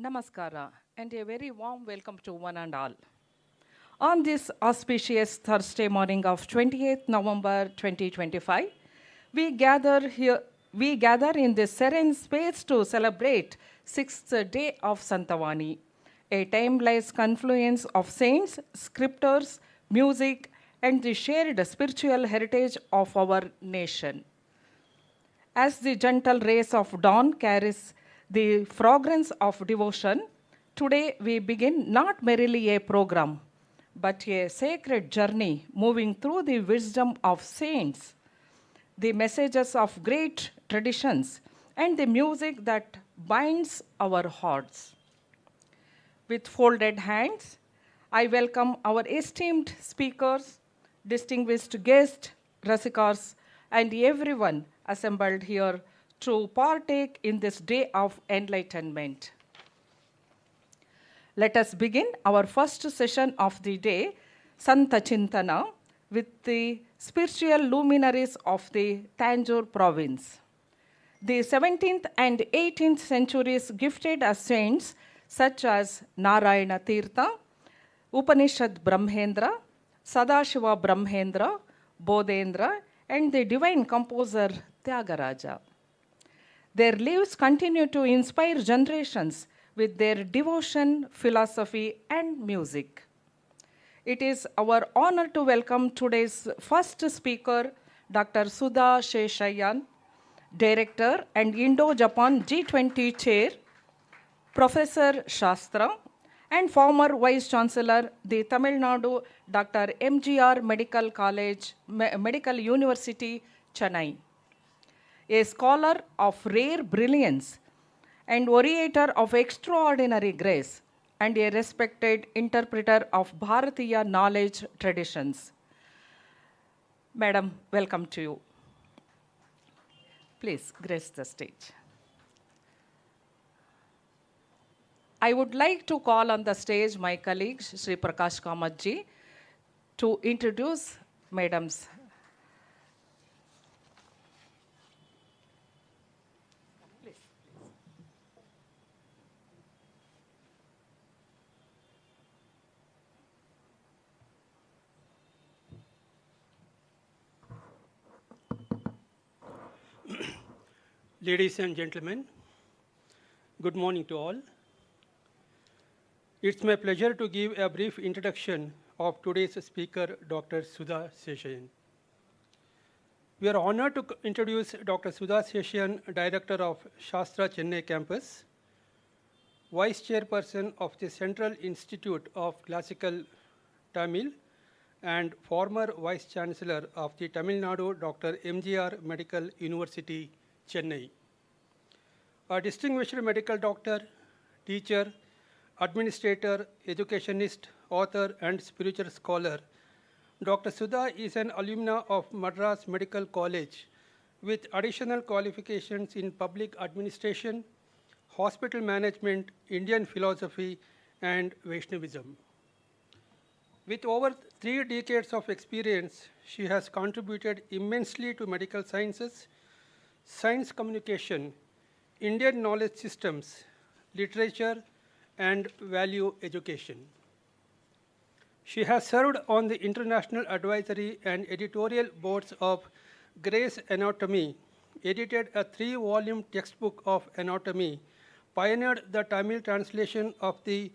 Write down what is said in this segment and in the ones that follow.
Namaskara and a very warm welcome to one and all. On this auspicious Thursday morning of 28th November 2025, we gather in this serene space to celebrate 6th day of Santhavani, a timeless confluence of saints, scriptures, music, and the shared spiritual heritage of our nation. As the gentle rays of dawn carries the fragrance of devotion, today we begin not merely a program, but a sacred journey moving through the wisdom of saints, the messages of great traditions, and the music that binds our hearts. With folded hands, I welcome our esteemed speakers, distinguished guests, Rasikas, and everyone assembled here to partake in this day of enlightenment. Let us begin our first session of the day, Santa Chintana, with the spiritual luminaries of the Tanjore Province. The 17th and 18th centuries gifted us saints such as Narayana Teertha, Upanishad Brahmendra, Sadashiva Brahmendra, Bodhendra, and the divine composer Tyagaraja. Their lives continue to inspire generations with their devotion, philosophy, and music. It is our honor to welcome today's first speaker, Dr. Sudha Seshayyan, Director and Indo-Japan G20 Chair, Professor Sastra, and former Vice Chancellor, the Tamil Nadu Dr. M.G.R. Medical University, Chennai. A scholar of rare brilliance and orator of extraordinary grace, and a respected interpreter of Bharatiya knowledge traditions. Madam, welcome to you. Please grace the stage. I would like to call on the stage my colleague, Sri Prakash Kamatji, to introduce Madam's. Ladies and gentlemen, good morning to all. It's my pleasure to give a brief introduction of today's speaker, Dr. Sudha Seshayyan. We are honored to introduce Dr. Sudha Seshayyan, Director of Sastra Chennai campus, Vice Chairperson of the Central Institute of Classical Tamil, and former Vice Chancellor of the Tamil Nadu Dr. M.G.R. Medical University, Chennai. A distinguished medical doctor, teacher, administrator, educationist, author, and spiritual scholar, Dr. Sudha is an alumna of Madras Medical College with additional qualifications in public administration, hospital management, Indian philosophy, and Vaishnavism. With over 3 decades of experience, she has contributed immensely to medical sciences, science communication, Indian knowledge systems, literature, and value education. She has served on the international advisory and editorial boards of Gray's Anatomy, edited a 3-volume textbook of anatomy, pioneered the Tamil translation of the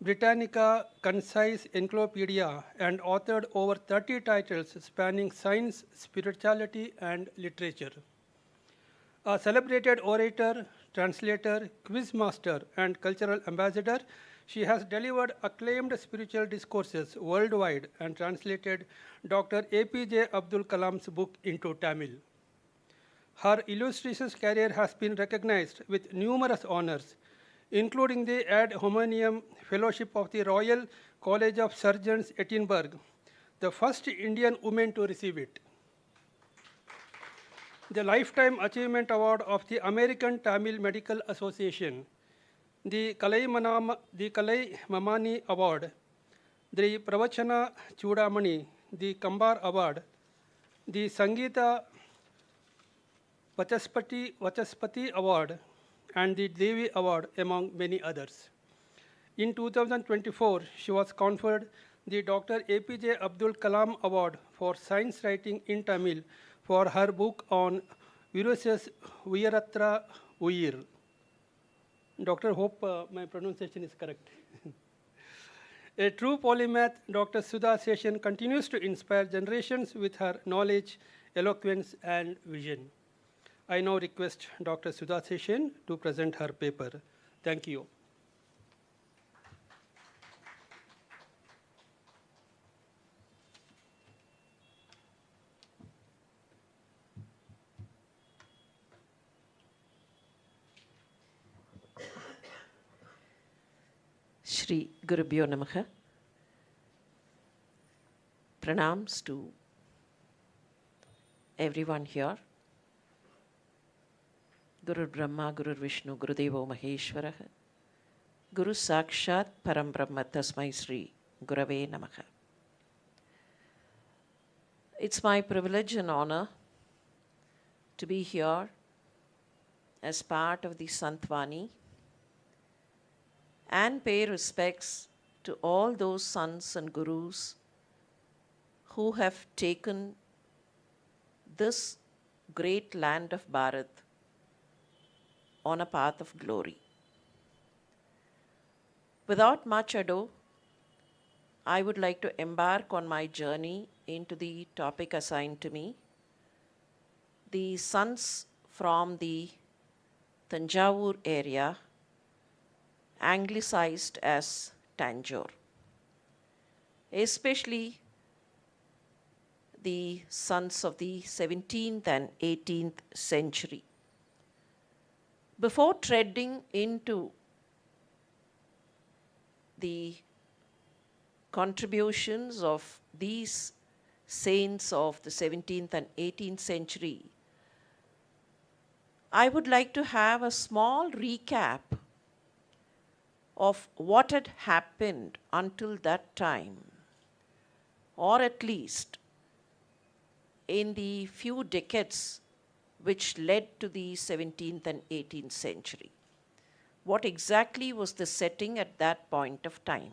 Britannica Concise Encyclopedia, and authored over 30 titles spanning science, spirituality, and literature. A celebrated orator, translator, quiz master, and cultural ambassador, she has delivered acclaimed spiritual discourses worldwide and translated Dr. APJ Abdul Kalam's book into Tamil. Her illustrious career has been recognized with numerous honors, including the Ad Hominem Fellowship of the Royal College of Surgeons, Edinburgh, the first Indian woman to receive it. The Lifetime Achievement Award of the American Tamil Medical Association, the Kalai Mamani Award, the Pravachana Chudamani, the Kambar Award, the Sangeeta Vachaspati Award, and the Devi Award, among many others. In 2024, she was conferred the Dr. APJ Abdul Kalam Award for Science Writing in Tamil for her book on Ulysses Uyaratra Uyir. Doctor, hope my pronunciation is correct. A true polymath, Dr. Sudha Seshayyan continues to inspire generations with her knowledge, eloquence, and vision. I now request Dr. Sudha Seshayyan to present her paper. Thank you. Shri Gurubhyo Namaha. Pranams to everyone here. Guru Brahma, Guru Vishnu, Guru Devo Maheshwaraha. Guru Sakshat Param Brahma Tasmai Sri Gurave Namaha. It's my privilege and honor to be here as part of the Santhavani and pay respects to all those sons and gurus who have taken this great land of Bharat on a path of glory. Without much ado, I would like to embark on my journey into the topic assigned to me, the sons from the Tanjore area, anglicized as Tanjore, especially the sons of the 17th and 18th century. Before treading into the contributions of these saints of the 17th and 18th century, I would like to have a small recap of what had happened until that time, or at least in the few decades which led to the 17th and 18th century. What exactly was the setting at that point of time?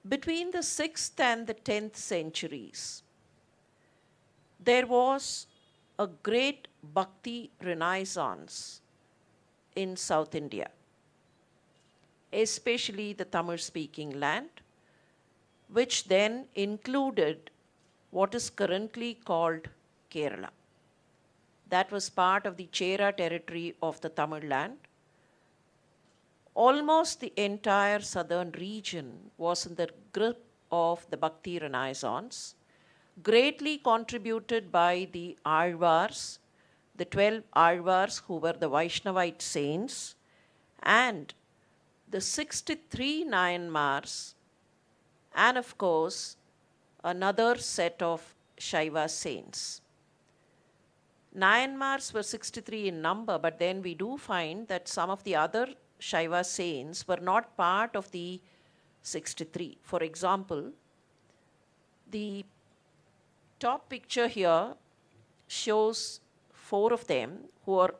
Between the 6th and the 10th centuries, there was a great bhakti renaissance in South India, especially the Tamil-speaking land, which then included what is currently called Kerala. That was part of the Chera territory of the Tamil land. Almost the entire southern region was in the grip of the Bhakti Renaissance, greatly contributed by the Alwars, the 12 Alwars who were the Vaishnavite saints, and the 63 Nayanmars, and of course, another set of Shaiva saints. Nayanmars were 63 in number, but then we do find that some of the other Shaiva saints were not part of the 63. For example, the top picture here shows 4 of them who are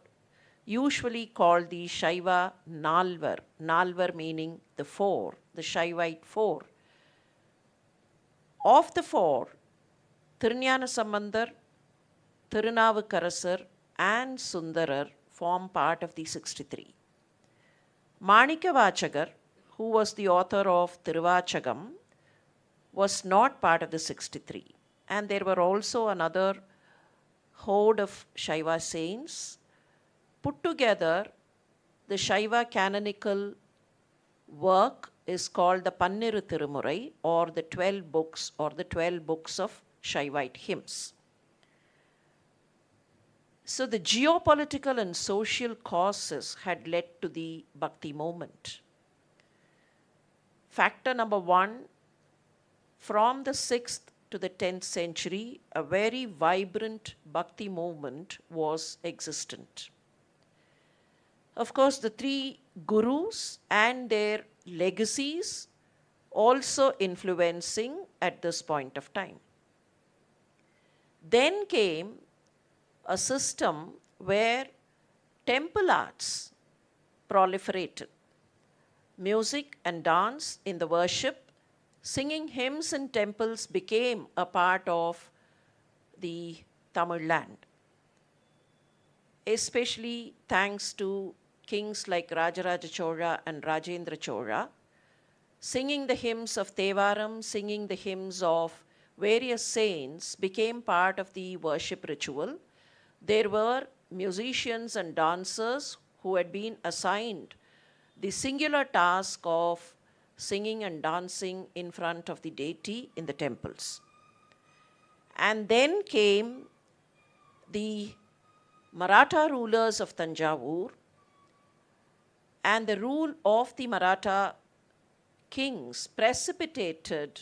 usually called the Shaiva Nalvar. Nalvar meaning the 4, the Shaivite 4. Of the 4, Tirunjana Sambandar, Thirunavukarasar and Sundarar form part of the 63. Manikavachagar, who was the author of Tiruvachagam, was not part of the 63. And there were also another horde of Shaiva saints. Put together, the Shaiva canonical work is called the Panniru Tirumurai, or the 12 books, or the 12 books of Shaivite hymns. So the geopolitical and social causes had led to the Bhakti movement. Factor number 1, from the 6th to the 10th century, a very vibrant Bhakti movement was existent. Of course, the 3 gurus and their legacies also influencing at this point of time. Then came a system where temple arts proliferated. Music and dance in the worship, singing hymns in temples became a part of the Tamil land, especially thanks to kings like Rajaraja Chola and Rajendra Chola, singing the hymns of Tevaram, singing the hymns of various saints became part of the worship ritual. There were musicians and dancers who had been assigned the singular task of singing and dancing in front of the deity in the temples. And then came the Maratha rulers of Tanjore, and the rule of the Maratha kings precipitated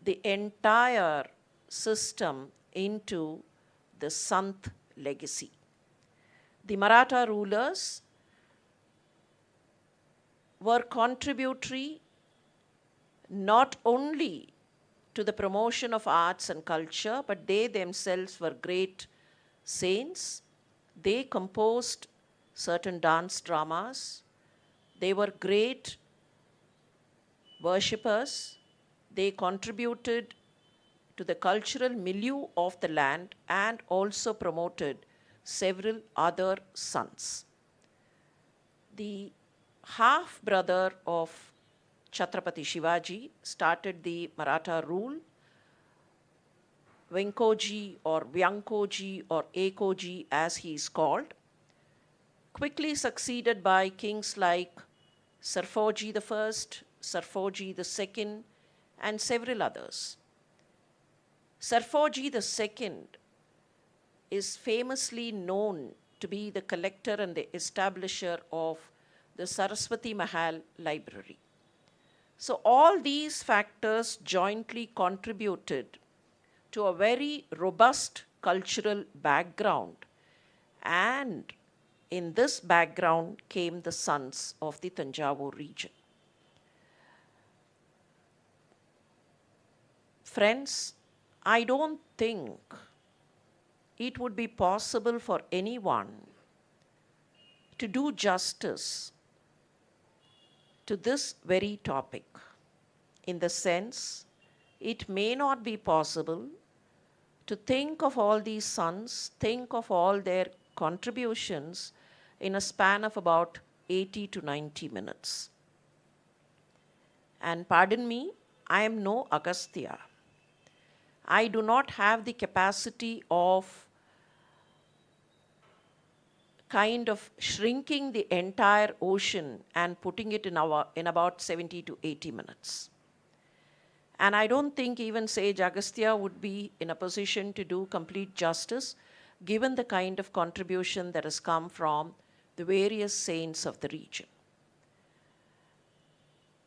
the entire system into the Sant legacy. The Maratha rulers were contributory not only to the promotion of arts and culture, but they themselves were great saints. They composed certain dance dramas. They were great worshippers. They contributed to the cultural milieu of the land and also promoted several other sons. The half-brother of Chhatrapati Shivaji started the Maratha rule. Venkoji or Vyankoji or Ekoji as he is called, quickly succeeded by kings like Sarfoji I, Sarfoji II, and several others. Sarfoji II is famously known to be the collector and the establisher of the Saraswati Mahal library. So all these factors jointly contributed to a very robust cultural background, and in this background came the sons of the Tanjore region. Friends, I don't think it would be possible for anyone to do justice to this very topic, in the sense it may not be possible to think of all these sons, think of all their contributions in a span of about 80 to 90 minutes. And pardon me, I am no Agastya. I do not have the capacity of kind of shrinking the entire ocean and putting it in about 70 to 80 minutes. And I don't think even sage Agastya would be in a position to do complete justice, given the kind of contribution that has come from the various saints of the region.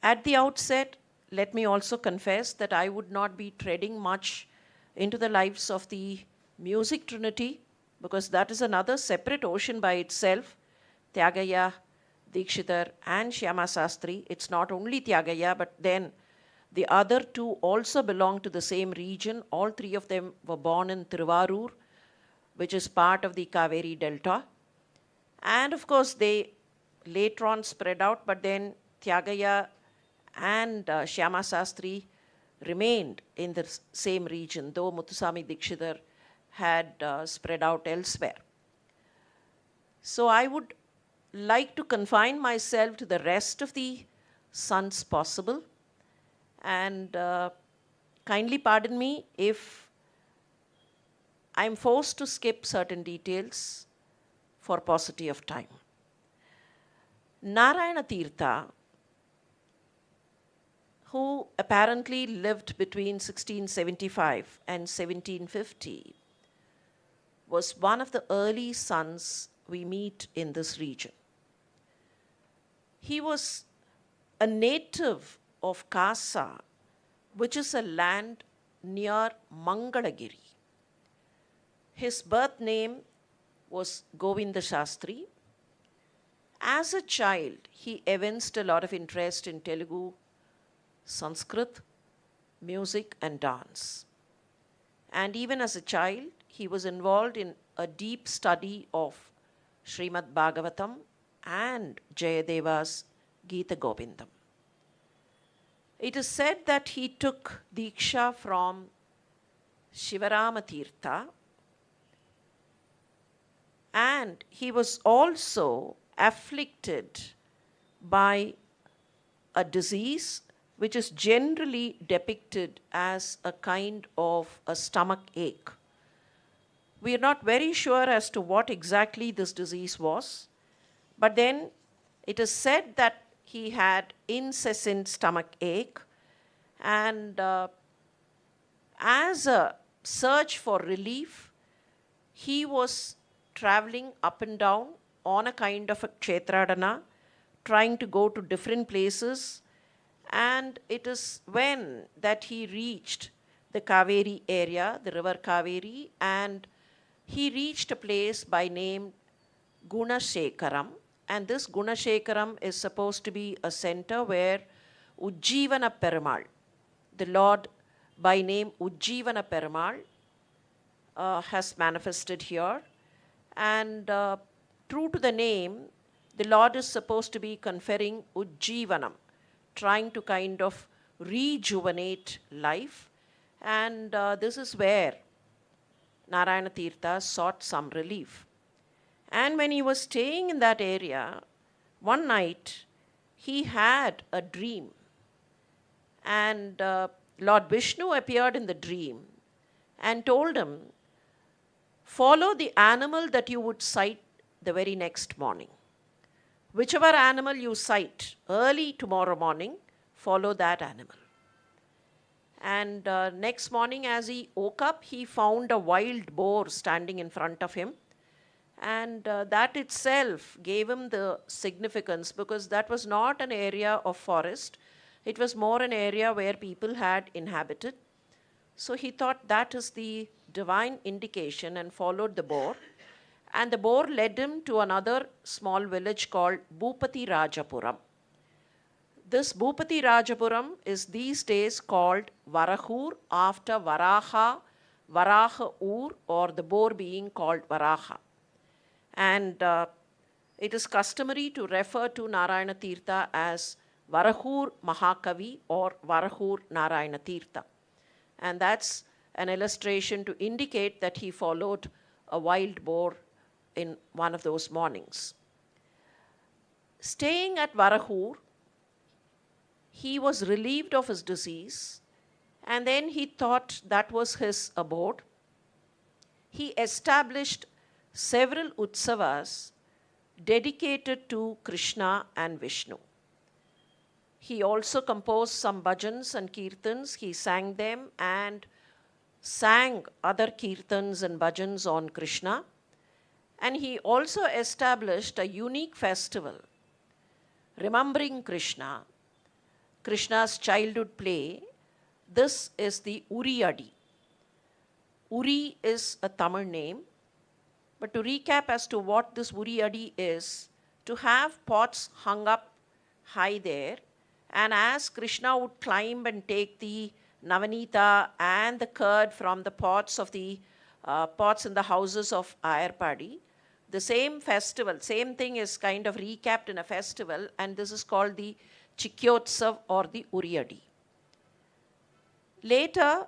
At the outset, let me also confess that I would not be treading much into the lives of the music trinity, because that is another separate ocean by itself. Tyagaraja, Dikshitar, and Shyama Sastri. It's not only Tyagaraja, but then the other two also belong to the same region. All three of them were born in Tiruvarur, which is part of the Kaveri Delta. And of course, they later on spread out, but then Tyagaraja and Shyama Sastri remained in the same region, though Muthuswami Dikshitar had spread out elsewhere. So I would like to confine myself to the rest of the sons possible, and kindly pardon me if I'm forced to skip certain details for paucity of time. Narayana Teertha, who apparently lived between 1675 and 1750, was one of the early sons we meet in this region. He was a native of Kasa, which is a land near Mangalagiri. His birth name was Govinda Shastri. As a child, he evinced a lot of interest in Telugu, Sanskrit, music, and dance. And even as a child, he was involved in a deep study of Srimad Bhagavatam, and Jayadeva's Gita Govindam. It is said that he took Diksha from Shivarama Teertha, and he was also afflicted by a disease which is generally depicted as a kind of a stomach ache. We are not very sure as to what exactly this disease was, but then it is said that he had incessant stomach ache, and as a search for relief, he was traveling up and down on a kind of a kshetradana, trying to go to different places, and it is when that he reached the Kaveri area, the river Kaveri, and he reached a place by name Gunashekaram, and this Gunashekaram is supposed to be a center where Ujjivana Perumal, the Lord by name Ujjivana Perumal, has manifested here. And true to the name, the Lord is supposed to be conferring Ujjivanam, trying to kind of rejuvenate life. And this is where Narayana Teertha sought some relief. And when he was staying in that area, one night he had a dream. And Lord Vishnu appeared in the dream and told him, follow the animal that you would sight the very next morning. Whichever animal you sight early tomorrow morning, follow that animal. And next morning as he woke up, he found a wild boar standing in front of him. And that itself gave him the significance, because that was not an area of forest. It was more an area where people had inhabited. So he thought that is the divine indication and followed the boar. And the boar led him to another small village called Bhupati Rajapuram. This Bhupati Rajapuram is these days called Varahur, after Varaha, Varaha-ur, or the boar being called Varaha. And it is customary to refer to Narayana Teertha as Varahur Mahakavi or Varahur Narayana Teertha. And that's an illustration to indicate that he followed a wild boar in one of those mornings. Staying at Varahur, he was relieved of his disease, and then he thought that was his abode. He established several utsavas dedicated to Krishna and Vishnu. He also composed some bhajans and kirtans. He sang them and sang other kirtans and bhajans on Krishna. And he also established a unique festival remembering Krishna, Krishna's childhood play. This is the Uriyadi. Uri is a Tamil name. But to recap as to what this Uriyadi is, to have pots hung up high there, and as Krishna would climb and take the Navanita and the curd from the pots of the pots in the houses of Ayarpadi, the same festival, same thing is kind of recapped in a festival, and this is called the Chikyotsav or the Uriyadi. Later,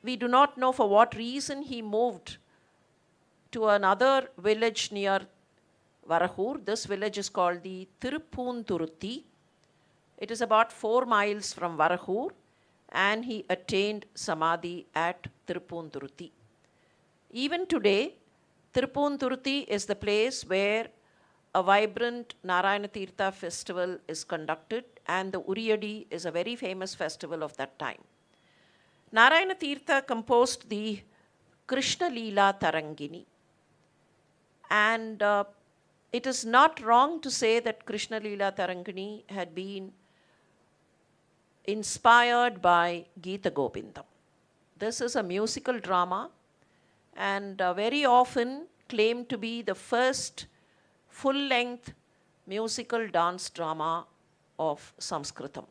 we do not know for what reason he moved to another village near Varahur. This village is called the Tiruppoonturuthi. It is about 4 miles from Varahur, and he attained Samadhi at Tiruppoonturuthi. Even today, Tiruppoonturuthi is the place where a vibrant Narayana Teertha festival is conducted, and the Uriyadi is a very famous festival of that time. Narayana Teertha composed the Krishna Leela Tarangini. And it is not wrong to say that Krishna Leela Tarangini had been inspired by Gita Govindam. This is a musical drama, and very often claimed to be the first full-length musical dance drama of Sanskritam.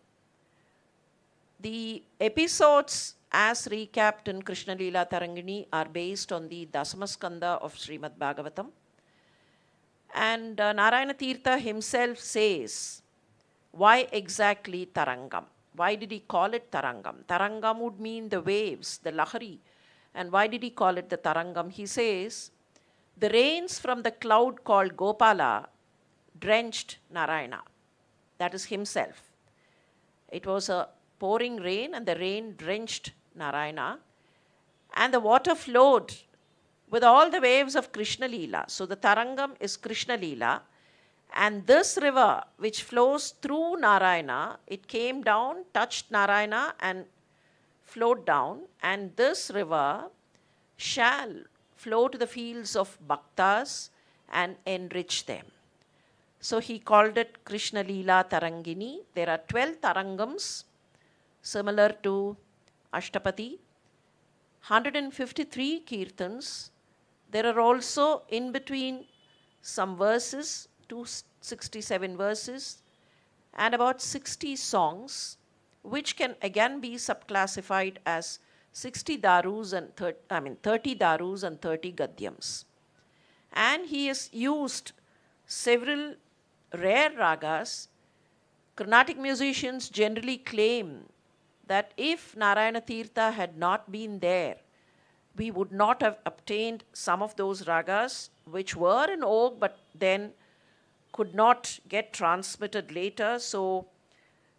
The episodes as recapped in Krishna Leela Tarangini are based on the Dasamaskanda of Srimad Bhagavatam. And Narayana Teertha himself says, why exactly Tarangam? Why did he call it Tarangam? Tarangam would mean the waves, the lahari. And why did he call it the Tarangam? He says, the rains from the cloud called Gopala drenched Narayana. That is himself. It was a pouring rain, and the rain drenched Narayana. And the water flowed with all the waves of Krishna Leela. So the Tarangam is Krishna Leela. And this river, which flows through Narayana, it came down, touched Narayana, and flowed down. And this river shall flow to the fields of Bhaktas and enrich them. So he called it Krishna Leela Tarangini. There are 12 Tarangams, similar to Ashtapadi, 153 Kirtans. There are also in between some verses, 267 verses, and about 60 songs, which can again be subclassified as 60 darus and 30 darus and 30 gadyams. And he has used several rare ragas. Carnatic musicians generally claim that if Narayana Teertha had not been there, we would not have obtained some of those ragas which were in vogue but then could not get transmitted later. So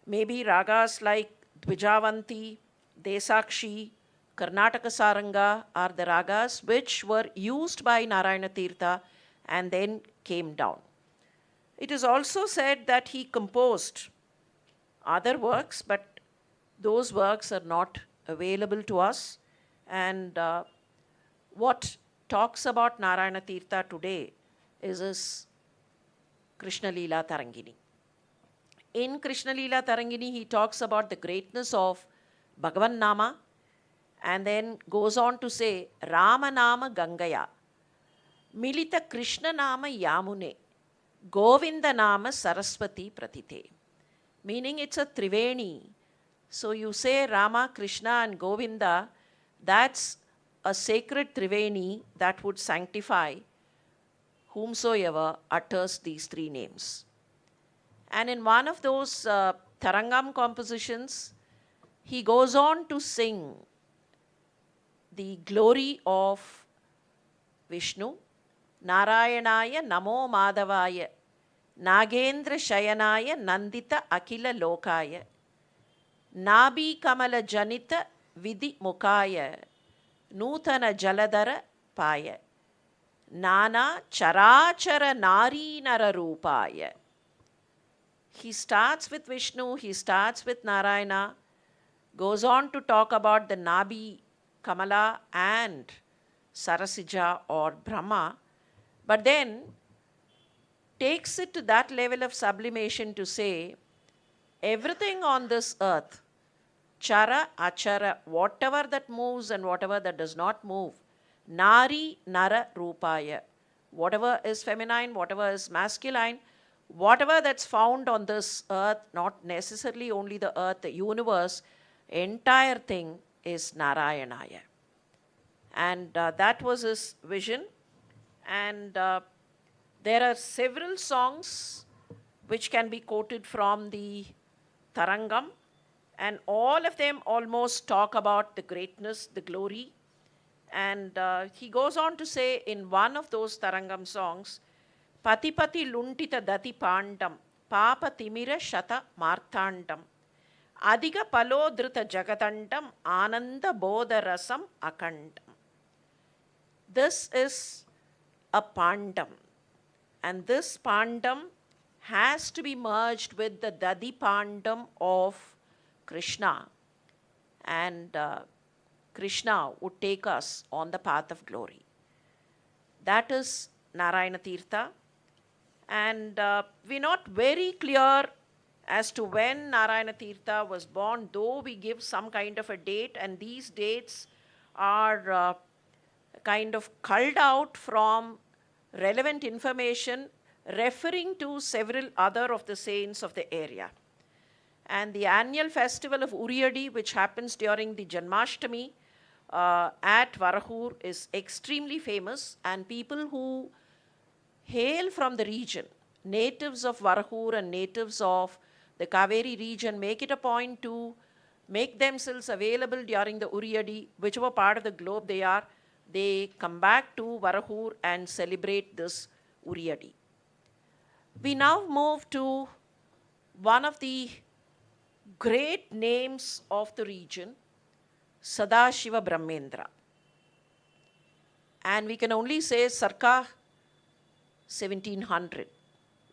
maybe ragas like Dvijavanti, Desakshi, Karnataka Saranga are the ragas which were used by Narayana Teertha and then came down. It is also said that he composed other works, but those works are not available to us. And what talks about Narayana Teertha today is his Krishna Leela Tarangini. In Krishna Leela Tarangini, he talks about the greatness of Bhagavan Nama and then goes on to say, Rama Nama Gangaya, Milita Krishna Nama Yamune, Govinda Nama Saraswati Pratite. Meaning it's a Triveni. So you say Rama, Krishna and Govinda, that's a sacred Triveni that would sanctify whomsoever utters these three names. And in one of those Tarangam compositions, he goes on to sing the glory of Vishnu, Narayanaya Namo Madhavaya, Nagendra Shayanaya Nandita Akila Lokaya, Nabi Kamala Janita Vidhi Mukaya, Nutana Jaladara Paya, Nana Charachara Nari Nararupaya. He starts with Vishnu, he starts with Narayana, goes on to talk about the Nabi, Kamala and Sarasija or Brahma, but then takes it to that level of sublimation to say, everything on this earth, Chara, Achara, whatever that moves and whatever that does not move, Nari, Nara, Rupaya, whatever is feminine, whatever is masculine, whatever that's found on this earth, not necessarily only the earth, the universe, entire thing is Narayanaya. And that was his vision. And there are several songs which can be quoted from the Tarangam, and all of them almost talk about the greatness, the glory. And he goes on to say in one of those Tarangam songs, Patipati luntita dati pandam, papa timira shata marthandam, adiga palodrita jagatandam, ananda bodharasam akandam. This is a pandam, and this pandam has to be merged with the dadi pandam of Krishna, and Krishna would take us on the path of glory. That is Narayana Teertha. And we're not very clear as to when Narayana Teertha was born, though we give some kind of a date, and these dates are kind of culled out from relevant information referring to several other of the saints of the area. And the annual festival of Uriyadi, which happens during the Janmashtami at Varahur, is extremely famous, and people who hail from the region. Natives of Varahur and natives of the Kaveri region make it a point to make themselves available during the Uriyadi, whichever part of the globe they are. They come back to Varahur and celebrate this Uriyadi. We now move to one of the great names of the region, Sadashiva Brahmendra. And we can only say circa 1700,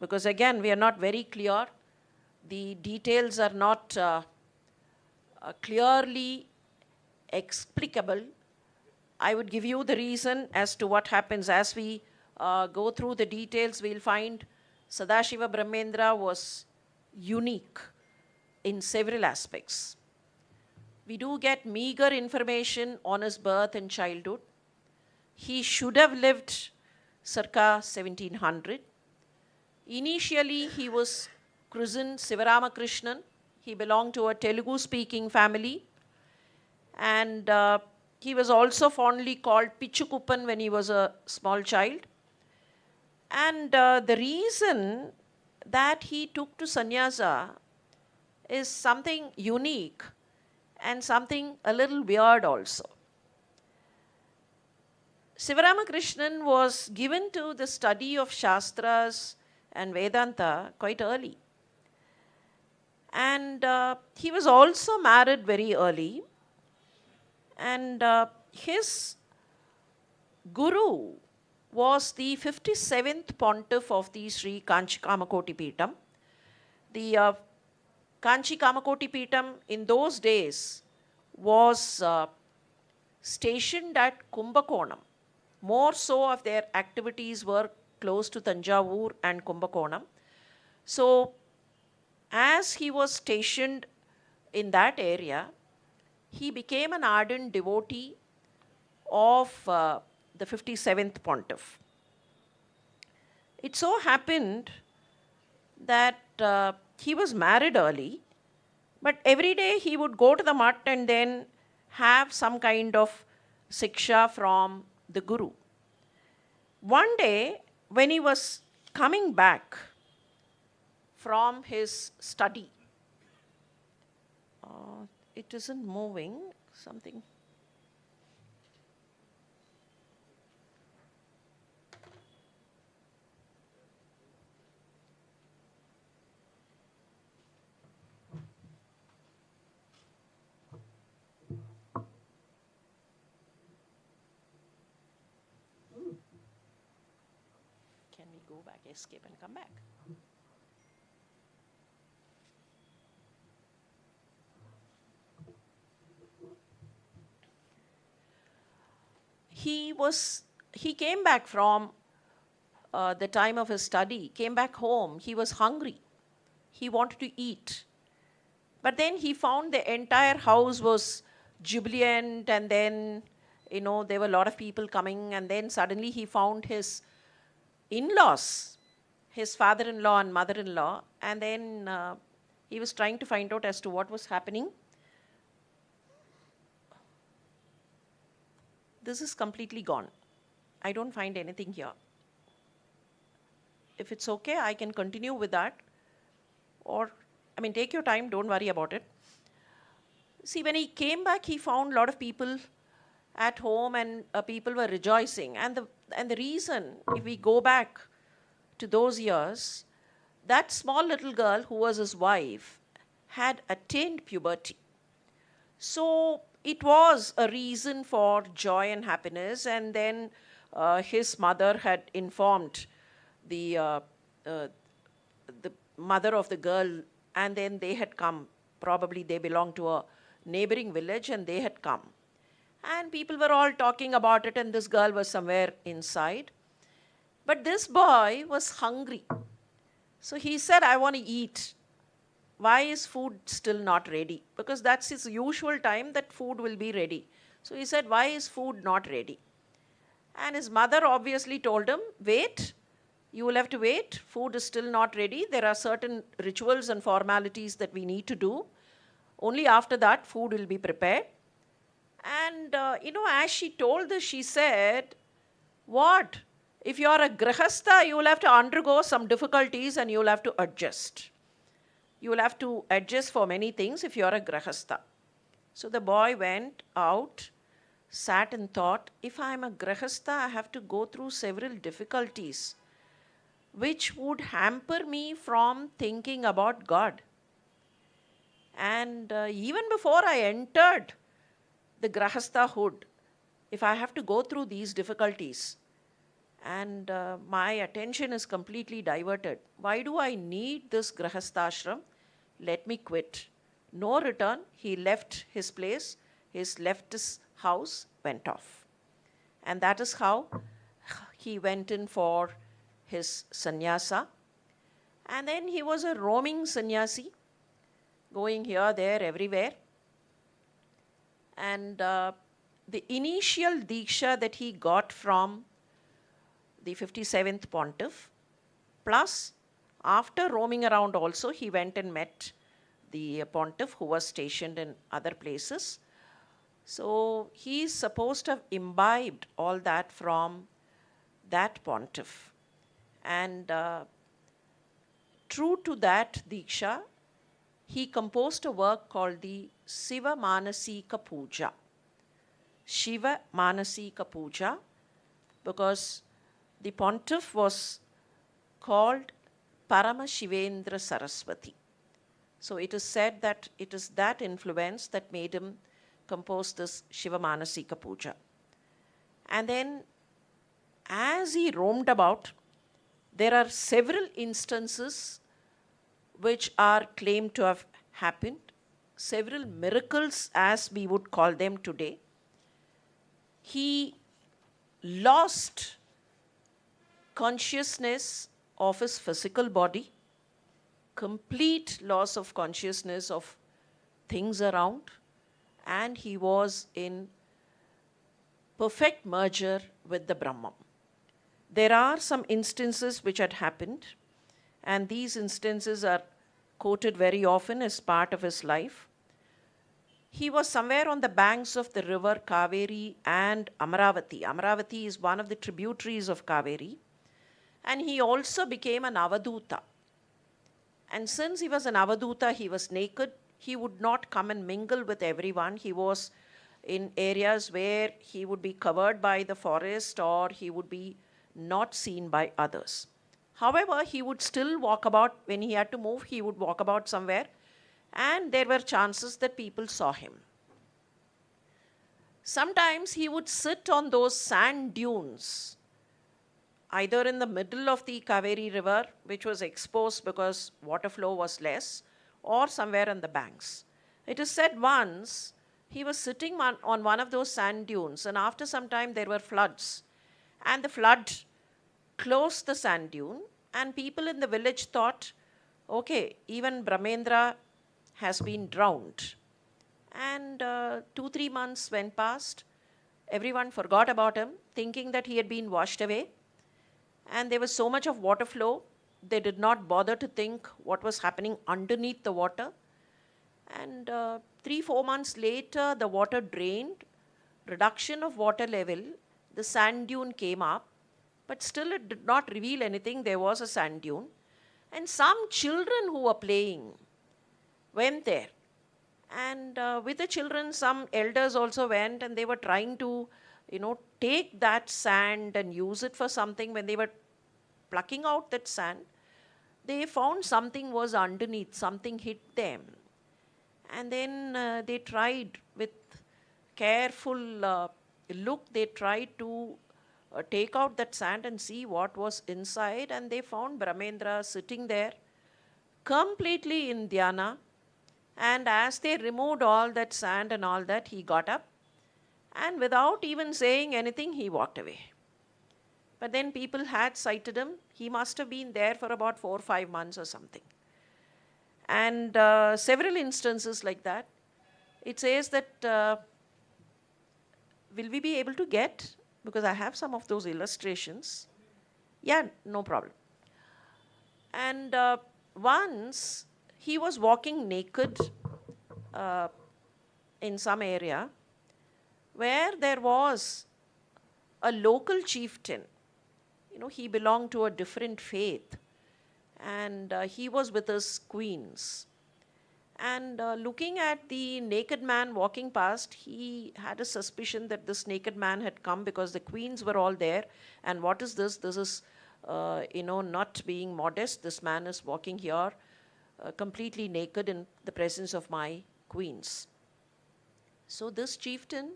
because again, we are not very clear. The details are not clearly explicable. I would give you the reason as to what happens. As we go through the details, we'll find Sadashiva Brahmendra was unique in several aspects. We do get meager information on his birth and childhood. He should have lived circa 1700. Initially, he was christened Sivaramakrishnan. He belonged to a Telugu-speaking family. And he was also fondly called Pichukuppan when he was a small child. And the reason that he took to sannyasa is something unique and something a little weird also. Sivaramakrishnan was given to the study of Shastras and Vedanta quite early. And he was also married very early. And his guru was the 57th pontiff of the Sri Kanchi Kamakoti Peetham. The Kanchi Kamakoti Peetham in those days was stationed at Kumbakonam. More so of their activities were close to Tanjavur and Kumbakonam. So as he was stationed in that area, he became an ardent devotee of the 57th pontiff. It so happened that he was married early, but every day he would go to the mutt and then have some kind of siksha from the guru. One day, when he was coming back from his study, it isn't moving, something. Can we go back, escape and come back? He came back from the time of his study, came back home. He was hungry. He wanted to eat. But then he found the entire house was jubilant, and then, there were a lot of people coming, and then suddenly he found his in-laws, his father-in-law and mother-in-law, and then he was trying to find out as to what was happening. This is completely gone. I don't find anything here. If it's okay, I can continue with that. Or, take your time, don't worry about it. See, when he came back, he found a lot of people at home, and people were rejoicing. And the reason, if we go back to those years, that small little girl who was his wife had attained puberty. So it was a reason for joy and happiness. And then his mother had informed the mother of the girl, and then they had come. Probably they belonged to a neighboring village, and they had come. And people were all talking about it, and this girl was somewhere inside. But this boy was hungry. So he said, I want to eat. Why is food still not ready? Because that's his usual time that food will be ready. So he said, why is food not ready? And his mother obviously told him, wait, you will have to wait. Food is still not ready. There are certain rituals and formalities that we need to do. Only after that, food will be prepared. And, as she told this, she said, what? If you are a grihastha, you will have to undergo some difficulties and you will have to adjust. You will have to adjust for many things if you are a grihastha. So the boy went out, sat and thought, if I am a grihastha, I have to go through several difficulties which would hamper me from thinking about God. And even before I entered the grihasthahood, if I have to go through these difficulties, and my attention is completely diverted, why do I need this grihasthashram? Let me quit. No return. He left his place, left his house, went off. And that is how he went in for his sannyasa. And then he was a roaming sannyasi, going here, there, everywhere. And the initial diksha that he got from the 57th pontiff, plus after roaming around also, he went and met the pontiff who was stationed in other places. So he is supposed to have imbibed all that from that pontiff. And true to that diksha, he composed a work called the Shiva Manasika Puja. Shiva Manasika Puja, because the pontiff was called Paramashivendra Saraswati. So it is said that it is that influence that made him compose this Shiva Manasika Puja. And then as he roamed about, there are several instances which are claimed to have happened, several miracles as we would call them today. He lost consciousness of his physical body, complete loss of consciousness of things around, and he was in perfect merger with the Brahman. There are some instances which had happened, and these instances are quoted very often as part of his life. He was somewhere on the banks of the river Kaveri and Amaravati. Amaravati is one of the tributaries of Kaveri. And he also became an avaduta. And since he was an avaduta, he was naked. He would not come and mingle with everyone. He was in areas where he would be covered by the forest or he would be not seen by others. However, he would still walk about. When he had to move, he would walk about somewhere. And there were chances that people saw him. Sometimes he would sit on those sand dunes, either in the middle of the Kaveri river, which was exposed because water flow was less, or somewhere on the banks. It is said once he was sitting on one of those sand dunes, and after some time there were floods. And the flood closed the sand dune, and people in the village thought, okay, even Brahmendra has been drowned. And 2-3 months went past. Everyone forgot about him, thinking that he had been washed away. And there was so much of water flow, they did not bother to think what was happening underneath the water. And 3-4 months later, the water drained, reduction of water level, the sand dune came up, but still it did not reveal anything. There was a sand dune. And some children who were playing went there. And with the children, some elders also went, and they were trying to, take that sand and use it for something. When they were plucking out that sand, they found something was underneath, something hit them. And then they tried with careful look, they tried to take out that sand and see what was inside, and they found Brahmendra sitting there completely in dhyana. And as they removed all that sand and all that, he got up, and without even saying anything, he walked away. But then people had sighted him. He must have been there for about 4 or 5 months or something. And several instances like that. It says that, will we be able to get, because I have some of those illustrations. Yeah, no problem. And once he was walking naked in some area where there was a local chieftain. he belonged to a different faith. And he was with his queens. And looking at the naked man walking past, he had a suspicion that this naked man had come because the queens were all there. And what is this? This is, not being modest. This man is walking here completely naked in the presence of my queens. So this chieftain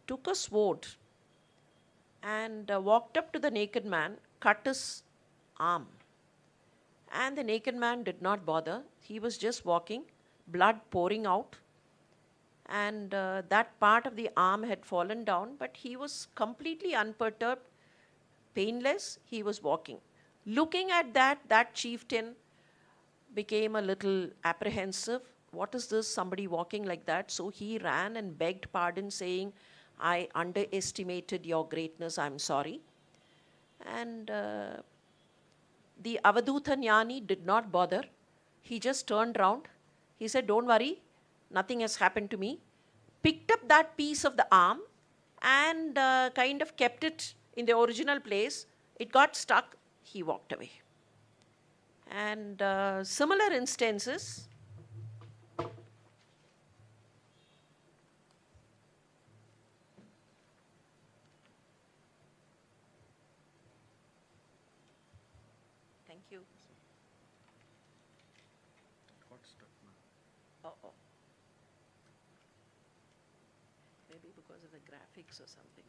took a sword and walked up to the naked man, cut his arm. And the naked man did not bother. He was just walking, blood pouring out. And that part of the arm had fallen down, but he was completely unperturbed, painless. He was walking. Looking at that chieftain became a little apprehensive. What is this? Somebody walking like that? So he ran and begged pardon, saying, I underestimated your greatness. I'm sorry. And the Avadhuta Jnani did not bother. He just turned round. He said, don't worry, nothing has happened to me. Picked up that piece of the arm and kind of kept it in the original place. It got stuck. He walked away. And similar instances. Thank you. Uh-oh. Maybe because of the graphics or something.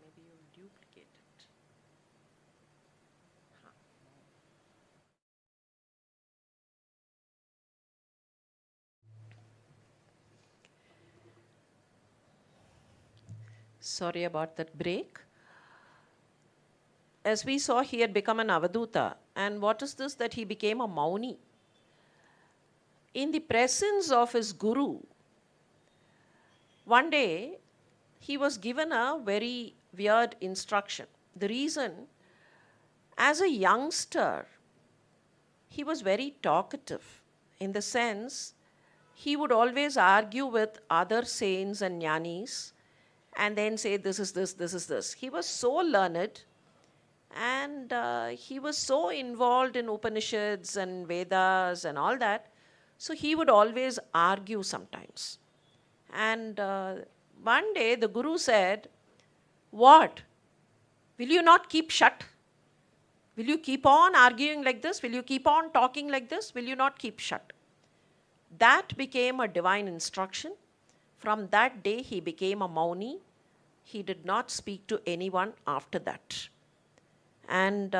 Maybe you'll duplicate it. Huh. Sorry about that break. As we saw, he had become an Avadhuta. And what is this? That he became a Mauni. In the presence of his guru, one day, he was given a very weird instruction. The reason, as a youngster, he was very talkative. In the sense, he would always argue with other saints and jnanis and then say, this is this, this is this. He was so learned and he was so involved in Upanishads and Vedas and all that. So he would always argue sometimes. And one day the guru said, what? Will you not keep shut? Will you keep on arguing like this? Will you keep on talking like this? Will you not keep shut? That became a divine instruction. From that day he became a Mauni. He did not speak to anyone after that. And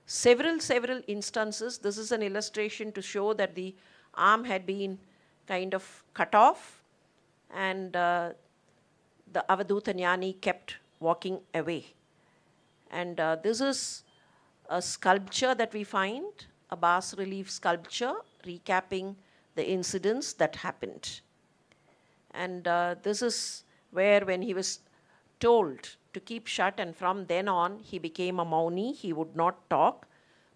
several instances, this is an illustration to show that the arm had been kind of cut off and the Avadhuta Jnani kept walking away. And this is a sculpture that we find, a bas-relief sculpture recapping the incidents that happened. And this is where when he was told to keep shut, and from then on he became a Mauni, he would not talk.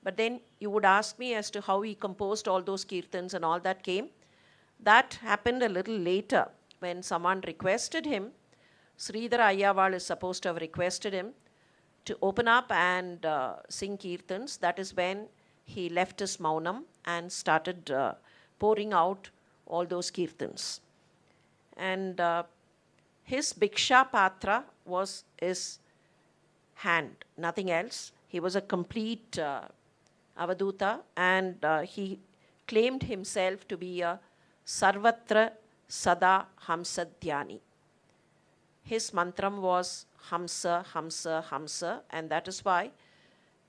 But then you would ask me as to how he composed all those kirtans and all that came. That happened a little later when someone requested him. Sridhara Ayyaval is supposed to have requested him to open up and sing kirtans. That is when he left his Maunam and started pouring out all those kirtans. And his Bhiksha Patra was his hand, nothing else. He was a complete Avadhuta, and he claimed himself to be a Sarvatra Sada Hamsa Dhyani. His mantram was Hamsa, Hamsa, Hamsa, and that is why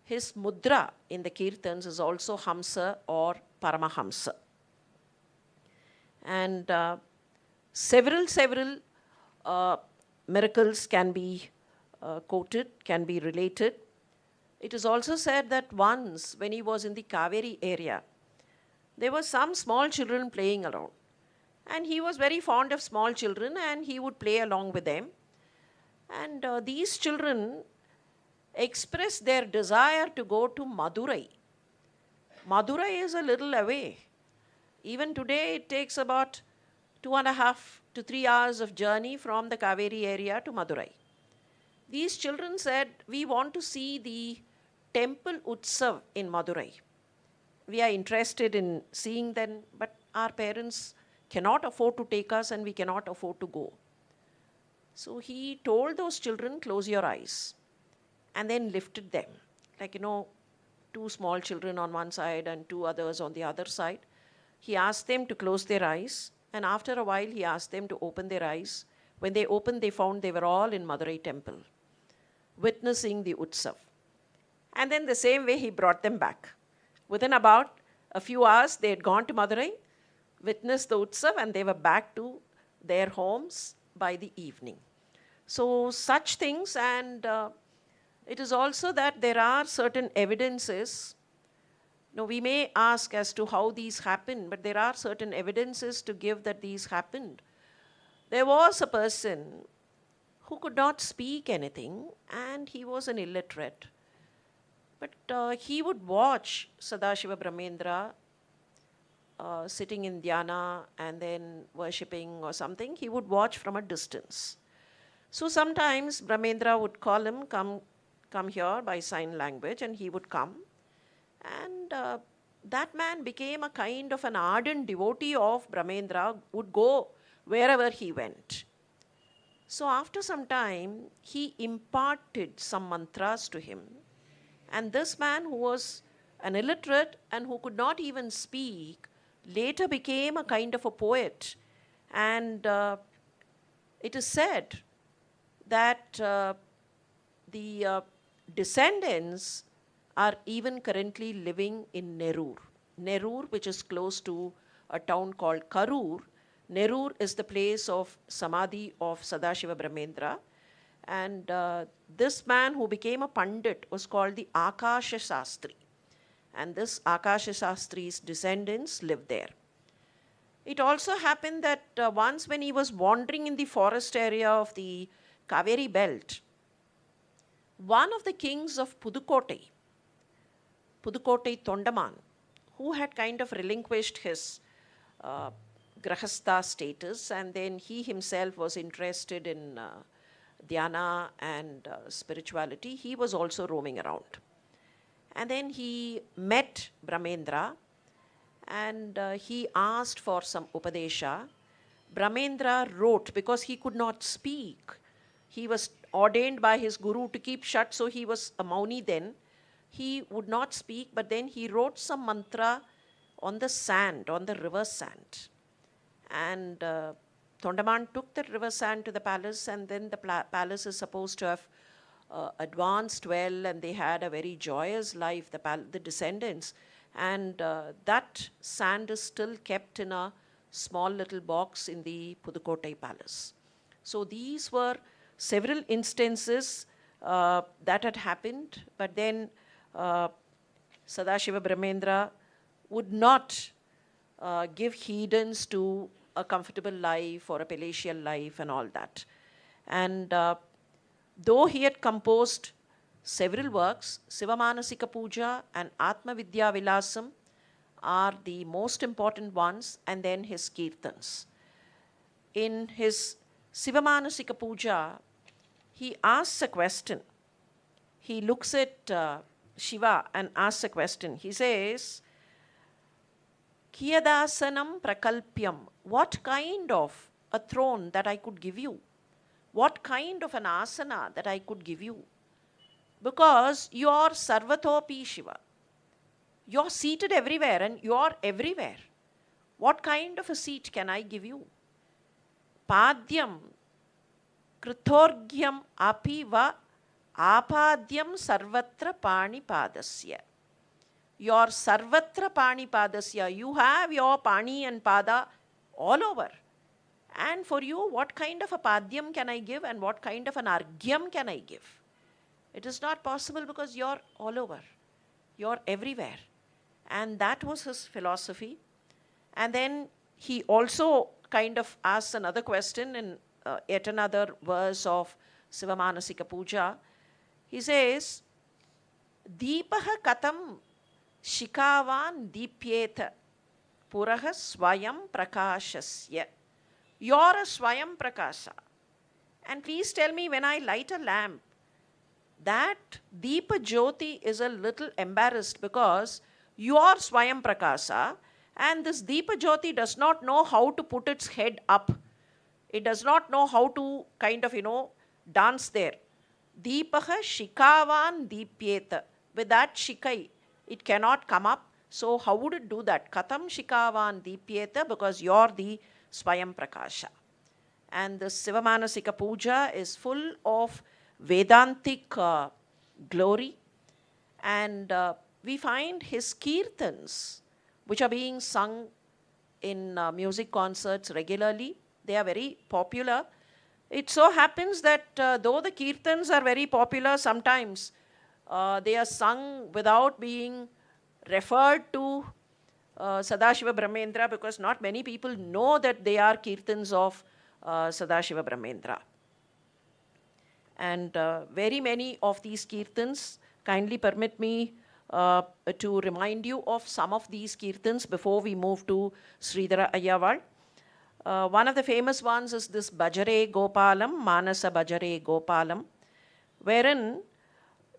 his mudra in the kirtans is also Hamsa or Paramahamsa. And several miracles can be quoted, can be related. It is also said that once, when he was in the Kaveri area, there were some small children playing around. And he was very fond of small children and he would play along with them. And these children expressed their desire to go to Madurai. Madurai is a little away. Even today, it takes about 2.5 to 3 hours of journey from the Kaveri area to Madurai. These children said, we want to see the temple Utsav in Madurai. We are interested in seeing them, but our parents cannot afford to take us and we cannot afford to go. So he told those children, close your eyes, and then lifted them. Like, 2 small children on one side and 2 others on the other side. He asked them to close their eyes, and after a while he asked them to open their eyes. When they opened, they found they were all in Madurai temple, witnessing the Utsav. And then the same way he brought them back. Within about a few hours, they had gone to Madurai, witnessed the Utsav, and they were back to their homes by the evening. So such things, and it is also that there are certain evidences. We may ask as to how these happen, but there are certain evidences to give that these happened. There was a person who could not speak anything, and he was an illiterate. But he would watch Sadashiva Brahmendra sitting in dhyana and then worshipping or something. He would watch from a distance. So sometimes Brahmendra would call him, come here by sign language, and he would come. And that man became a kind of an ardent devotee of Brahmendra, would go wherever he went. So after some time, he imparted some mantras to him. And this man, who was an illiterate and who could not even speak, later became a kind of a poet. And it is said that the descendants are even currently living in Nerur. Nerur, which is close to a town called Karur. Nerur is the place of Samadhi of Sadashiva Brahmendra. And this man who became a Pandit was called the Akasha Shastri. And this Akasha Shastri's descendants lived there. It also happened that once when he was wandering in the forest area of the Kaveri belt, one of the kings of Pudukkottai Tondaman, who had kind of relinquished his Grahastha status, and then he himself was interested in dhyana and spirituality, he was also roaming around. And then he met Brahmendra and he asked for some Upadesha. Brahmendra wrote, because he could not speak. He was ordained by his guru to keep shut, so he was a Mauni then. He would not speak, but then he wrote some mantra on the sand, on the river sand. And Tondaman took the river sand to the palace, and then the palace is supposed to have advanced well, and they had a very joyous life, the descendants. And that sand is still kept in a small little box in the Pudukkottai palace. So these were several instances that had happened, but then Sadashiva Brahmendra would not give heedance to a comfortable life or a palatial life and all that. And though he had composed several works, Sivamanasika Puja and Atma Vidya Vilasam are the most important ones, and then his Kirtans. In his Sivamanasika Puja, he asks a question. He looks at Shiva and asks a question. He says, Kiyadasanam prakalpyam, what kind of a throne that I could give you? What kind of an asana that I could give you? Because you are Sarvatopi Shiva. You are seated everywhere and you are everywhere. What kind of a seat can I give you? Padyam Krithorgyam apiva apadyam sarvatra panipadasya. Your sarvatra panipadasya, you have your pani and pada all over. And for you, what kind of a padyam can I give and what kind of an argyam can I give? It is not possible because you're all over. You're everywhere. And that was his philosophy. And then he also kind of asks another question in yet another verse of Sivamanasika Puja. He says, Deepaha katam shikavan deepyeta puraha swayam prakashasya. You're a swayam prakasa. And please tell me, when I light a lamp, that Deepa Jyoti is a little embarrassed because you are swayam prakasa and this Deepa Jyoti does not know how to put its head up. It does not know how to kind of, dance there. Deepaha shikavan deepyeta. With that shikai, it cannot come up. So how would it do that? Katam shikavan deepyeta, because you're the swayam prakasha. And the Sivamanasika Puja is full of Vedantic glory. And we find his kirtans, which are being sung in music concerts regularly. They are very popular. It so happens that though the kirtans are very popular, sometimes they are sung without being referred to Sadashiva Brahmendra, because not many people know that they are kirtans of Sadashiva Brahmendra. And very many of these kirtans, kindly permit me to remind you of some of these kirtans before we move to Sridhara Ayyaval. One of the famous ones is this Bhajare Gopalam, Manasa Bhajare Gopalam, wherein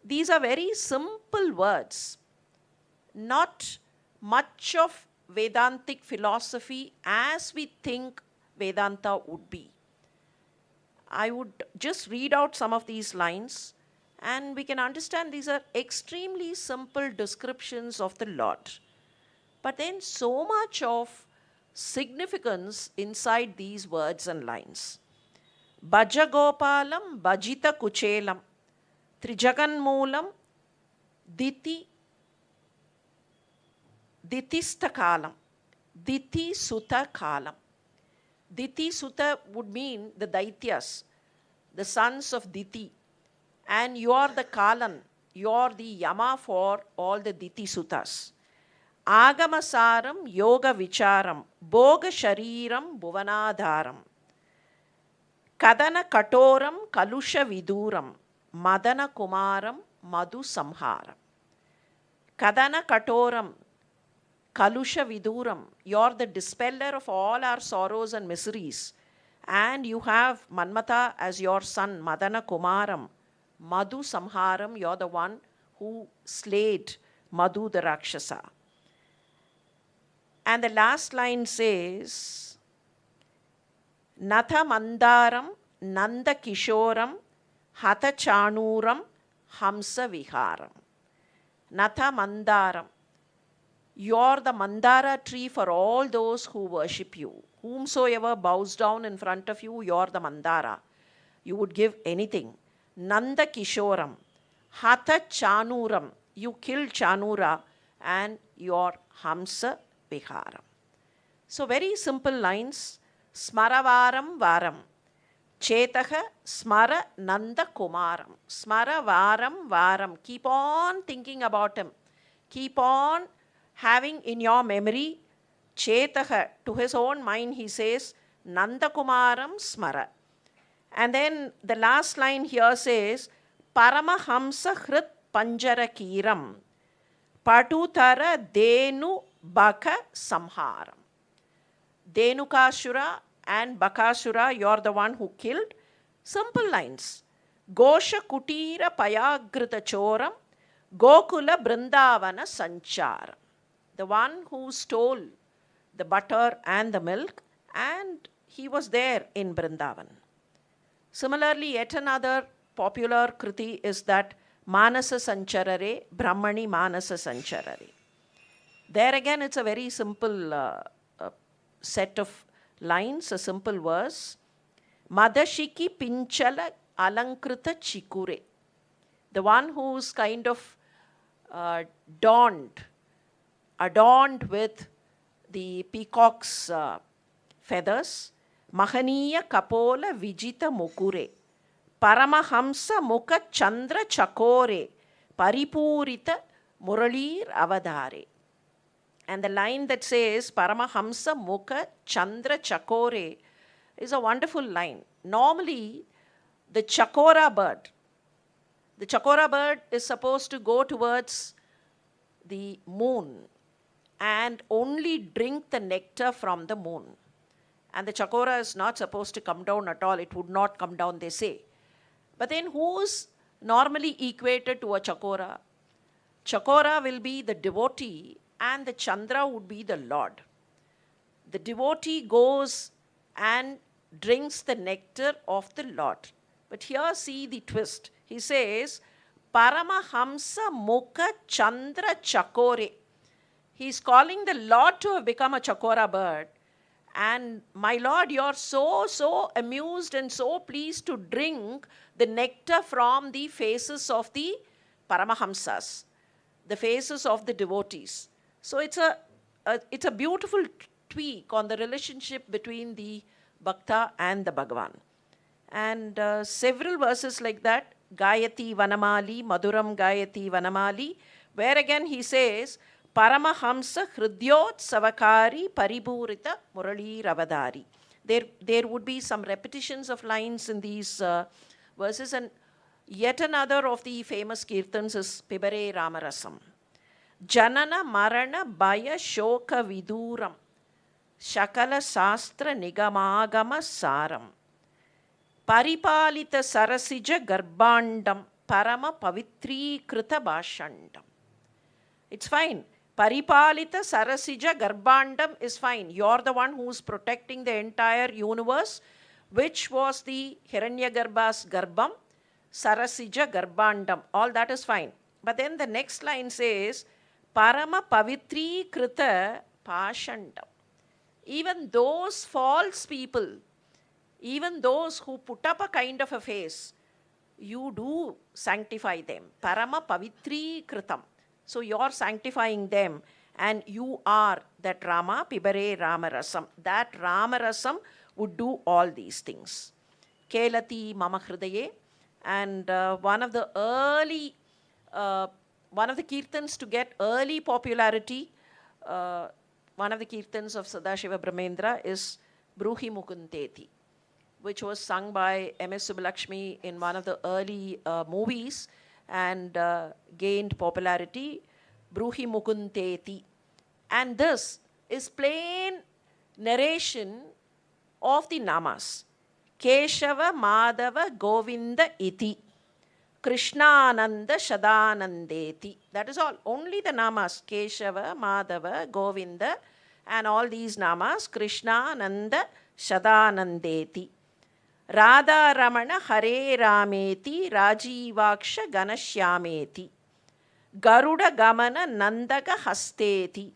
these are very simple words, not much of Vedantic philosophy as we think Vedanta would be. I would just read out some of these lines and we can understand these are extremely simple descriptions of the Lord. But then so much of significance inside these words and lines. Bhajagopalam bhajita kuchelam trijaganmoolam ditistakalam diti sutta kalam. Diti Sutta would mean the Daityas, the sons of Diti. And you are the Kalan, you are the Yama for all the Diti Suttas. Agamasaram Yoga Vicharam Boga Shariram Bhuvanadharam Kadana Katoram Kalusha Viduram Madana Kumaram Madhu Samharam. Kadana Katoram Kalusha Viduram, you're the dispeller of all our sorrows and miseries. And you have Manmata as your son, Madana Kumaram. Madhu Samharam, you're the one who slayed Madhu the Rakshasa. And the last line says, Natha Mandaram Nanda Kishoram Hatha Chanuram Hamsa Viharam. Natha Mandaram. You're the Mandara tree for all those who worship you. Whomsoever bows down in front of you, you're the Mandara. You would give anything. Nanda Kishoram. Hatha Chanuram. You killed Chanura and you're Hamsa Viharam. So very simple lines. Smaravaram Varam. Chetaha Smara Nanda Kumaram. Smara Varam Varam. Keep on thinking about him. Keep on having in your memory, Chetaha, to his own mind he says, Nanda Kumaram Smara. And then the last line here says, Paramahamsa Hrit Panjara Kiram Patutara Denu Baka Samharam. Denukasura and Bakasura, you're the one who killed. Simple lines. Gosha Kutira Payagrita Choram Gokula Brindavana Sancharam. The one who stole the butter and the milk, and he was there in Brindavan. Similarly, yet another popular kriti is that Manasa Sancharare, Brahmani Manasa Sancharare. There again, it's a very simple set of lines, a simple verse. Madashiki Pinchala Alankrita Chikure. The one who's kind of adorned with the peacock's feathers, Mahaniya Kapola Vijita Mukure, Paramahamsa Mukha Chandra Chakore, Paripurita Muralir Avadare. And the line that says Paramahamsa Mukha Chandra Chakore is a wonderful line. Normally, the chakora bird is supposed to go towards the moon and only drink the nectar from the moon. And the chakora is not supposed to come down at all. It would not come down, they say. But then who's normally equated to a chakora? Chakora will be the devotee and the Chandra would be the Lord. The devotee goes and drinks the nectar of the Lord. But here see the twist. He says, Paramahamsa Mukha Chandra Chakore. He's calling the Lord to have become a chakora bird. And my Lord, you're so amused and so pleased to drink the nectar from the faces of the Paramahamsas, the faces of the devotees. So it's a beautiful tweak on the relationship between the Bhakta and the Bhagavan. And several verses like that, Gayati Vanamali, Madhuram Gayati Vanamali, where again he says, Paramahamsa Hridyot Savakari Paribhurita Murali Ravadari. There would be some repetitions of lines in these verses, and yet another of the famous kirtans is Pibare Ramarasam. Janana Marana Baya Shoka Viduram Shakala Sastra Nigamagama Saram Paripalita Sarasija Garbandam Parama Pavitri Krita Bhashandam. It's fine. Paripalita Sarasija Garbandam is fine. You're the one who's protecting the entire universe, which was the Hiranyagarbha's Garbham, Sarasija Garbandam. All that is fine. But then the next line says, Parama Pavitri Krita Pashandam. Even those false people, even those who put up a kind of a face, you do sanctify them. Parama Pavitri Kritam. So you're sanctifying them, and you are that Rama, Pibare Ramarasam. That Ramarasam would do all these things. Kelati Mama Hridaye. And one of the kirtans to get early popularity, one of the kirtans of Sadashiva Brahmendra is Bruhi Mukundeti, which was sung by M.S. Subbulakshmi in one of the early movies and gained popularity, Bruhi Mukundeti. And this is plain narration of the namas. Keshava Madhava Govinda Iti. Krishnananda Shadanandeti. That is all. Only the namas. Keshava, Madhava, Govinda, and all these namas. Krishnananda Shadanandeti. Radha Ramana Hare Rameti Rajivaksha Ganashyameti. Garuda Gamana Nandaga Hasteti.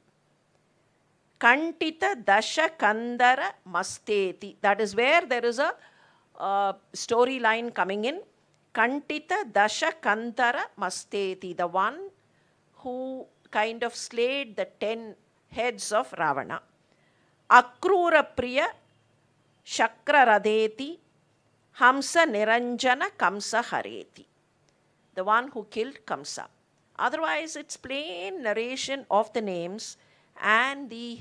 Kantita Dasha Kandara Masteti. That is where there is a storyline coming in. Kantita Dasha Kandara Masteti. The one who kind of slayed the 10 heads of Ravana. Akrura Priya Shakra Radeti. Hamsa Niranjana Kamsa Hareti. The one who killed Kamsa. Otherwise, it's plain narration of the names and the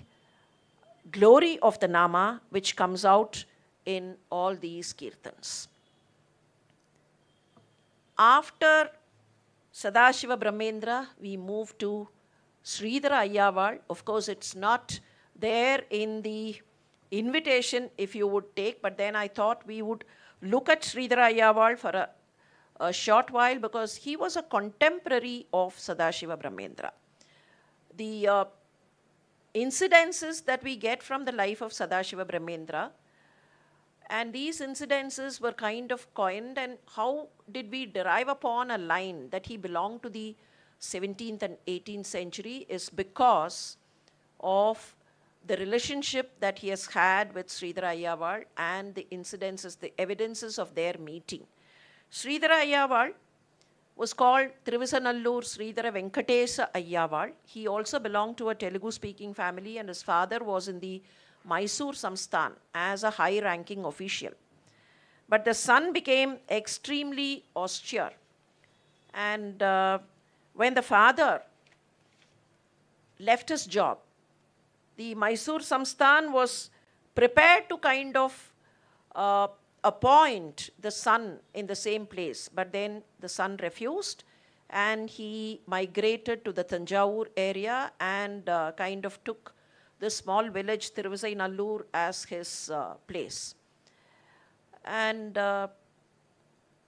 glory of the nama which comes out in all these kirtans. After Sadashiva Brahmendra, we move to Sridhara Ayyawal. Of course, it's not there in the invitation if you would take, but then I thought we would look at Sridhara Ayyawal for a short while because he was a contemporary of Sadashiva Brahmendra. The incidences that we get from the life of Sadashiva Brahmendra, and these incidences were kind of coined, and how did we derive upon a line that he belonged to the 17th and 18th century is because of the relationship that he has had with Sridhara Ayyawal and the incidences, the evidences of their meeting. Sridhara Ayyawal was called Trivisanallur Sridhara Venkatesa Ayyawal. He also belonged to a Telugu-speaking family, and his father was in the Mysore Samsthan as a high-ranking official. But the son became extremely austere. And when the father left his job, the Mysore Samsthan was prepared to kind of appoint the son in the same place. But then the son refused, and he migrated to the Tanjore area and kind of took the small village Thiruvisainallur as his place. And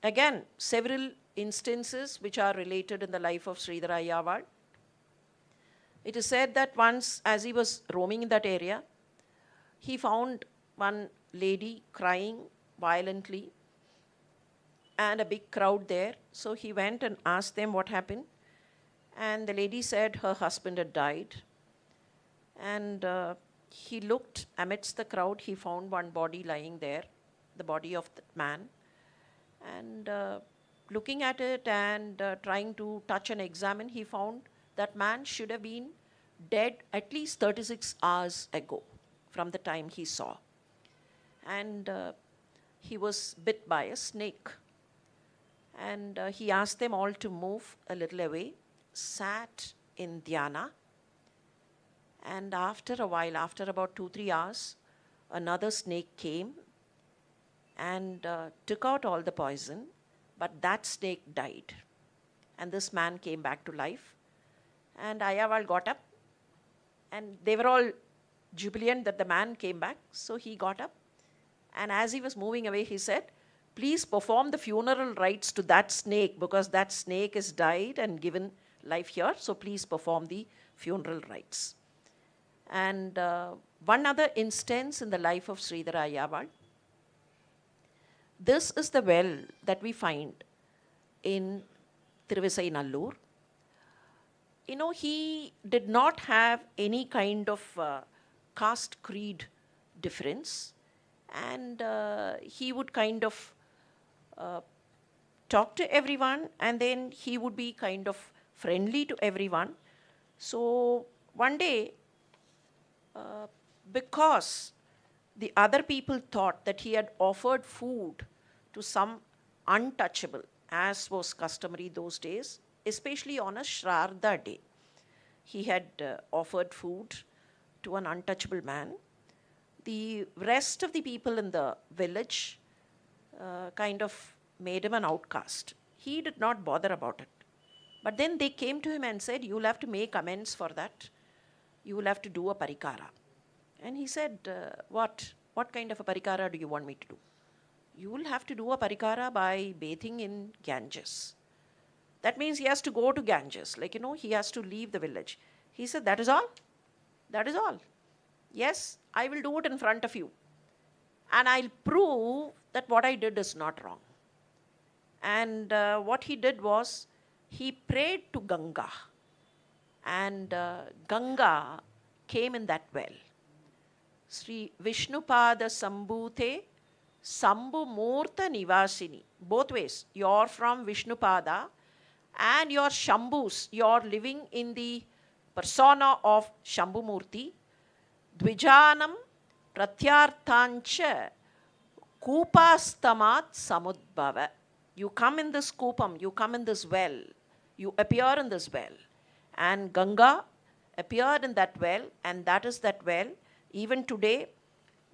again, several instances which are related in the life of Sridhara Ayyawal. It is said that once, as he was roaming in that area, he found one lady crying violently and a big crowd there. So he went and asked them what happened. And the lady said her husband had died. And he looked amidst the crowd. He found one body lying there, the body of the man. And looking at it and trying to touch and examine, he found that man should have been dead at least 36 hours ago from the time he saw. And he was bit by a snake. And he asked them all to move a little away, sat in dhyana. And after a while, after about 2-3 hours, another snake came and took out all the poison, but that snake died. And this man came back to life. And Ayyawal got up, and they were all jubilant that the man came back. So he got up, and as he was moving away, he said, please perform the funeral rites to that snake, because that snake has died and given life here. So please perform the funeral rites. And one other instance in the life of Sridhara Ayyawal. This is the well that we find in Thiruvisainallur. You know, he did not have any kind of caste creed difference. And he would kind of talk to everyone, and then he would be kind of friendly to everyone. So one day, because the other people thought that he had offered food to some untouchable, as was customary those days, especially on a Shraddha day. He had offered food to an untouchable man. The rest of the people in the village kind of made him an outcast. He did not bother about it. But then they came to him and said, you will have to make amends for that. You will have to do a parikara. And he said, what? What kind of a parikara do you want me to do? You will have to do a parikara by bathing in Ganges. That means he has to go to Ganges. Like, he has to leave the village. He said, that is all? That is all. Yes, I will do it in front of you. And I'll prove that what I did is not wrong. And what he did was, he prayed to Ganga. And Ganga came in that well. Sri Vishnupada Sambhute Sambhu Murtha Nivasini. Both ways. You're from Vishnupada and you're Shambhus. You're living in the persona of Shambhu Murti. Dvijanam Pratyarthancha Kupastamat Samudbhava. You come in this kupam, you come in this well, you appear in this well. And Ganga appeared in that well, and that is that well. Even today,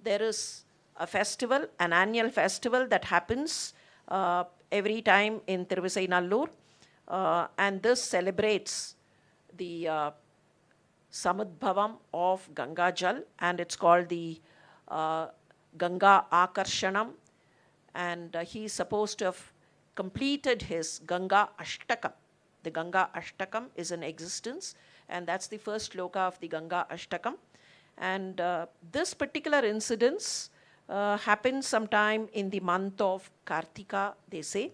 there is a festival, an annual festival that happens every time in Thiruvisainallur. And this celebrates the Samudbhavam of Ganga Jal, and it's called the Ganga Akarshanam. And he is supposed to have completed his Ganga Ashtakam. The Ganga Ashtakam is in existence, and that's the first shloka of the Ganga Ashtakam. And this particular incidence happens sometime in the month of Kartika, they say.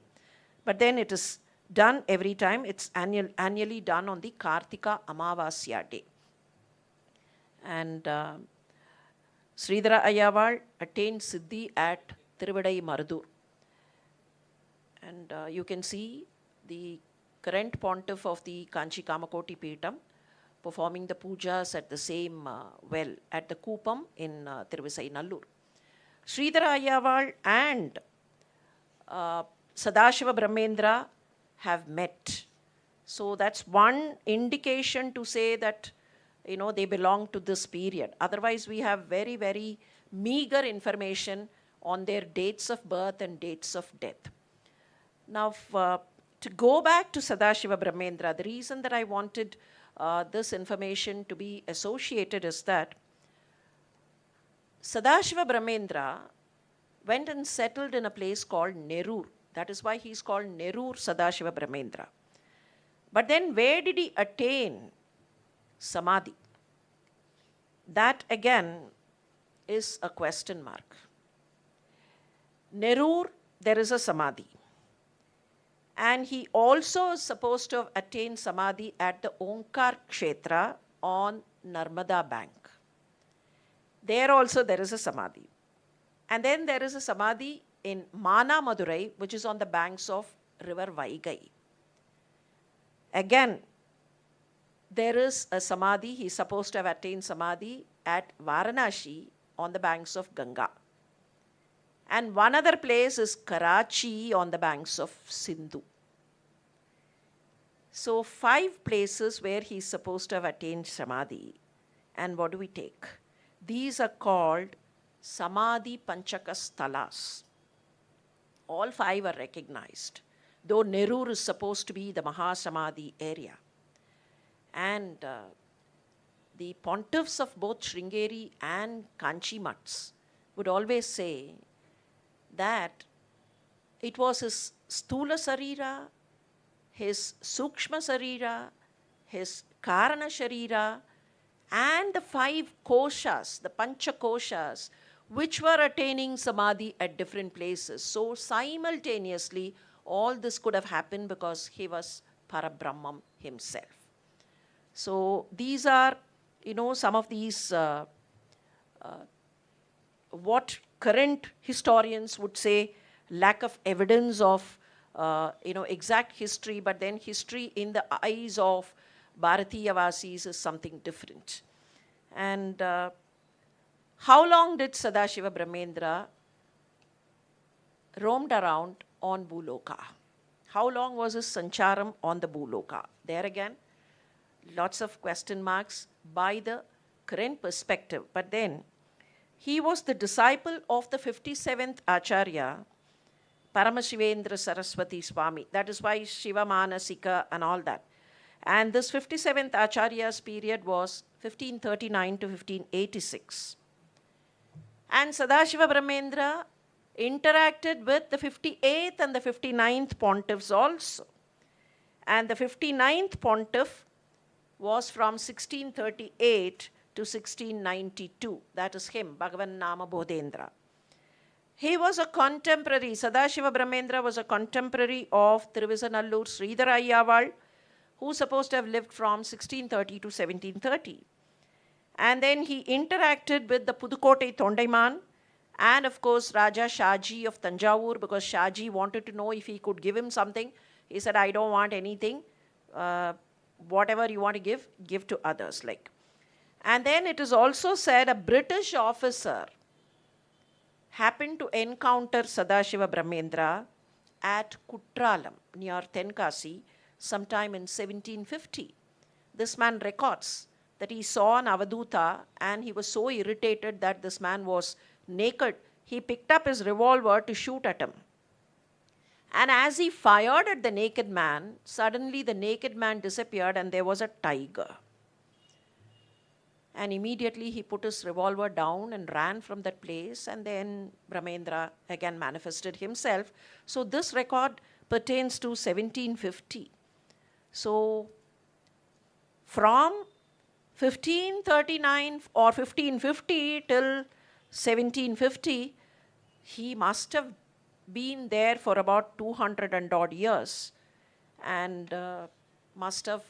But then it is done every time. It's annually done on the Kartika Amavasya day. And Sridhara Ayyawal attained Siddhi at Tiruvadai Marudur. And you can see the current pontiff of the Kanchi Kamakoti Peetam, performing the pujas at the same well at the Koopam in Tiruvissai Nallur. Sridhara Ayyaval and Sadashiva Brahmendra have met. So that's one indication to say that, they belong to this period. Otherwise, we have very, very meager information on their dates of birth and dates of death. Now, to go back to Sadashiva Brahmendra, the reason that I wanted this information to be associated is that Sadashiva Brahmendra went and settled in a place called Nerur. That is why he is called Nerur Sadashiva Brahmendra. But then where did he attain Samadhi? That again is a question mark. Nerur, there is a Samadhi. And he also is supposed to have attained Samadhi at the Onkar Kshetra on Narmada bank. There also there is a Samadhi. And then there is a Samadhi in Mana Madurai, which is on the banks of river Vaigai. Again, there is a Samadhi, he is supposed to have attained Samadhi at Varanasi on the banks of Ganga. And one other place is Karachi on the banks of Sindhu. So 5 places where he is supposed to have attained Samadhi. And what do we take? These are called Samadhi Panchaka Sthalas. All 5 are recognized, though Nerur is supposed to be the Mahasamadhi area. And the pontiffs of both Sringeri and Kanchi Mats would always say that it was his Sthula Sarira, his Sukshma Sarira, his Karana Sharira, and the 5 koshas, the Pancha koshas, which were attaining Samadhi at different places. So simultaneously, all this could have happened because he was Parabrahman himself. So these are, some of these, what current historians would say, lack of evidence of, exact history, but then history in the eyes of Bharatiya Vasis is something different. And how long did Sadashiva Brahmendra roamed around on Bhuloka? How long was his sancharam on the Bhuloka? There again, lots of question marks by the current perspective. But then, he was the disciple of the 57th Acharya, Paramashivendra Saraswati Swami. That is why Shiva Manasika and all that. And this 57th Acharya's period was 1539 to 1586. And Sadashiva Brahmendra interacted with the 58th and the 59th pontiffs also. And the 59th pontiff was from 1638 to 1692. That is him, Bhagavan Nama Bodhendra. He was a contemporary, Sadashiva Brahmendra was a contemporary of Tiruvizanallur Sridhara Ayyaval, who is supposed to have lived from 1630 to 1730. And then he interacted with the Pudukkottai Thondaiman and of course Raja Shaji of Tanjavur, because Shaji wanted to know if he could give him something. He said, I don't want anything. Whatever you want to give to others. And then it is also said a British officer happened to encounter Sadashiva Brahmendra at Kutralam near Tenkasi sometime in 1750. This man records that he saw an Avaduta and he was so irritated that this man was naked. He picked up his revolver to shoot at him. And as he fired at the naked man, suddenly the naked man disappeared and there was a tiger. And immediately he put his revolver down and ran from that place, and then Brahmendra again manifested himself. So this record pertains to 1750. So from 1539 or 1550 till 1750, he must have been there for about 200 and odd years, and must have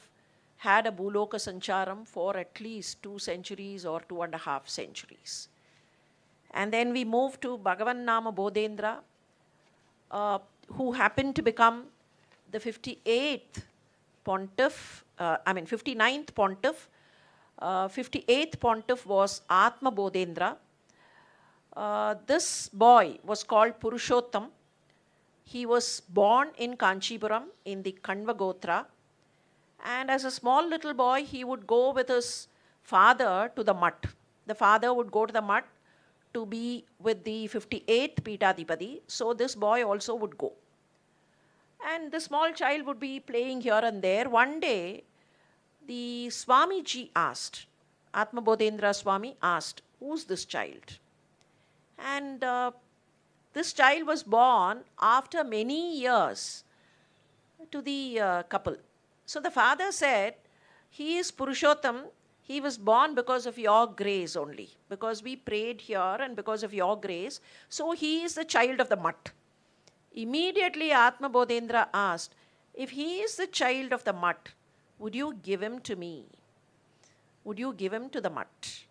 had a Bhuloka Sancharam for at least 2 centuries or 2.5 centuries. And then we move to Bhagavan Nama Bodhendra, who happened to become the 59th pontiff 58th pontiff was Atma Bodhendra. This boy was called Purushottam. He was born in Kanchipuram in the Kanva Gotra. And as a small little boy, he would go with his father to the mutt. The father would go to the mutt to be with the 58th Peethadipati. So this boy also would go. And the small child would be playing here and there. One day, the Swamiji asked, Atma Bodhendra Swami asked, who's this child? And this child was born after many years to the couple. So the father said, he is Purushottam. He was born because of your grace only. Because we prayed here and because of your grace. So he is the child of the mutt. Immediately Atma Bodhendra asked, if he is the child of the mutt, would you give him to me? Would you give him to the mutt?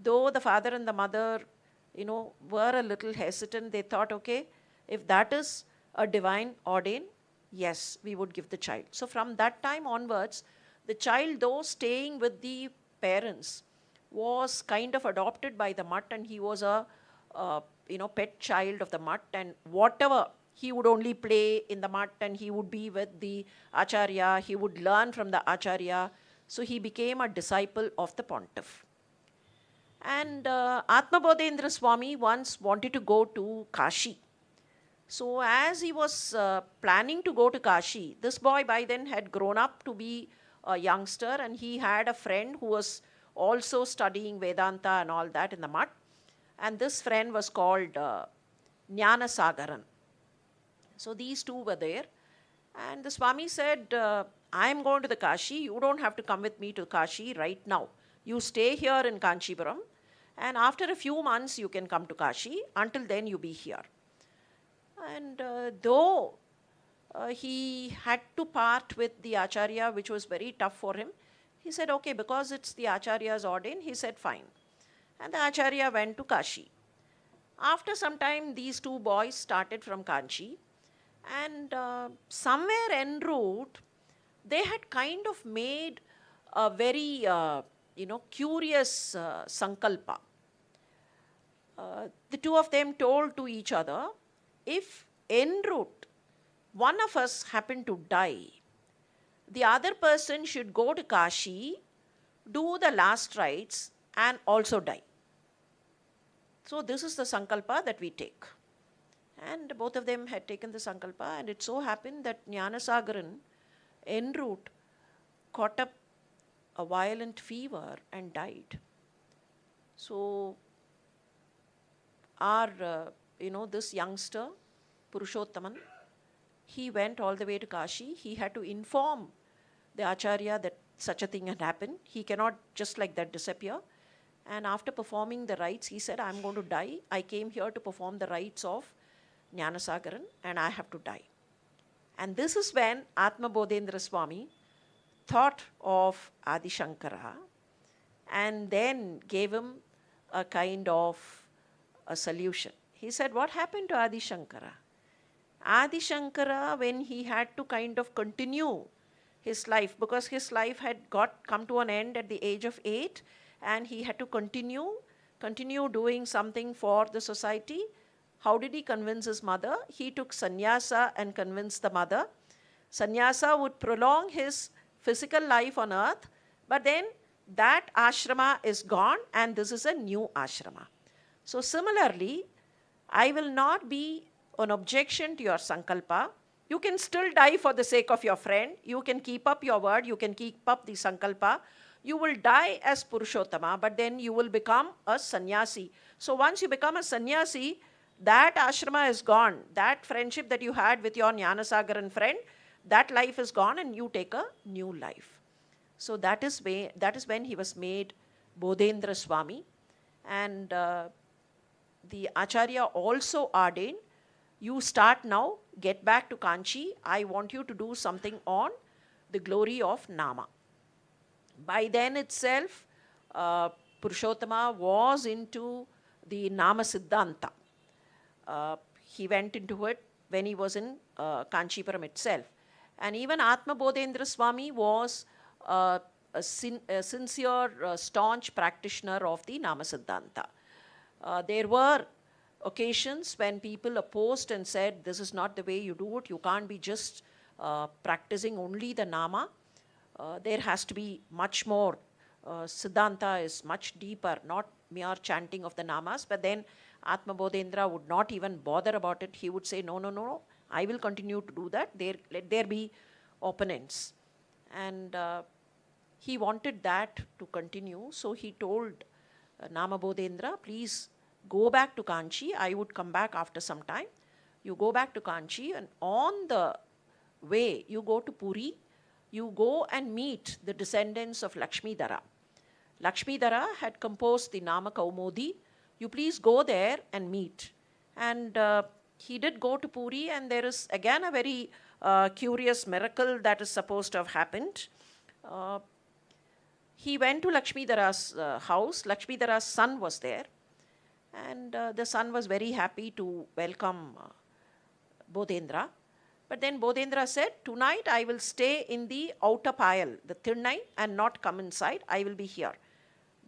Though the father and the mother, were a little hesitant, they thought, okay, if that is a divine ordain, yes, we would give the child. So from that time onwards, the child, though staying with the parents, was kind of adopted by the mutt, and he was a pet child of the mutt, and whatever, he would only play in the mutt, and he would be with the Acharya, he would learn from the Acharya. So he became a disciple of the pontiff. And Atma Bodhendra Swami once wanted to go to Kashi. So as he was planning to go to Kashi, this boy by then had grown up to be a youngster, and he had a friend who was also studying Vedanta and all that in the mutt. And this friend was called Jnana Sagaran. So these two were there. And the Swami said, I am going to the Kashi. You don't have to come with me to Kashi right now. You stay here in Kanchipuram. And after a few months, you can come to Kashi. Until then, you be here. And though he had to part with the Acharya, which was very tough for him, he said, okay, because it's the Acharya's ordain, he said, fine. And the Acharya went to Kashi. After some time, these two boys started from Kanchi. And somewhere en route, they had kind of made a very, curious sankalpa. The two of them told to each other, if en route one of us happened to die, the other person should go to Kashi, do the last rites, and also die. So this is the sankalpa that we take. And both of them had taken the sankalpa, and it so happened that Jnanasagaran en route caught up a violent fever and died. So our, this youngster, Purushottaman, he went all the way to Kashi. He had to inform the Acharya that such a thing had happened. He cannot just like that disappear. And after performing the rites, he said, I'm going to die. I came here to perform the rites of Jnanasagaran, and I have to die. And this is when Atma Bodhendra Swami thought of Adi Shankara and then gave him a kind of a solution. He said, what happened to Adi Shankara? Adi Shankara, when he had to kind of continue his life, because his life had come to an end at the age of 8, and he had to continue doing something for the society. How did he convince his mother? He took sannyasa and convinced the mother. Sannyasa would prolong his physical life on earth, but then that ashrama is gone and this is a new ashrama. So similarly, I will not be an objection to your sankalpa. You can still die for the sake of your friend. You can keep up your word. You can keep up the sankalpa. You will die as Purushottama, but then you will become a sannyasi. So once you become a sannyasi, that ashrama is gone. That friendship that you had with your Jnanasagaran friend, that life is gone and you take a new life. So that is when he was made Bodhendra Swami. And the Acharya also ordained, you start now, get back to Kanchi. I want you to do something on the glory of Nama. By then itself, Purushottama was into the Nama Siddhanta. He went into it when he was in Kanchipuram itself. And even Atma Bodhendra Swami was a sincere, staunch practitioner of the Nama Siddhanta. There were occasions when people opposed and said, this is not the way you do it, you can't be just practicing only the Nama. There has to be much more. Siddhanta is much deeper, not mere chanting of the Namas. But then Atma Bodhendra would not even bother about it. He would say, no, no, no, I will continue to do that. Let there be opponents. And he wanted that to continue. So he told Nama Bodhendra, please go back to Kanchi. I would come back after some time. You go back to Kanchi, and on the way, you go to Puri. You go and meet the descendants of Lakshmidhara. Lakshmidhara had composed the Nama Kaumudi. You please go there and meet. And he did go to Puri, and there is again a very curious miracle that is supposed to have happened. He went to Lakshmidhara's house. Lakshmidhara's son was there. And the son was very happy to welcome Bodhendra. But then Bodhendra said, tonight I will stay in the outer pile, the Thinnai, and not come inside. I will be here.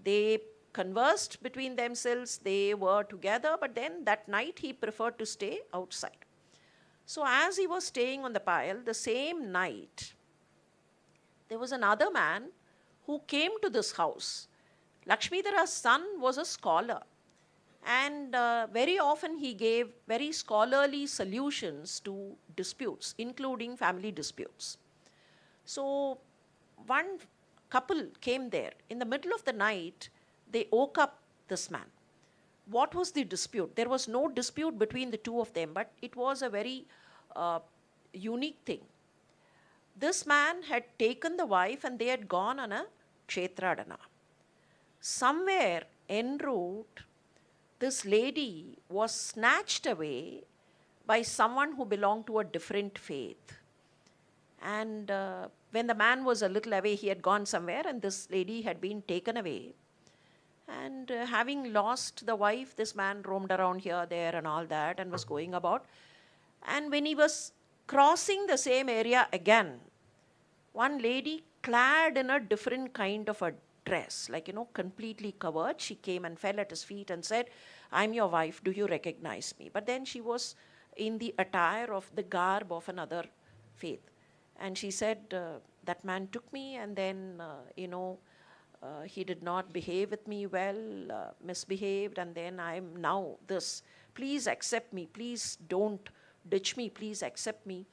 They conversed between themselves. They were together. But then that night he preferred to stay outside. So as he was staying on the pile, the same night, there was another man who came to this house. Lakshmidhara's son was a scholar. And very often he gave very scholarly solutions to disputes, including family disputes. So one couple came there. In the middle of the night, they woke up this man. What was the dispute? There was no dispute between the two of them, but it was a very unique thing. This man had taken the wife and they had gone on a kshetradana. Somewhere en route, this lady was snatched away by someone who belonged to a different faith. And when the man was a little away, he had gone somewhere, and this lady had been taken away. And having lost the wife, this man roamed around here, there, and all that, and was going about. And when he was crossing the same area again, one lady clad in a different kind of a dress, like, completely covered, she came and fell at his feet and said, I'm your wife, do you recognize me? But then she was in the attire of the garb of another faith. And she said, that man took me, and then, he did not behave with me well, misbehaved, and then I'm now this. Please accept me, please don't ditch me, please accept me.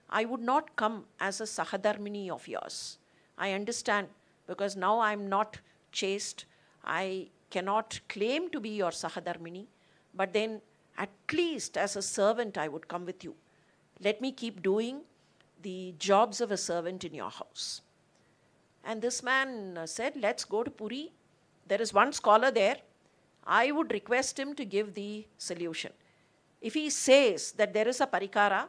I would not come as a Sahadharmini of yours. I understand, because now I'm not chaste. I cannot claim to be your Sahadharmini, but then at least as a servant I would come with you. Let me keep doing the jobs of a servant in your house. And this man said, let's go to Puri. There is one scholar there. I would request him to give the solution. If he says that there is a parikara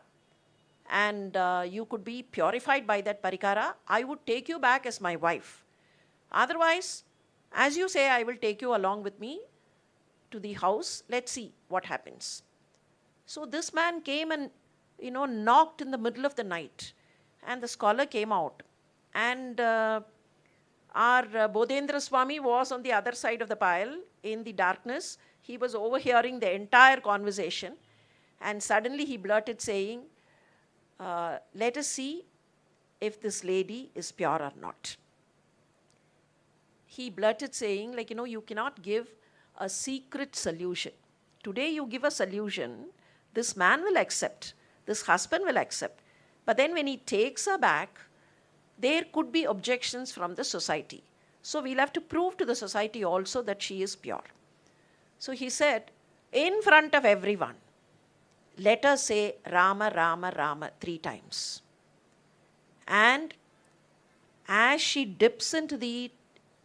and you could be purified by that parikara, I would take you back as my wife. Otherwise, as you say, I will take you along with me to the house. Let's see what happens. So this man came and, knocked in the middle of the night. And the scholar came out. And our Bodhendra Swami was on the other side of the pile in the darkness. He was overhearing the entire conversation. And suddenly he blurted saying, let us see if this lady is pure or not. He blurted saying, you cannot give a secret solution. Today you give a solution, this man will accept, this husband will accept. But then when he takes her back, there could be objections from the society. So we'll have to prove to the society also that she is pure. So he said, in front of everyone, let us say Rama, Rama, Rama 3 times. And as she dips into the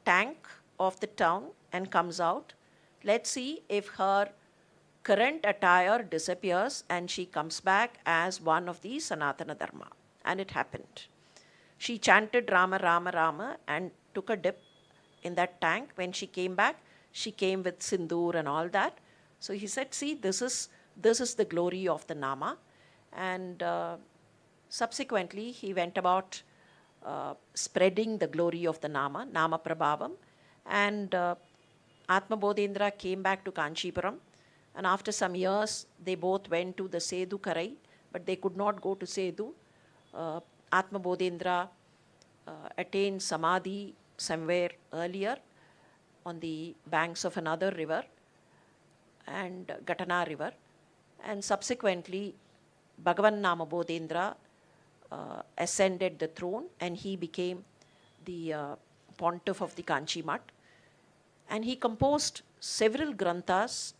tank of the town and comes out, let's see if her current attire disappears and she comes back as one of the Sanatana Dharma. And it happened. She chanted Rama, Rama, Rama and took a dip in that tank. When she came back, she came with sindoor and all that. So he said, see, this is the glory of the Nama. And subsequently, he went about spreading the glory of the Nama, Nama Prabhavam. And Atma Bodhendra came back to Kanchipuram. And after some years, they both went to the Sedu Karai, but they could not go to Sedu. Atma Bodhendra attained Samadhi somewhere earlier on the banks of another river, and Gatana river. And subsequently, Bhagavan Nama Bodhendra ascended the throne, and he became the pontiff of the Kanchi Mutt. And he composed several granthas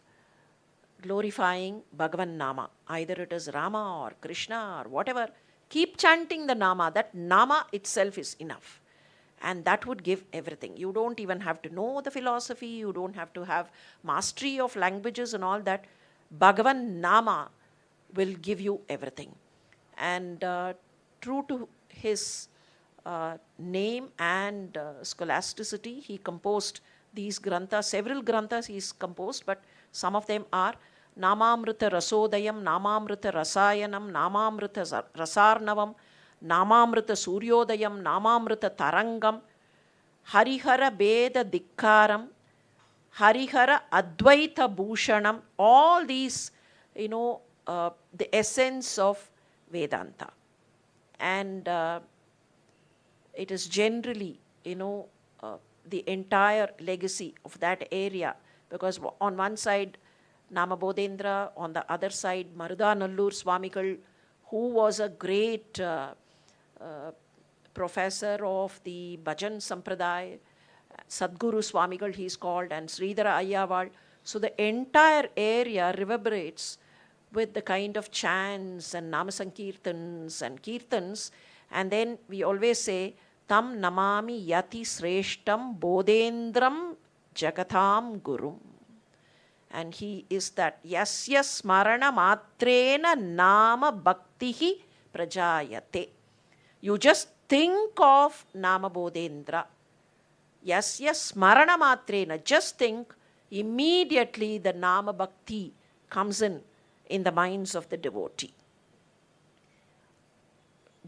glorifying Bhagavan Nama. Either it is Rama or Krishna or whatever. Keep chanting the Nama. That Nama itself is enough. And that would give everything. You don't even have to know the philosophy. You don't have to have mastery of languages and all that. Bhagavan Nama will give you everything. And true to his name and scholasticity, he composed these granthas, several granthas he's composed, but some of them are Namamrita Rasodayam, Namamrita Rasayanam, Namamrita Rasarnavam, Namamrita Suryodayam, Namamrita Tarangam, Harihara Beda Dikkaram, Harihara Advaita Bhushanam, all these, the essence of Vedanta. And it is generally, the entire legacy of that area, because on one side, Nama Bodhendra, on the other side, Marudanallur Swamigal, who was a great professor of the Bhajan Sampradaya, Sadguru Swamigal he is called, and Sridhara Ayyawal. So the entire area reverberates with the kind of chants and Namasankirtans and Kirtans. And then we always say, Tam namami yati sreshtam bodhendram jagatam gurum. And he is that yasya smarana matrena nama bhaktihi prajayate. You just think of Nama Bodhendra. Yasya smarana matrena. Just think, immediately the Nama Bhakti comes in the minds of the devotee.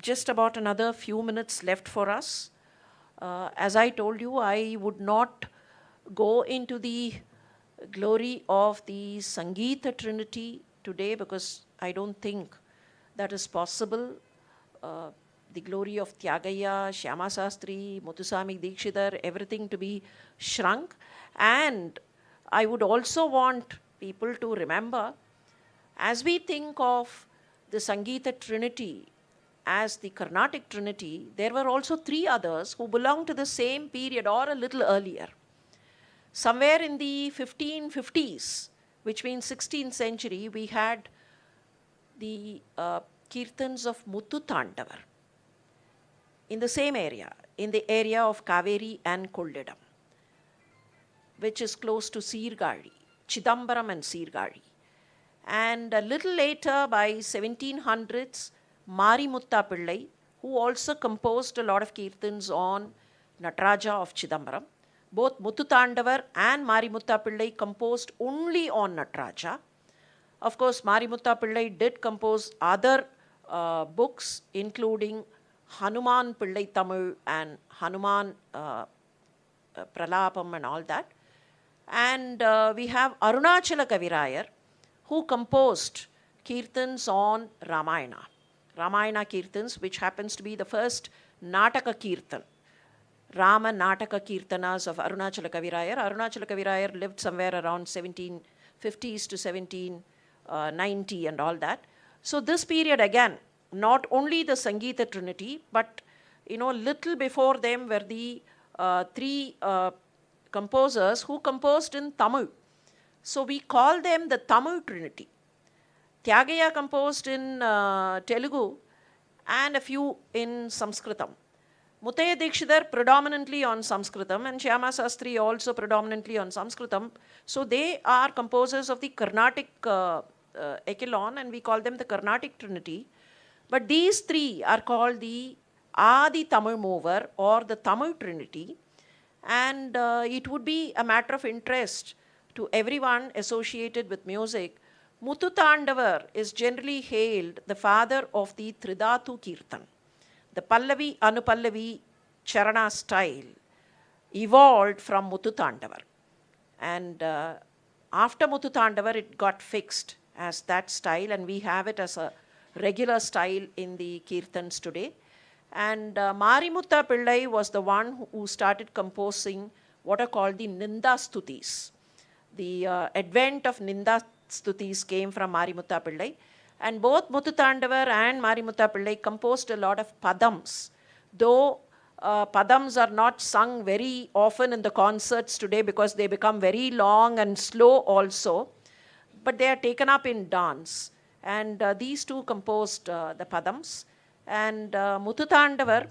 Just about another few minutes left for us. As I told you, I would not go into the glory of the Sangeeta Trinity today because I don't think that is possible. The glory of Tyagaraja, Shyama Sastri, Muthuswami Dikshidhar, everything to be shrunk. And I would also want people to remember, as we think of the Sangeeta Trinity as the Carnatic Trinity, there were also three others who belonged to the same period or a little earlier. Somewhere in the 1550s, which means 16th century, we had the Kirtans of Muthu Tandavar in the same area, in the area of Kaveri and Kolledam, which is close to Sirgari, Chidambaram and Sirgari. And a little later, by 1700s, Marimutta Pillai, who also composed a lot of Kirtans on Nataraja of Chidambaram. Both Muthutandavar and Marimutta Pillai composed only on Nataraja. Of course, Marimutta Pillai did compose other books, including Hanuman Pillai Tamil and Hanuman Pralapam and all that. And we have Arunachala Kavirayar, who composed Kirtans on Ramayana. Ramayana Kirtans, which happens to be the first Nataka Kirtan. Rama Nataka Kirtanas of Arunachala Kavirayar. Arunachala Kavirayar lived somewhere around 1750s to 1790 and all that. So this period again, not only the Sangeeta Trinity, but little before them were the three composers who composed in Tamil. So we call them the Tamil Trinity. Tyagaraja composed in Telugu and a few in Sanskritam. Muttaya Dikshidhar predominantly on Sanskritam and Shyama Sastri also predominantly on Sanskritam. So they are composers of the Carnatic echelon and we call them the Carnatic Trinity. But these three are called the Adi Tamil Mover or the Tamil Trinity. And it would be a matter of interest to everyone associated with music. Muthu Tandavar is generally hailed the father of the Tridhatu Kirtan. the Pallavi, Anupallavi, Charana style evolved from Muthutandavar. And after Muthutandavar, it got fixed as that style, and we have it as a regular style in the Kirtans today. And Marimutha Pillai was the one who started composing what are called the Ninda Stutis. The advent of Ninda Stutis came from Marimutha Pillai. And both Muthutandavar and Marimutha Pillai composed a lot of padams. Though padams are not sung very often in the concerts today because they become very long and slow also, but they are taken up in dance. And these two composed the padams. And Muthutandavar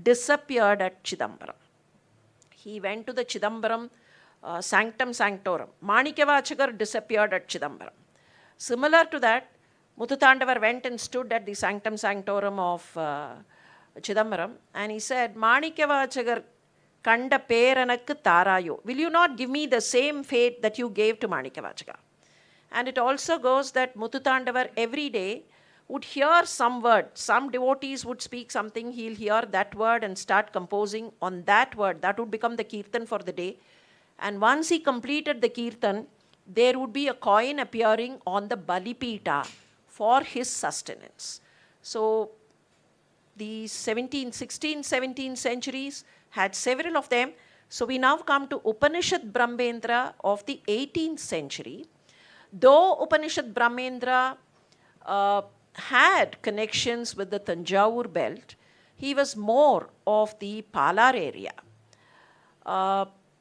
disappeared at Chidambaram. He went to the Chidambaram Sanctum Sanctorum. Manikyavachakar disappeared at Chidambaram. Similar to that, Muthutandavar went and stood at the Sanctum Sanctorum of Chidambaram, and he said, Manikyavachakar kanda peranakku tarayo. Will you not give me the same fate that you gave to Manikyavachakar? And it also goes that Muthutandavar every day would hear some word. Some devotees would speak something, he'll hear that word and start composing on that word. That would become the kirtan for the day. And once he completed the kirtan, there would be a coin appearing on the Balipita for his sustenance. So the 16th, 17th centuries had several of them. So we now come to Upanishad Brahmendra of the 18th century. Though Upanishad Brahmendra had connections with the Tanjore belt, he was more of the Palar area.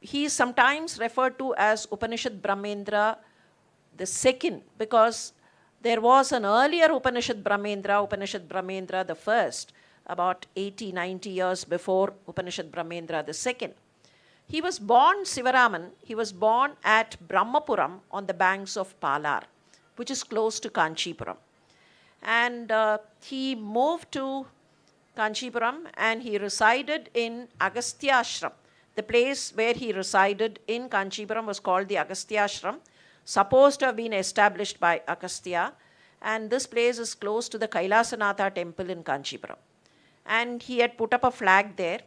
He is sometimes referred to as Upanishad Brahmendra the second, because there was an earlier Upanishad Brahmendra the first, about 80-90 years before Upanishad Brahmendra the second. He was born, Sivaraman, he was born at Brahmapuram on the banks of Palar, which is close to Kanchipuram. And he moved to Kanchipuram and he resided in Agastya Ashram. The place where he resided in Kanchipuram was called the Agastya Ashram, supposed to have been established by Agastya. And this place is close to the Kailasanatha temple in Kanchipuram. And he had put up a flag there,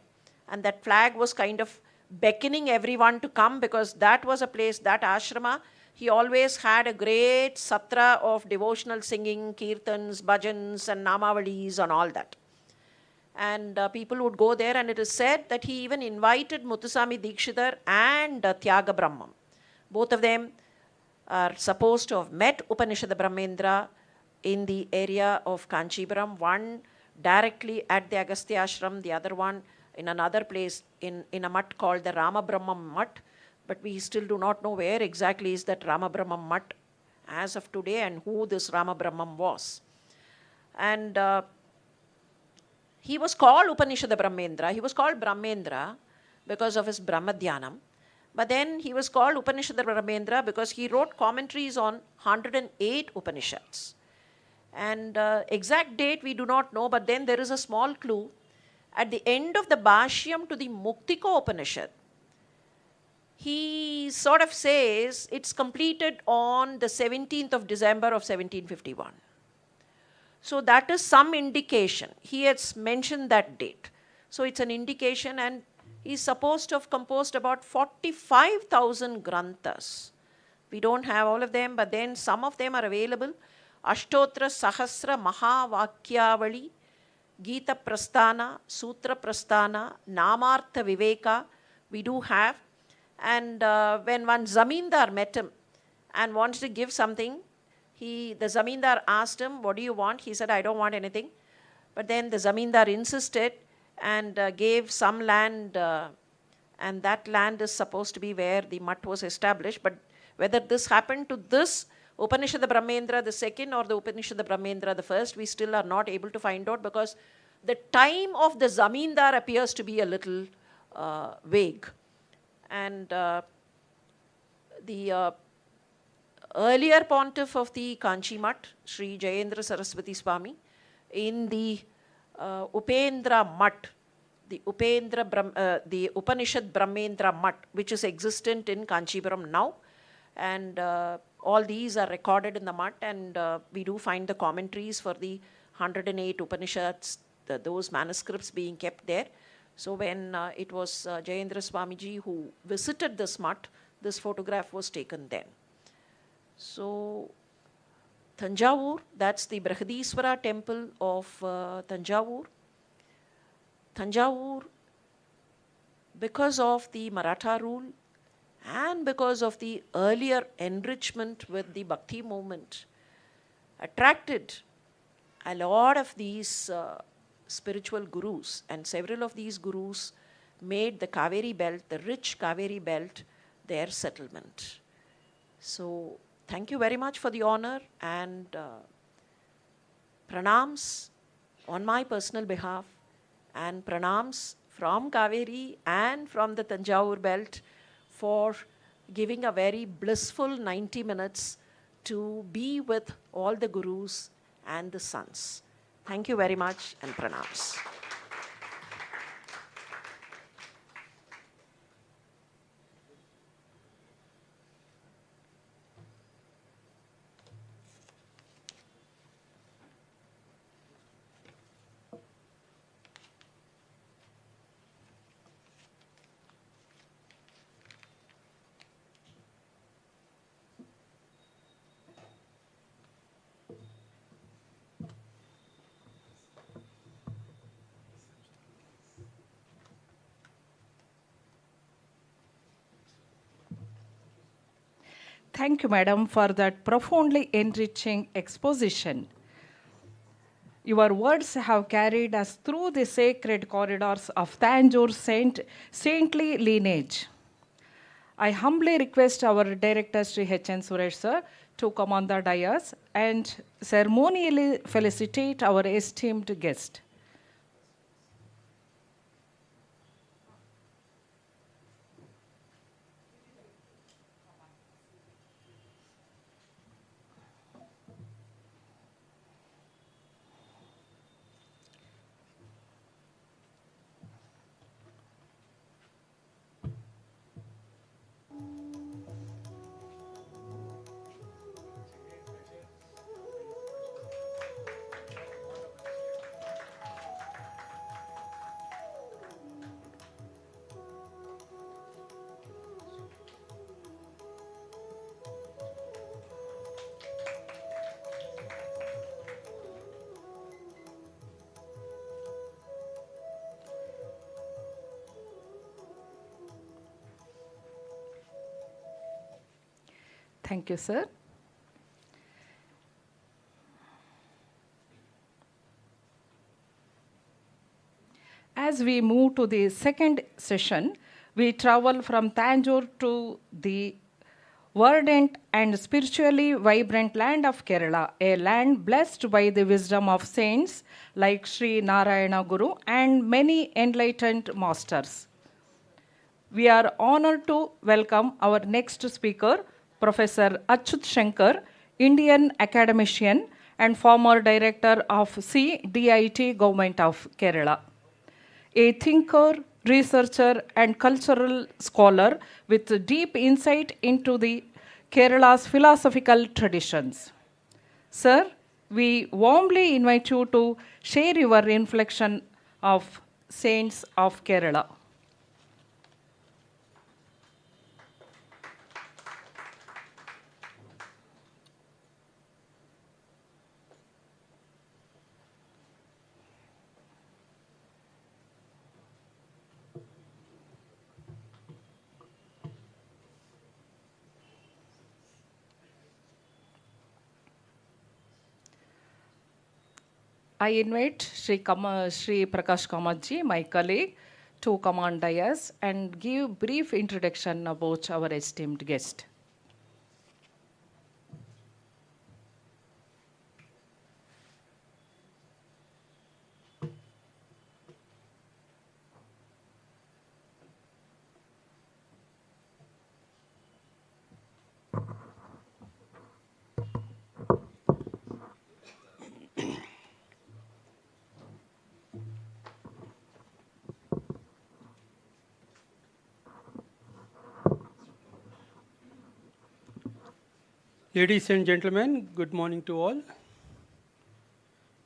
and that flag was kind of beckoning everyone to come, because that was a place, that ashrama, he always had a great satra of devotional singing, kirtans, bhajans and namavalis and all that. And people would go there, and it is said that he even invited Muthuswami Dikshitar and Tyaga Brahmam. Both of them are supposed to have met Upanishad Brahmendra in the area of Kanchipuram, one directly at the Agastya Ashram, the other one in another place in a mutt called the Rama Brahmam Mutt. But we still do not know where exactly is that Rama Brahmam Mutt as of today and who this Rama Brahmam was. And he was called Upanishad Brahmendra. He was called Brahmendra because of his Brahmadhyanam. But then he was called Upanishad Brahmendra because he wrote commentaries on 108 Upanishads. And exact date we do not know, but then there is a small clue. At the end of the Bhashyam to the Muktiko Upanishad, he sort of says it's completed on the 17th of December of 1751. So that is some indication. He has mentioned that date. So it's an indication, and he's supposed to have composed about 45,000 granthas. We don't have all of them, but then some of them are available. Ashtotra Sahasra Mahavakyavali, Gita Prasthana, Sutra Prasthana, Namartha Viveka, we do have. And when one Zamindar met him and wanted to give something, the Zamindar asked him, what do you want? He said, I don't want anything. But then the Zamindar insisted and gave some land, and that land is supposed to be where the mutt was established. But whether this happened to this Upanishad Brahmendra the second or the Upanishad Brahmendra the first, we still are not able to find out, because the time of the Zamindar appears to be a little vague. And the earlier pontiff of the Kanchi Mutt, Sri Jayendra Saraswati Swami, in the Upendra Mutt, the Upanishad Brahmendra Mutt, which is existent in Kanchipuram now, and all these are recorded in the mutt, and we do find the commentaries for the 108 Upanishads those manuscripts being kept there. So when it was Jayendra Swamiji who visited the smut, this photograph was taken then. So Thanjavur, that's the Brihadiswara temple of Thanjavur. Thanjavur, because of the Maratha rule and because of the earlier enrichment with the Bhakti movement, attracted a lot of these spiritual gurus, and several of these gurus made the Kaveri belt, the rich Kaveri belt, their settlement. So thank you very much for the honor, and pranams on my personal behalf, and pranams from Kaveri and from the Thanjavur belt for giving a very blissful 90 minutes to be with all the gurus and the sons. Thank you very much, and pranams. Thank you, madam, for that profoundly enriching exposition. Your words have carried us through the sacred corridors of Tanjore saintly lineage. I humbly request our director, Sri H.N. Suresh sir, to come on the dais and ceremonially felicitate our esteemed guest. Thank you, sir. As we move to the second session, we travel from Tanjore to the verdant and spiritually vibrant land of Kerala, a land blessed by the wisdom of saints like Sri Narayana Guru and many enlightened masters. We are honored to welcome our next speaker, Professor Achuthsankar, Indian academician and former director of C-DIT Government of Kerala. A thinker, researcher and cultural scholar with deep insight into the Kerala's philosophical traditions. Sir, we warmly invite you to share your reflection of saints of Kerala. I invite Sri Prakash Kamatji, my colleague, to come on dais and give brief introduction about our esteemed guest. Ladies and gentlemen, good morning to all.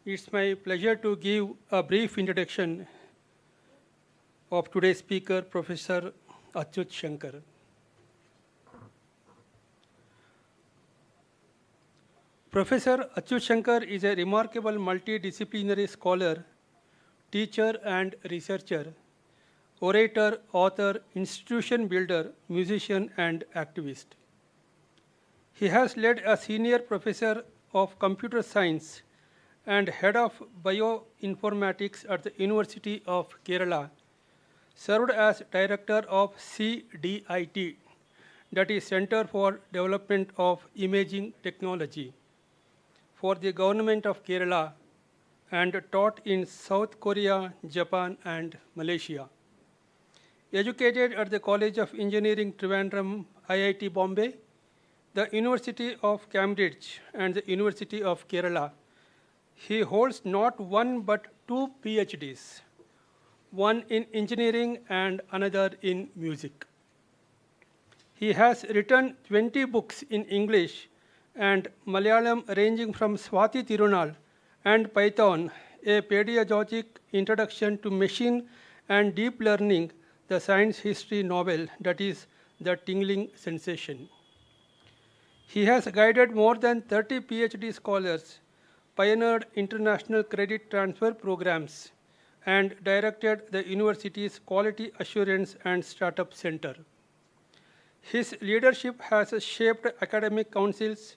It's my pleasure to give a brief introduction of today's speaker, Professor Achuthsankar. Professor Achuthsankar is a remarkable multidisciplinary scholar, teacher and researcher, orator, author, institution builder, musician and activist. He has led as senior professor of computer science and head of bioinformatics at the University of Kerala, served as director of C-DIT, that is Center for Development of Imaging Technology, for the government of Kerala, and taught in South Korea, Japan, and Malaysia. Educated at the College of Engineering, Trivandrum, IIT Bombay, the University of Cambridge, and the University of Kerala, he holds not one but two PhDs, one in engineering and another in music. He has written 20 books in English and Malayalam, ranging from Swati Tirunal and Python, a pedagogic introduction to machine and deep learning, the science history novel, that is The Tingling Sensation. He has guided more than 30 PhD scholars, pioneered international credit transfer programs, and directed the university's Quality Assurance and Startup Center. His leadership has shaped academic councils,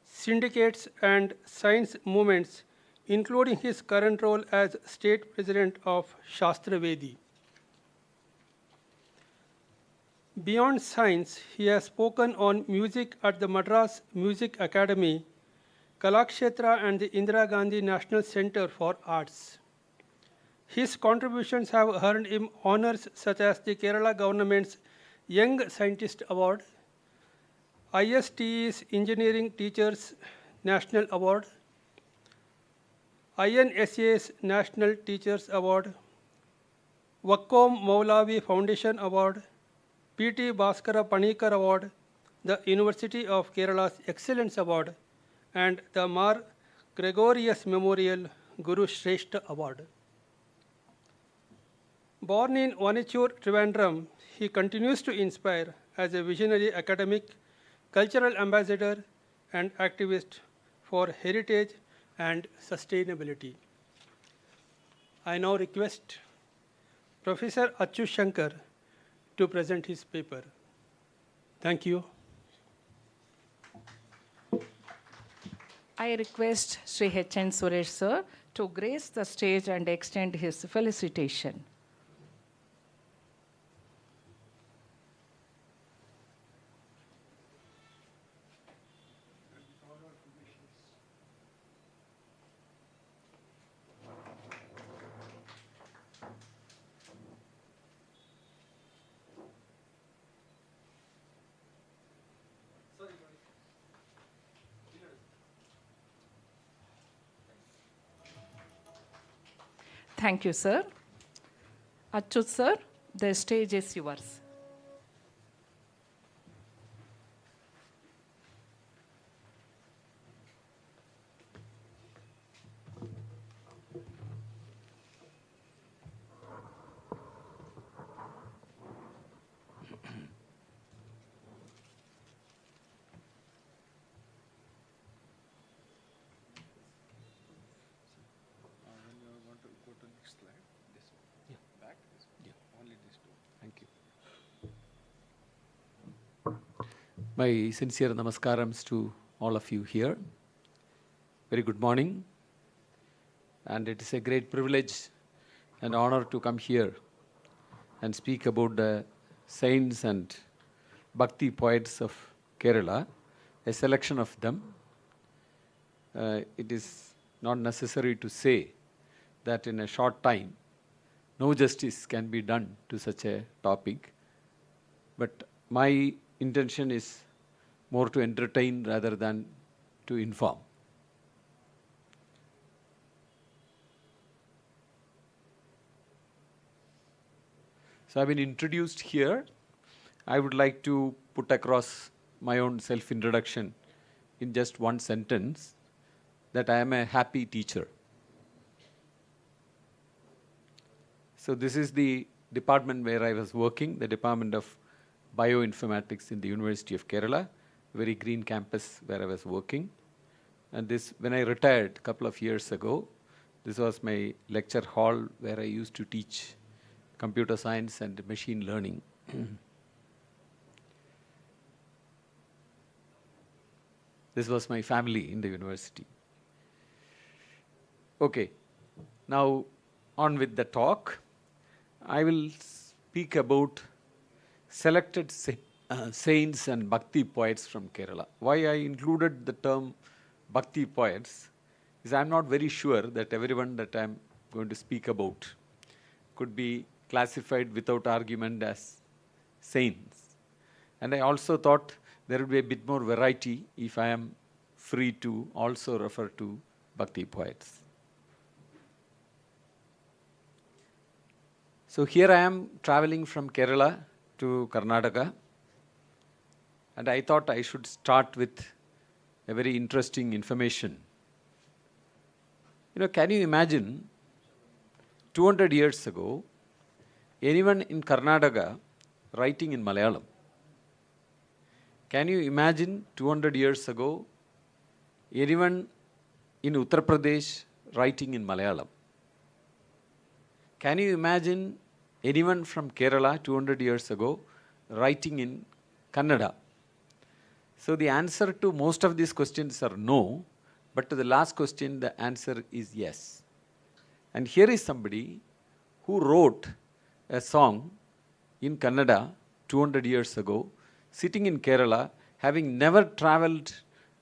syndicates, and science movements, including his current role as state president of Shastravedi. Beyond science, he has spoken on music at the Madras Music Academy, Kalakshetra, and the Indira Gandhi National Center for Arts. His contributions have earned him honors such as the Kerala government's Young Scientist Award, ISTE's Engineering Teachers National Award, INSA's National Teachers Award, Wakkom Maulavi Foundation Award, P.T. Bhaskara Panikar Award, the University of Kerala's Excellence Award, and the Mar Gregorius Memorial Guru Shrestha Award. Born in Vanichur, Trivandrum, he continues to inspire as a visionary academic, cultural ambassador, and activist for heritage and sustainability. I now request Professor Achuthsankar to present his paper. Thank you. I request Sri H.N. Suresh sir to grace the stage and extend his felicitation. Thank you, sir. Achut, sir, the stage is yours. My sincere namaskarams to all of you here. Very good morning. And it is a great privilege and honor to come here and speak about the saints and bhakti poets of Kerala, a selection of them. It is not necessary to say that in a short time, no justice can be done to such a topic. But my intention is more to entertain rather than to inform. So I've been introduced here. I would like to put across my own self-introduction in just one sentence, that I am a happy teacher. So this is the department where I was working, the Department of Bioinformatics in the University of Kerala, very green campus where I was working. And this, when I retired a couple of years ago, this was my lecture hall where I used to teach computer science and machine learning. This was my family in the university. Okay, now on with the talk. I will speak about selected saints and bhakti poets from Kerala. Why I included the term bhakti poets is I'm not very sure that everyone that I'm going to speak about could be classified without argument as saints. And I also thought there would be a bit more variety if I am free to also refer to bhakti poets. So here I am traveling from Kerala to Karnataka, and I thought I should start with a very interesting information. Can you imagine 200 years ago, anyone in Karnataka writing in Malayalam? Can you imagine 200 years ago, anyone in Uttar Pradesh writing in Malayalam? Can you imagine anyone from Kerala 200 years ago writing in Kannada? So the answer to most of these questions are no, but to the last question, the answer is yes. And here is somebody who wrote a song in Kannada 200 years ago, sitting in Kerala, having never traveled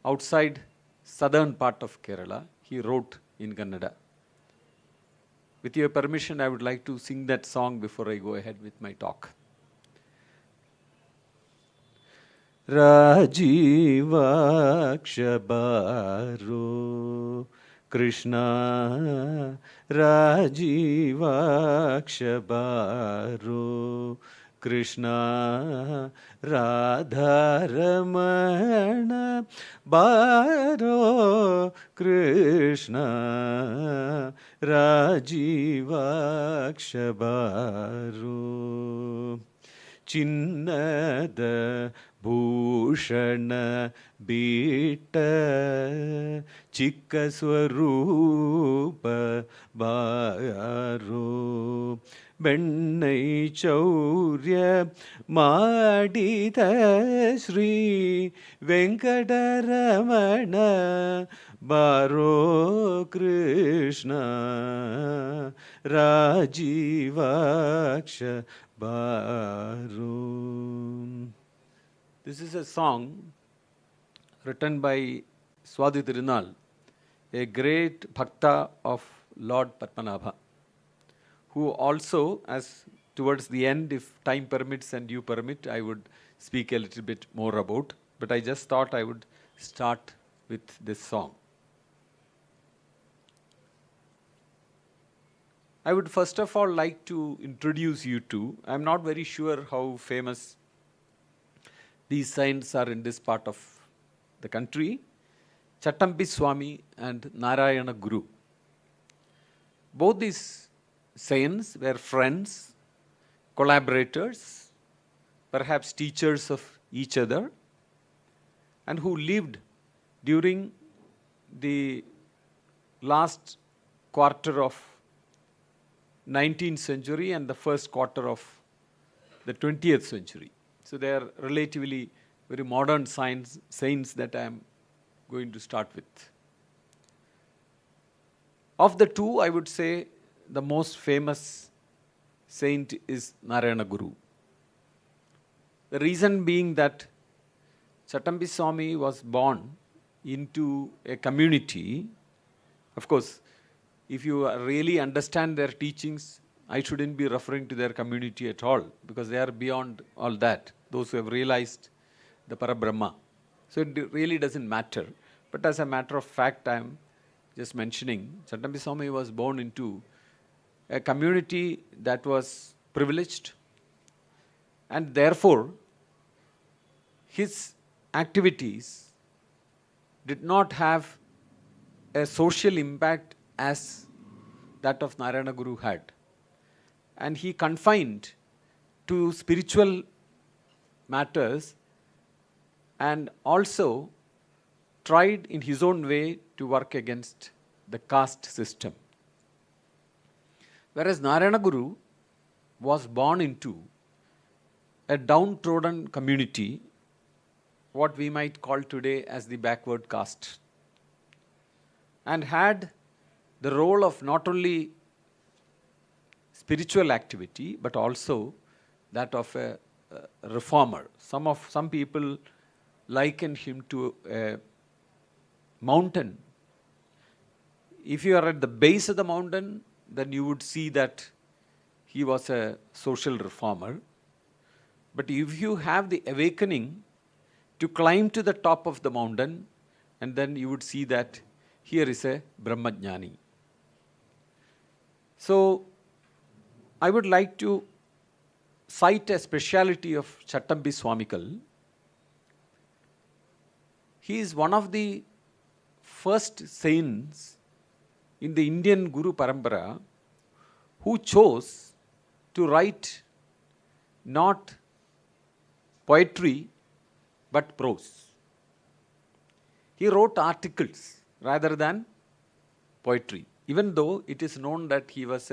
outside southern part of Kerala. He wrote in Kannada. With your permission, I would like to sing that song before I go ahead with my talk. Rajivakshabaro Krishna Rajivakshabaro Krishna Radharamana Baro Krishna Rajivakshabaro Chinnada Bhushana Bita Chikka Swarupa Baro Bennai Chaurya Madita Sri Venkataramana Baro Krishna Rajivaksha Baro. This is a song written by Swati Tirunal, a great bhakta of Lord Padmanabha, who also, as towards the end, if time permits and you permit, I would speak a little bit more about, but I just thought I would start with this song. I would first of all like to introduce you to, I'm not very sure how famous these saints are in this part of the country, Chattampi Swami and Narayana Guru. Both these saints were friends, collaborators, perhaps teachers of each other, and who lived during the last quarter of 19th century and the first quarter of the 20th century. So they are relatively very modern saints that I am going to start with. Of the two, I would say the most famous saint is Narayana Guru. The reason being that Chattampi Swami was born into a community. Of course, if you really understand their teachings, I shouldn't be referring to their community at all, because they are beyond all that, those who have realized the Parabrahma. So it really doesn't matter. But as a matter of fact, I am just mentioning, Chattampi Swami was born into a community that was privileged, and therefore his activities did not have a social impact as that of Narayana Guru had. and he confined to spiritual matters and also tried in his own way to work against the caste system. Whereas Narayana Guru was born into a downtrodden community, what we might call today as the backward caste, and had the role of not only spiritual activity but also that of a reformer. Some people liken him to a mountain. If you are at the base of the mountain, then you would see that he was a social reformer. But if you have the awakening to climb to the top of the mountain, and then you would see that here is a Brahmajnani. So, I would like to cite a speciality of Chattambi Swamikal. He is one of the first saints in the Indian Guru Parampara who chose to write not poetry but prose. He wrote articles rather than poetry, even though it is known that he was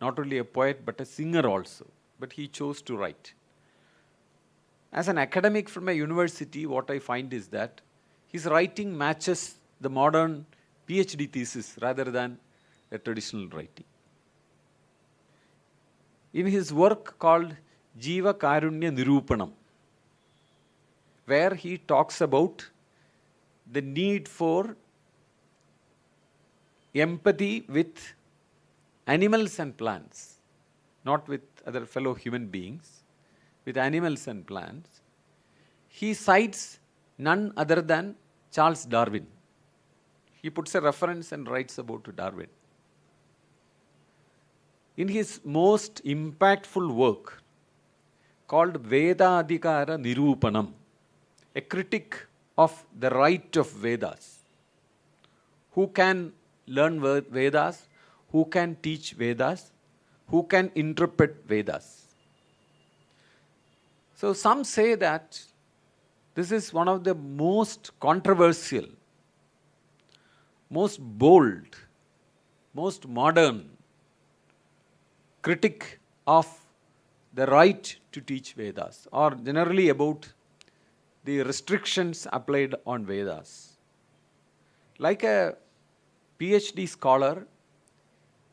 not only a poet but a singer also, but he chose to write. As an academic from a university, what I find is that his writing matches the modern PhD thesis rather than a traditional writing. In his work called Jiva Karunya Nirupanam, where he talks about the need for empathy with animals and plants, not with other fellow human beings, with animals and plants, he cites none other than Charles Darwin. He puts a reference and writes about Darwin. In his most impactful work called Vedadikara Nirupanam, a critic of the right of Vedas, who can learn Vedas, who can teach Vedas, who can interpret Vedas. So some say that this is one of the most controversial, most bold, most modern critic of the right to teach Vedas, or generally about the restrictions applied on Vedas. Like a PhD scholar,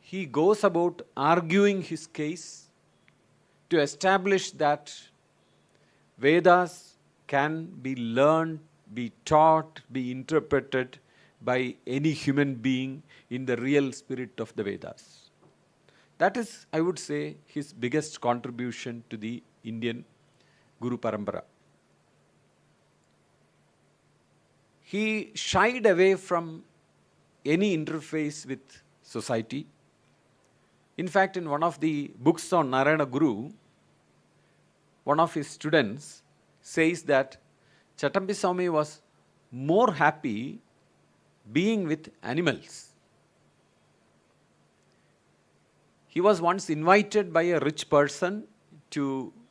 he goes about arguing his case to establish that Vedas can be learned, be taught, be interpreted by any human being in the real spirit of the Vedas. That is, I would say, his biggest contribution to the Indian Guru Parampara. He shied away from any interface with society. In fact, in one of the books on Narayana Guru, one of his students says that Chattambi Swami was more happy being with animals. He was once invited by a rich person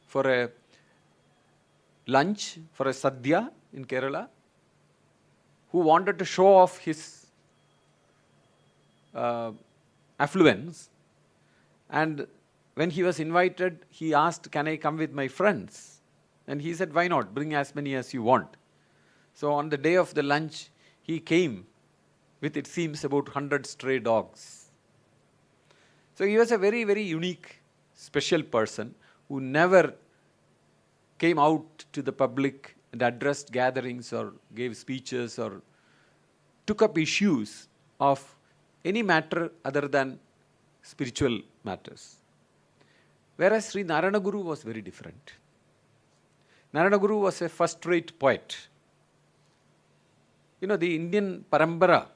for a lunch, for a sadhya in Kerala, who wanted to show off his affluence. And when he was invited, he asked, "Can I come with my friends?" And he said, "Why not? Bring as many as you want." So on the day of the lunch, he came with, it seems, about 100 stray dogs. So he was a very, very unique, special person who never came out to the public and addressed gatherings or gave speeches or took up issues of any matter other than spiritual matters. Whereas Sri Narayana Guru was very different. Narayana Guru was a first-rate poet. You know, the Indian parampara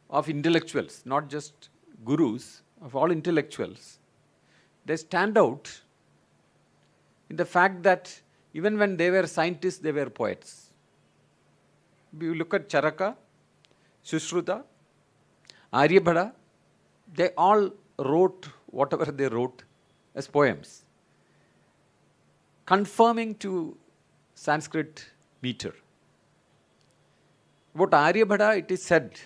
of intellectuals, not just gurus, of all intellectuals, they stand out in the fact that even when they were scientists, they were poets. You look at Charaka, Sushruta, Aryabhata, they all wrote whatever they wrote as poems, conforming to Sanskrit meter. About Aryabhata, it is said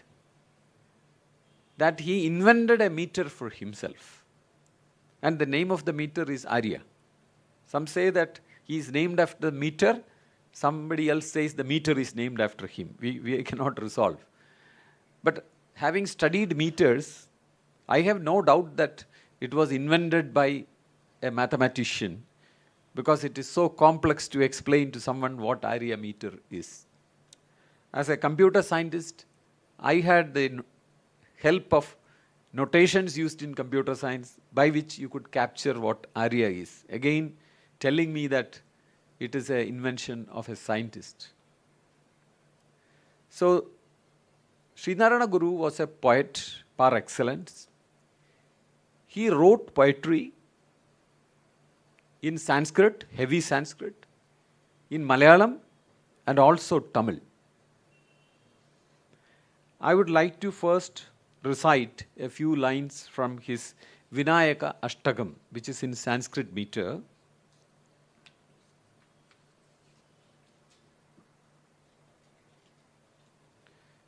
that he invented a meter for himself. And the name of the meter is Arya. Some say that he is named after the meter. Somebody else says the meter is named after him. We cannot resolve. But having studied meters, I have no doubt that it was invented by a mathematician, because it is so complex to explain to someone what Arya meter is. As a computer scientist, I had the help of notations used in computer science by which you could capture what Arya is. Again, telling me that it is an invention of a scientist. So, Srinarayana Guru was a poet par excellence. He wrote poetry in Sanskrit, heavy Sanskrit, in Malayalam, and also Tamil. I would like to first recite a few lines from his Vinayaka Ashtakam, which is in Sanskrit meter.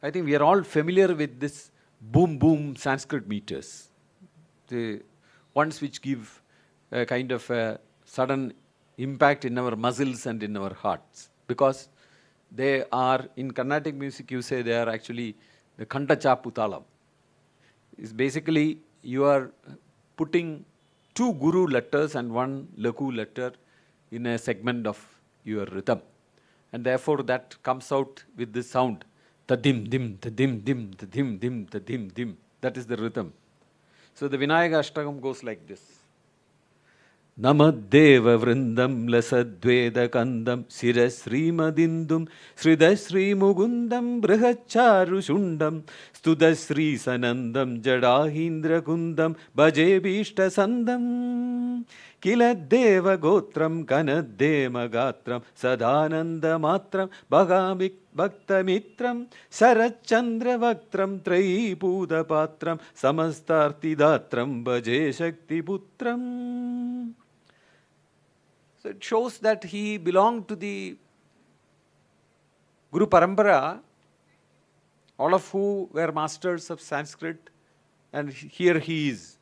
I think we are all familiar with this boom boom Sanskrit meters, the ones which give a kind of a sudden impact in our muscles and in our hearts, because they are, in Carnatic music you say they are actually the Kantacha is basically you are putting two Guru letters and one Laku letter in a segment of your rhythm. And therefore that comes out with this sound. Tadim dim, tadim dim, tadim dim, tadim dim. That is the rhythm. So the Vinayaka Ashtakam goes like this. Namadeva vrindam lasadveda kandam sirasrimadindum sridasri mugundam brihacharu shundam studasri sanandam jadahindra kundam bhajebishta sandam kiladeva gotram kanadema gatram sadananda matram bhagamik bhaktamitram sarachandra vaktram traipuda patram samastartidatram bhaje shakti putram. So it shows that he belonged to the Guru Parampara, all of who were masters of Sanskrit, and here he is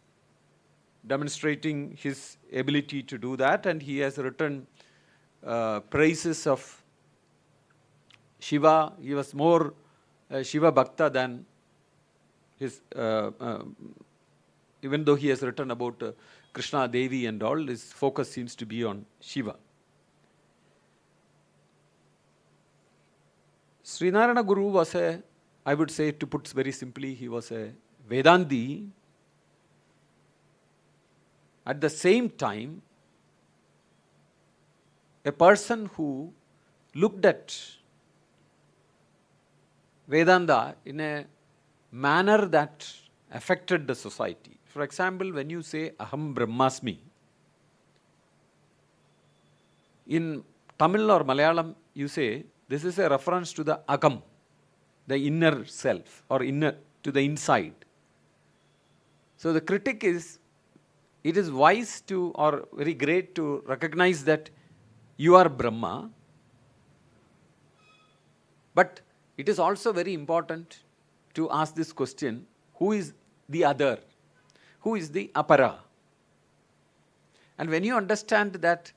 demonstrating his ability to do that, and he has written praises of Shiva. He was more Shiva Bhakta than his, even though he has written about Krishna Devi and all, his focus seems to be on Shiva. Srinarayana Guru was a, I would say, to put very simply, he was a Vedanti. At the same time, a person who looked at Vedanta in a manner that affected the society. For example, when you say Aham Brahmasmi, in Tamil or Malayalam, you say this is a reference to the Agam, the inner self, or inner to the inside. So the critic is, it is wise to, or very great to recognize that you are Brahma, but it is also very important to ask this question, who is the other? Who is the apara? And when you understand that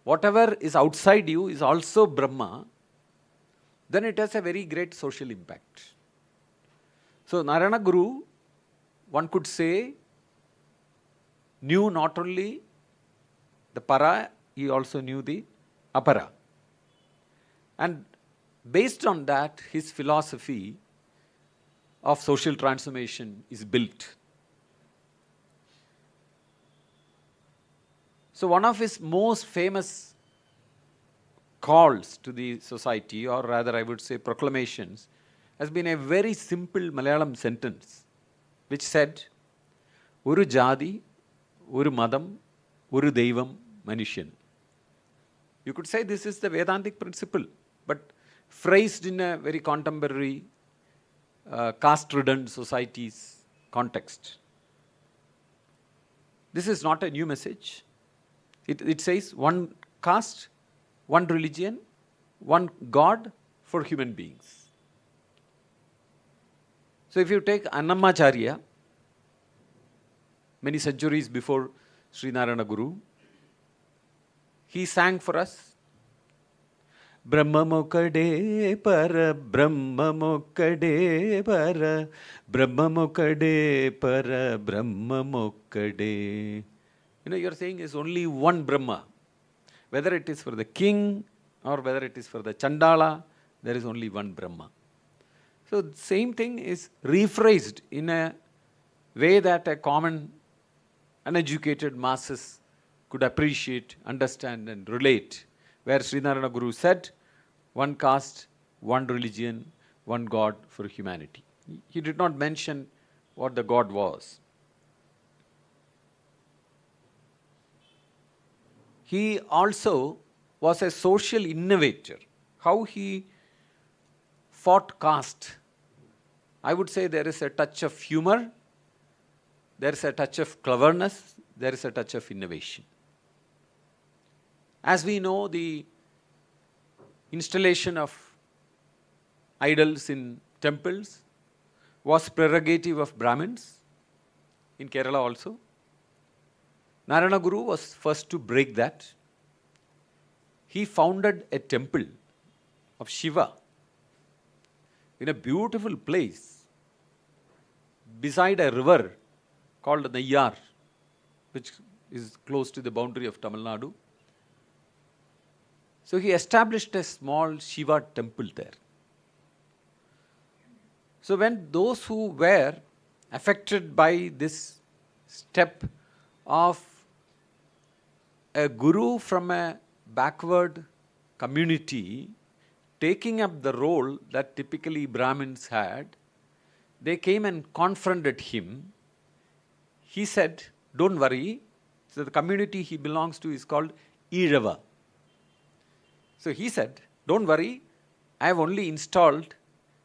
whatever is outside you is also Brahma, then it has a very great social impact. So Narayana Guru, one could say, knew not only the para, he also knew the apara. And based on that, his philosophy of social transformation is built. So one of his most famous calls to the society, or rather I would say proclamations, has been a very simple Malayalam sentence which said, Uru Jadi, Uru Madam, Uru Devam, Manishan. You could say this is the Vedantic principle, but phrased in a very contemporary caste-ridden society's context. this is not a new message. It says one caste, one religion, one God for human beings. So if you take Annamacharya, many centuries before Sri Narayana Guru, he sang for us, Brahma Mokade Para, Brahma Mokade Para, Brahma Mokade Para, Brahma Mokade. You know, you're saying is only one Brahma. Whether it is for the king or whether it is for the Chandala, there is only one Brahma. So the same thing is rephrased in a way that a common uneducated masses could appreciate, understand and relate. Where Sri Narayana Guru said, one caste, one religion, one God for humanity. He did not mention what the God was. He also was a social innovator. How he fought caste. I would say there is a touch of humor, there is a touch of cleverness, there is a touch of innovation. As we know, the installation of idols in temples was prerogative of Brahmins, in Kerala also. Narayana Guru was first to break that. He founded a temple of Shiva in a beautiful place beside a river called Nayyar, which is close to the boundary of Tamil Nadu. So he established a small Shiva temple there. So when those who were affected by this step of a guru from a backward community taking up the role that typically Brahmins had, they came and confronted him. He said, don't worry. So the community he belongs to is called Irava. So he said, don't worry, I have only installed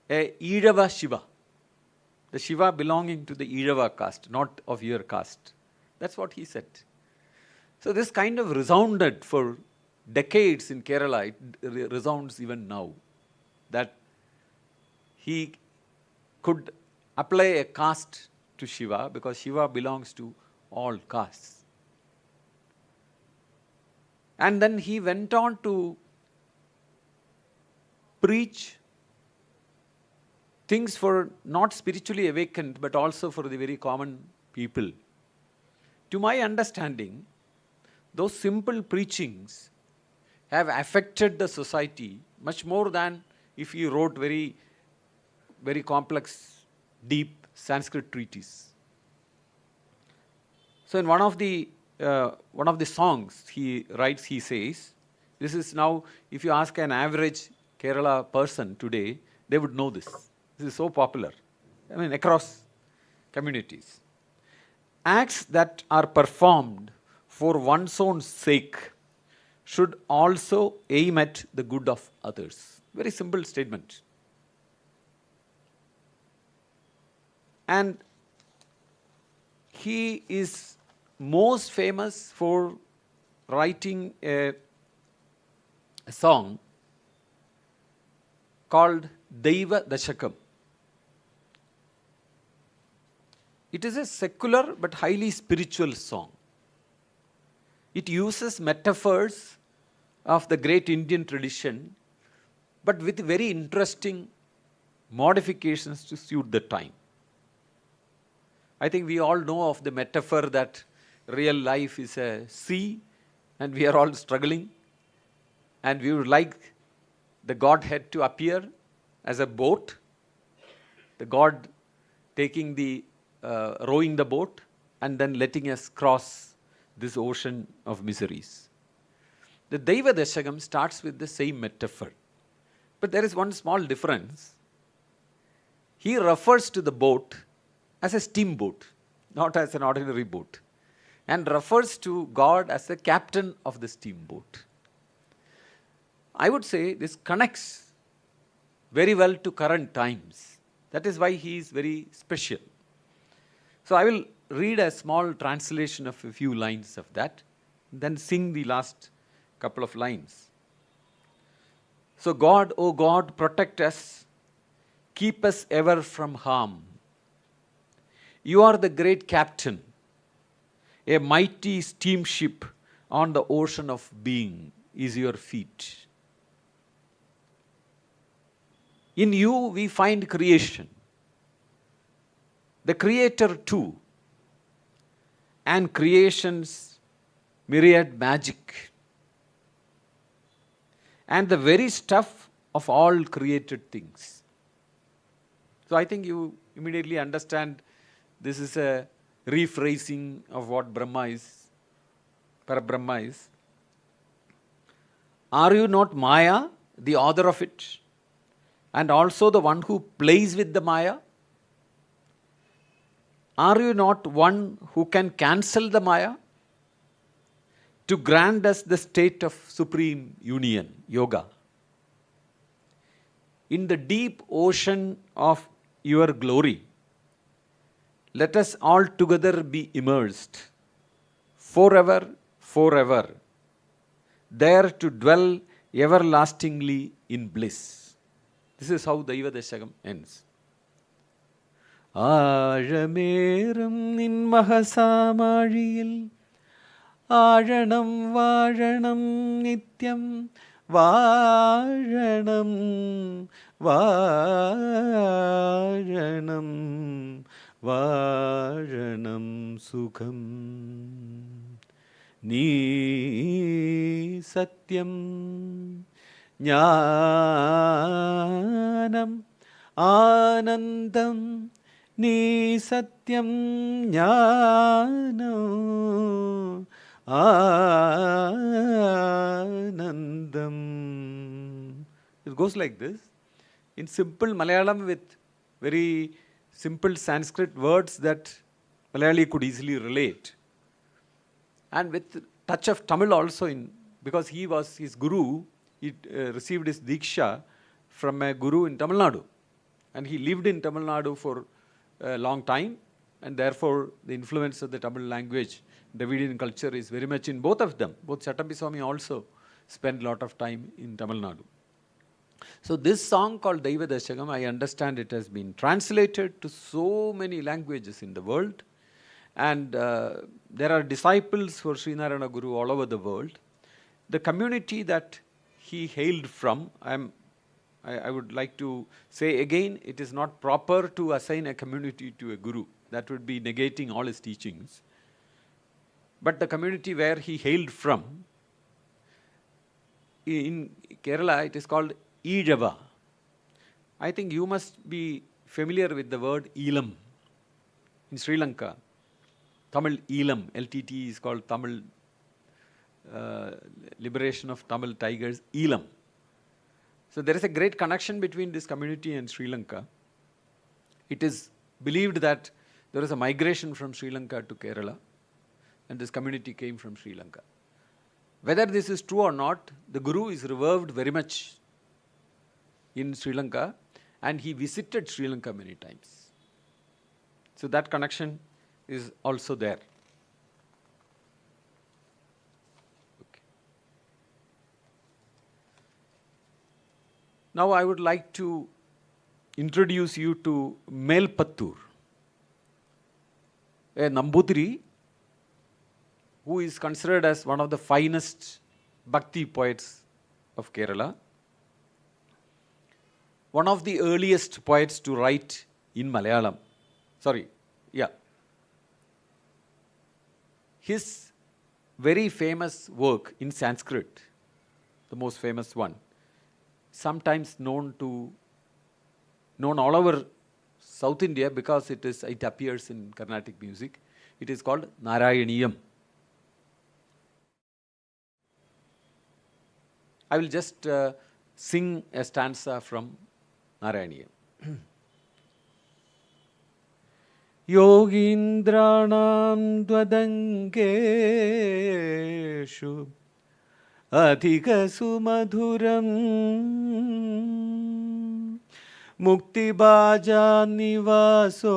a Irava Shiva. The Shiva belonging to the Irava caste, not of your caste. That's what he said. So this kind of resounded for decades in Kerala. It resounds even now. That he could apply a caste to Shiva because Shiva belongs to all castes. And then he went on to preach things for not spiritually awakened but also for the very common people. To my understanding, those simple preachings have affected the society much more than if he wrote very, very complex, deep Sanskrit treatise. So in one of the songs he writes, he says, this is now, if you ask an average Kerala person today, they would know this. This is so popular, I mean, across communities. Acts that are performed for one's own sake should also aim at the good of others. Very simple statement. And he is most famous for writing a song called Daiva Dashakam. It is a secular but highly spiritual song. It uses metaphors of the great Indian tradition, but with very interesting modifications to suit the time. I think we all know of the metaphor that real life is a sea and we are all struggling and we would like the Godhead to appear as a boat, the God taking the rowing the boat and then letting us cross this ocean of miseries. The Daiva Dashakam starts with the same metaphor. But there is one small difference. He refers to the boat as a steamboat, not as an ordinary boat, and refers to God as the captain of the steamboat. I would say this connects very well to current times. That is why he is very special. So I will read a small translation of a few lines of that, then sing the last couple of lines. So God, O God, protect us, keep us ever from harm. You are the great captain, a mighty steamship on the ocean of being is your feet. In you we find creation, the creator too, and creation's myriad magic, and the very stuff of all created things. So I think you immediately understand this is a rephrasing of what Brahma is, Parabrahma is. Are you not Maya, the author of it, and also the one who plays with the Maya? Are you not one who can cancel the Maya to grant us the state of supreme union, yoga? In the deep ocean of your glory, let us all together be immersed, forever, forever, there to dwell everlastingly in bliss. This is how Daiva Dashakam ends. ആഴമേറും നിൻ മഹസാമാഴിയിൽ ആഴണം വാഴണം നിത്യം വാഴണം വാഴണം വാഴണം സുഖം നീ സത്യം ജ്ഞാനം ആനന്ദം നീ സത്യം ജ്ഞാനം ആനന്ദം. It goes like this in simple Malayalam with very simple Sanskrit words that Malayali could easily relate, and with touch of Tamil also, because he was his guru, he received his Diksha from a guru in Tamil Nadu, and he lived in Tamil Nadu for a long time, and therefore the influence of the Tamil language, Dravidian culture is very much in both of them. Both Chattambi Swami also spent a lot of time in Tamil Nadu. So this song called Daiva Dashakam, I understand it has been translated to so many languages in the world, and there are disciples for Sri Narayana Guru all over the world. The community that he hailed from, I would like to say again, it is not proper to assign a community to a guru. That would be negating all his teachings. But the community where he hailed from, in Kerala, it is called Ijava. I think you must be familiar with the word Elam. In Sri Lanka, Tamil Elam, LTT is called Tamil Liberation of Tamil Tigers, Elam. So there is a great connection between this community and Sri Lanka. It is believed that there is a migration from Sri Lanka to Kerala, and this community came from Sri Lanka. Whether this is true or not, the Guru is revered very much in Sri Lanka, and he visited Sri Lanka many times. So that connection is also there. Now I would like to introduce you to Melpattur, a Nambutiri who is considered as one of the finest Bhakti poets of Kerala, one of the earliest poets to write in Malayalam. His very famous work in Sanskrit, the most famous one, sometimes known all over South India because it appears in Carnatic music. It is called Narayaniyam. I will just sing a stanza from Narayaniyam. Yogindranam dvadangeshu adhika sumadhuram mukti baja nivaso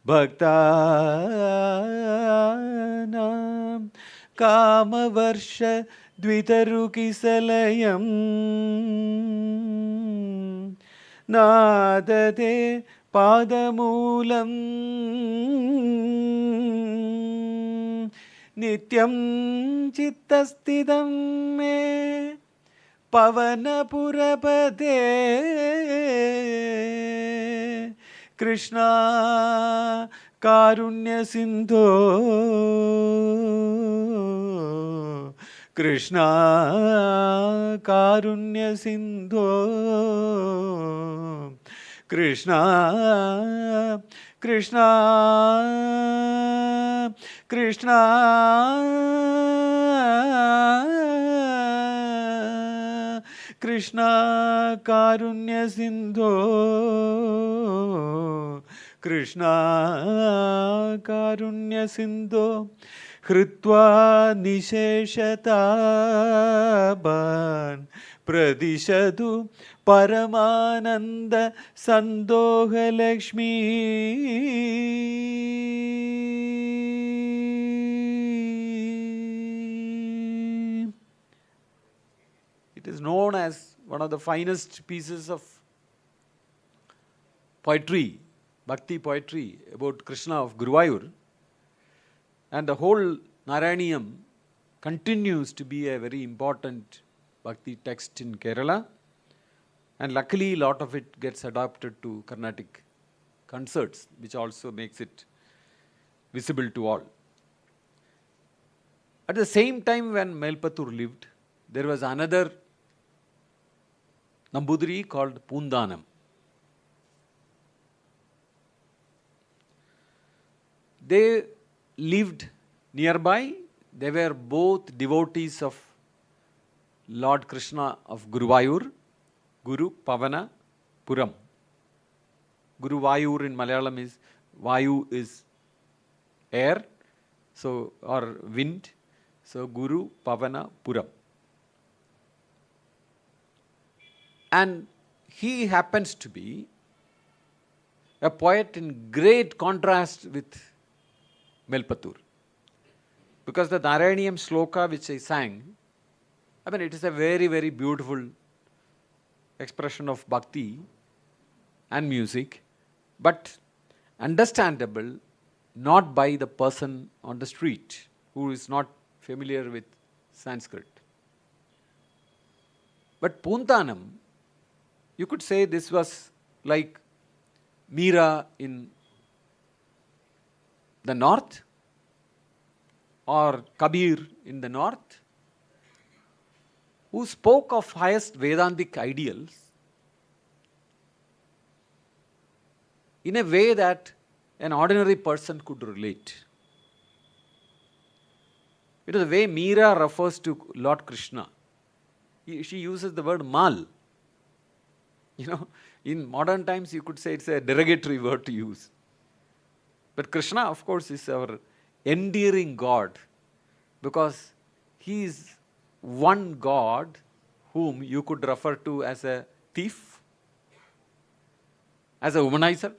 Bhaktanam Kamavarsha Dvitarukisalayam Nadade Padamulam Nityam Chittastidam Me Pavanapurapade Krishna Karunya Sindho Krishna Karunya Sindho Krishna Krishna Krishna Krishna Karunya Sindho Krishna Karunya Sindho Hritva Nisheshataban Pradishadu Paramananda Sandoha Lakshmi. It is known as one of the finest pieces of poetry, bhakti poetry about Krishna of Guruvayur. And the whole Narayanam continues to be a very important bhakti text in Kerala. And luckily, a lot of it gets adapted to Carnatic concerts, which also makes it visible to all. At the same time, when Melpathur lived, there was another Nambudiri called Poondanam. They lived nearby. They were both devotees of Lord Krishna of Guruvayur, Guru Pavana Puram. Guruvayur in Malayalam is, Vayu is air, so or wind. So Guru Pavana Puram. And he happens to be a poet in great contrast with Melpathur. Because the Narayanam sloka which I sang, I mean, it is a very, very beautiful expression of bhakti and music, but understandable not by the person on the street who is not familiar with Sanskrit. But Poondanam, you could say this was like Meera in the north or Kabir in the north, who spoke of highest Vedantic ideals in a way that an ordinary person could relate. It is the way Meera refers to Lord Krishna. She uses the word mal. You know, in modern times you could say it's a derogatory word to use. But Krishna, of course, is our endearing God, because he is one God whom you could refer to as a thief, as a womanizer,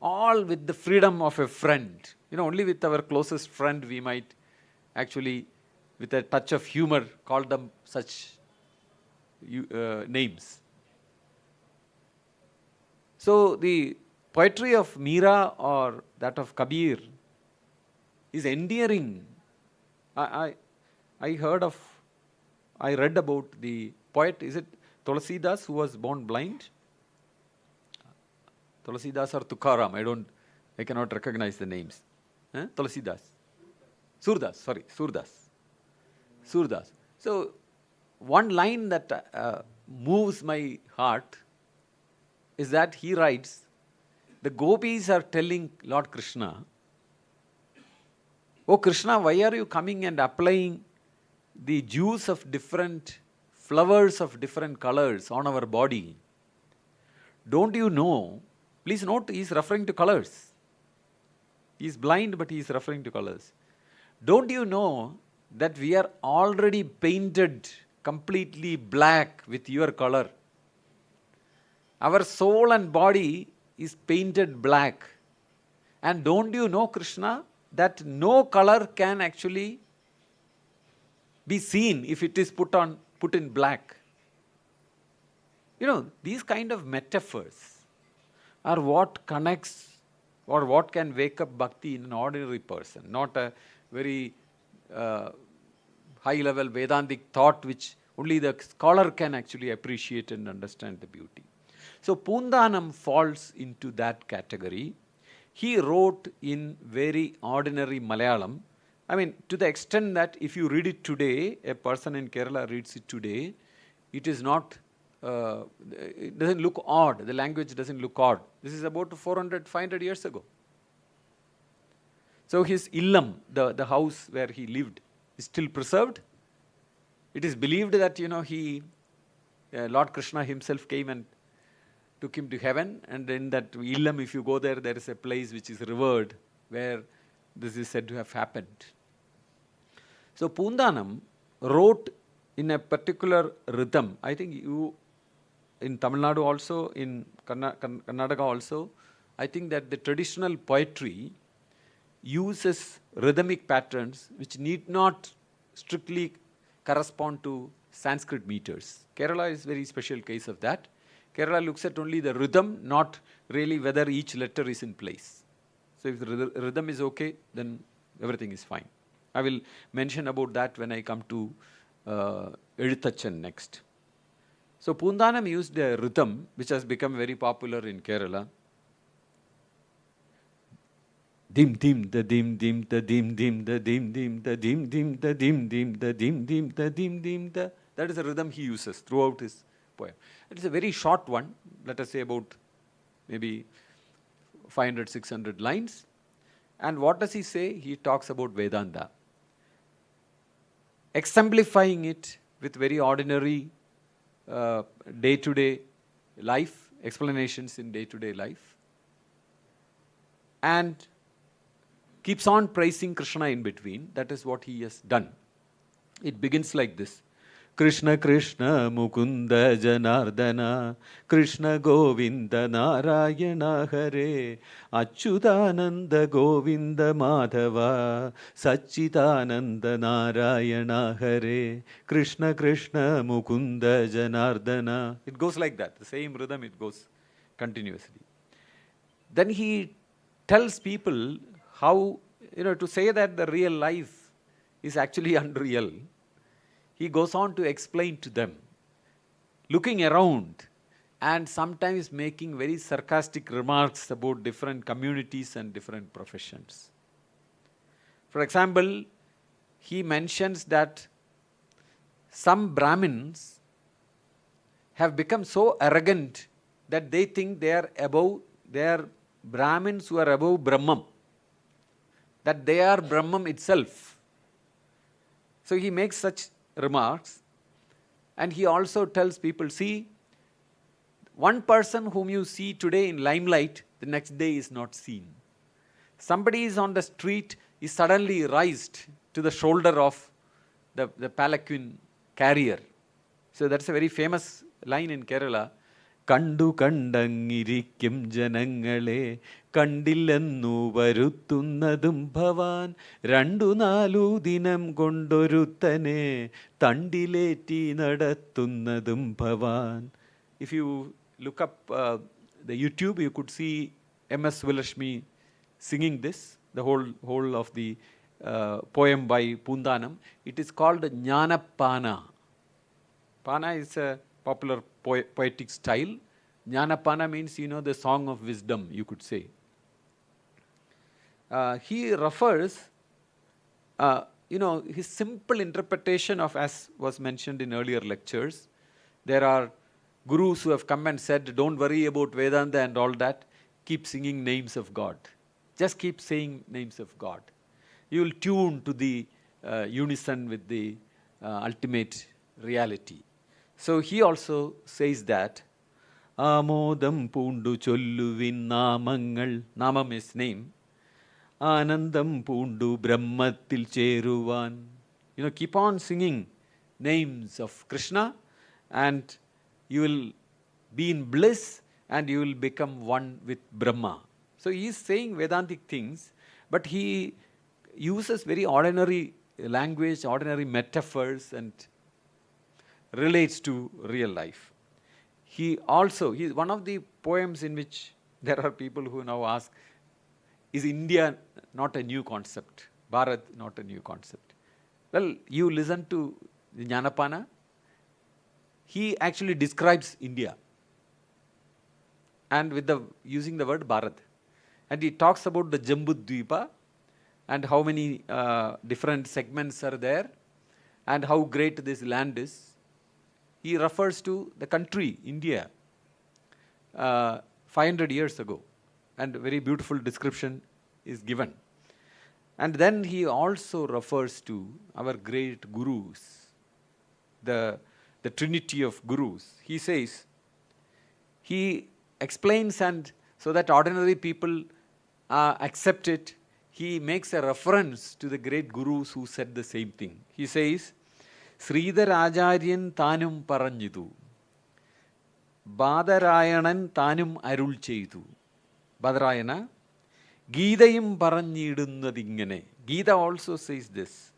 all with the freedom of a friend. You know, only with our closest friend we might actually, with a touch of humor, call them such names. So the poetry of Meera or that of Kabir is endearing. I read about the poet, is it Tulsidas, who was born blind? Tulsidas or Tukaram, I cannot recognize the names. Tulsidas. Surdas. So one line that moves my heart is that he writes, the gopis are telling Lord Krishna, "Oh Krishna, why are you coming and applying the juice of different flowers of different colors on our body? Don't you know?" Please note, he is referring to colors. He is blind, but he is referring to colors. Don't you know that we are already painted completely black with your color? Our soul and body is painted black. And don't you know, Krishna, that no color can actually be seen if it is put in black. You know, these kind of metaphors are what connects or what can wake up bhakti in an ordinary person, not a very high-level Vedantic thought which only the scholar can actually appreciate and understand the beauty. So Poondanam falls into that category. He wrote in very ordinary Malayalam. I mean, to the extent that if you read it today, a person in Kerala reads it today, it is not, it doesn't look odd. The language doesn't look odd. This is about 400, 500 years ago. So his illam, the house where he lived, is still preserved. It is believed that, you know, Lord Krishna himself came and took him to heaven, and in that illam, if you go there, there is a place which is revered where this is said to have happened. So Poondanam wrote in a particular rhythm. I think you, in Tamil Nadu also, in Karnataka also, I think that the traditional poetry uses rhythmic patterns which need not strictly correspond to Sanskrit meters. Kerala is a very special case of that. Kerala looks at only the rhythm, not really whether each letter is in place. So if the rhythm is okay, then everything is fine. I will mention about that when I come to Eluthachan next. So Poondanam used a rhythm which has become very popular in Kerala. Dim dim the dim dim the dim dim the dim dim the dim dim the dim dim the dim dim the dim dim the. That is the rhythm he uses throughout his poem. It is a very short one, let us say about maybe 500, 600 lines. And what does he say? He talks about Vedanta, exemplifying it with very ordinary day-to-day life, explanations in day-to-day life, and keeps on praising Krishna in between. That is what he has done. It begins like this. Krishna Krishna Mukunda Janardana Krishna Govinda Narayana Hare Achyutananda Govinda Madhava Satchitananda Narayana Hare Krishna Krishna Mukunda Janardana. It goes like that. The same rhythm, it goes continuously. Then he tells people how, to say that the real life is actually unreal. He goes on to explain to them, looking around and sometimes making very sarcastic remarks about different communities and different professions. For example, he mentions that some Brahmins have become so arrogant that they think they are Brahmins who are above Brahman, that they are Brahman itself. So he makes such remarks, and he also tells people, see, one person whom you see today in limelight, the next day is not seen. Somebody is on the street, is suddenly raised to the shoulder of the palanquin carrier. So that's a very famous line in Kerala. Kandu kandangirikkum janangale kandillennu varuttunnadum bhavan randu nalu dinam kondoruttane tandileti nadattunnadum bhavan. If you look up the YouTube, you could see M.S. Villashmi singing this, the whole of the poem by Poondanam. It is called Jnana Pana. Pana is a popular poetic style. Jnanapana means, the song of wisdom, you could say. He refers, his simple interpretation of, as was mentioned in earlier lectures, there are gurus who have come and said, don't worry about Vedanta and all that, keep singing names of God. Just keep saying names of God. You will tune to the unison with the ultimate reality. So he also says that Amodam Pundu Cholluvin Namangal, Namam is name, Anandam Pundu Brahmatil Cheruvan. Keep on singing names of Krishna and you will be in bliss and you will become one with Brahma. So he is saying Vedantic things, but he uses very ordinary language, ordinary metaphors, and relates to real life. He is one of the poems in which there are people who now ask, is India not a new concept? Bharat not a new concept? Well, you listen to the Jnanapana, he actually describes India and using the word Bharat. And he talks about the Jambudvipa and how many different segments are there and how great this land is. He refers to the country, India, 500 years ago, and a very beautiful description is given. And then he also refers to our great gurus, the trinity of gurus. He says, he explains, and so that ordinary people accept it, he makes a reference to the great gurus who said the same thing. He says, Sridharacharyan Thanum Paranjidu, Badarayanan Thanum Arul Cheidu. Badarayana, Geethayum Paranjidunnathingane. Geetha also says this.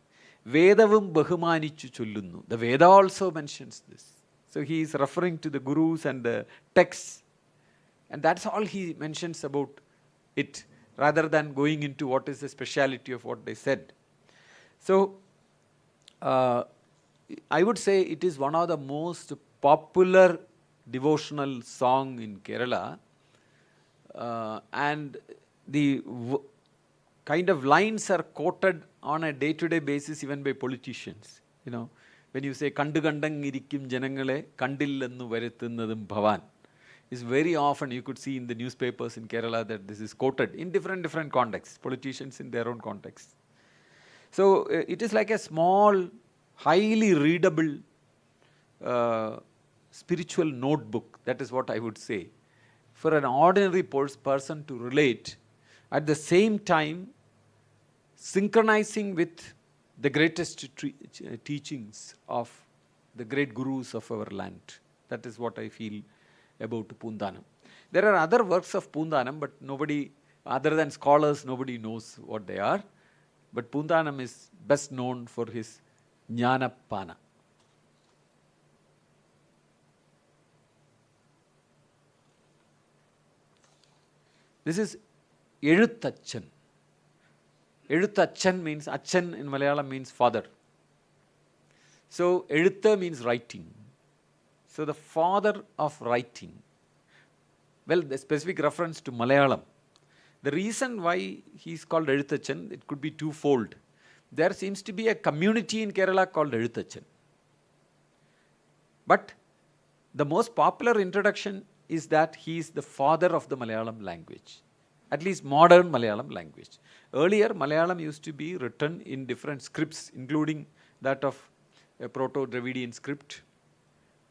Vedavum Bahumanichu Chollunnu. The Veda also mentions this. So he is referring to the gurus and the texts. And that's all he mentions about it, rather than going into what is the speciality of what they said. So, I would say it is one of the most popular devotional song in Kerala, and the kind of lines are quoted on a day-to-day basis even by politicians. You know, when you say Kandu Kandang Irikkum Janangale Kandillennu Varuthunnathum Bhavan, is very often you could see in the newspapers in Kerala that this is quoted in different contexts, politicians in their own context. So it is like a small, highly readable spiritual notebook. That is what I would say. For an ordinary person to relate, at the same time synchronizing with the greatest teachings of the great gurus of our land. That is what I feel about Poondanam. There are other works of Poondanam, but nobody, other than scholars, nobody knows what they are. But Poondanam is best known for his Jnanapana. This is Eluthachan. Eluthachan means, Achan in Malayalam means father. So Elutha means writing. So the father of writing. Well, the specific reference to Malayalam. The reason why he is called Eluthachan, it could be twofold. There seems to be a community in Kerala called Eluthachan. But the most popular introduction is that he is the father of the Malayalam language, at least modern Malayalam language. Earlier, Malayalam used to be written in different scripts, including that of a Proto-Dravidian script.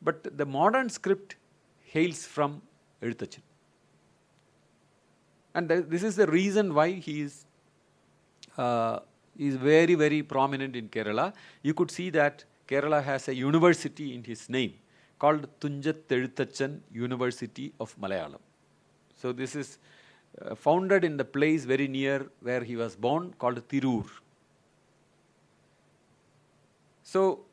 But the modern script hails from Eluthachan. And this is the reason why he is very, very prominent in Kerala. You could see that Kerala has a university in his name called Tunjat Eluthachan University of Malayalam. So this is founded in the place very near where he was born, called Tirur. So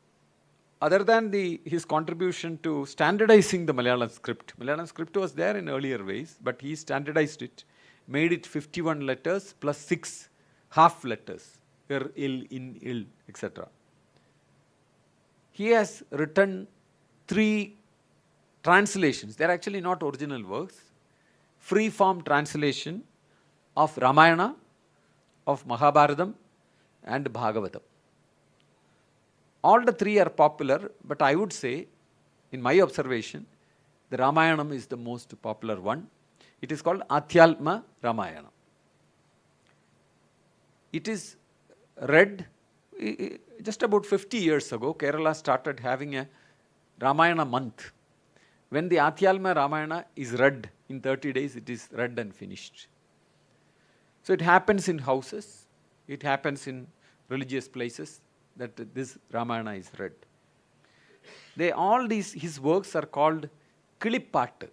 other than his contribution to standardizing the Malayalam script was there in earlier ways, but he standardized it, made it 51 letters plus 6 half letters, il, in, il, etc. He has written 3 translations. They are actually not original works. Free-form translation of Ramayana, of Mahabharatam, and Bhagavatam. All the 3 are popular, but I would say, in my observation, the Ramayanam is the most popular one. It is called Adhyalma Ramayana. It is read, just about 50 years ago, Kerala started having a Ramayana month. When the Adhyalma Ramayana is read, in 30 days it is read and finished. So it happens in houses, it happens in religious places that this Ramayana is read. All his works are called Kilipattu.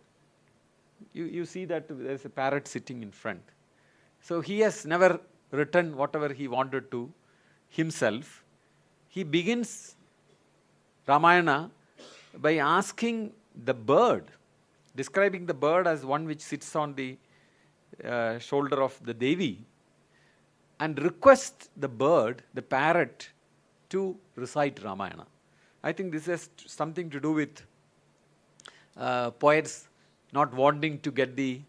You see that there's a parrot sitting in front. So he has never written whatever he wanted to himself. He begins Ramayana by asking the bird, describing the bird as one which sits on the shoulder of the Devi, and requests the bird, the parrot, to recite Ramayana. I think this has something to do with poets not wanting to get the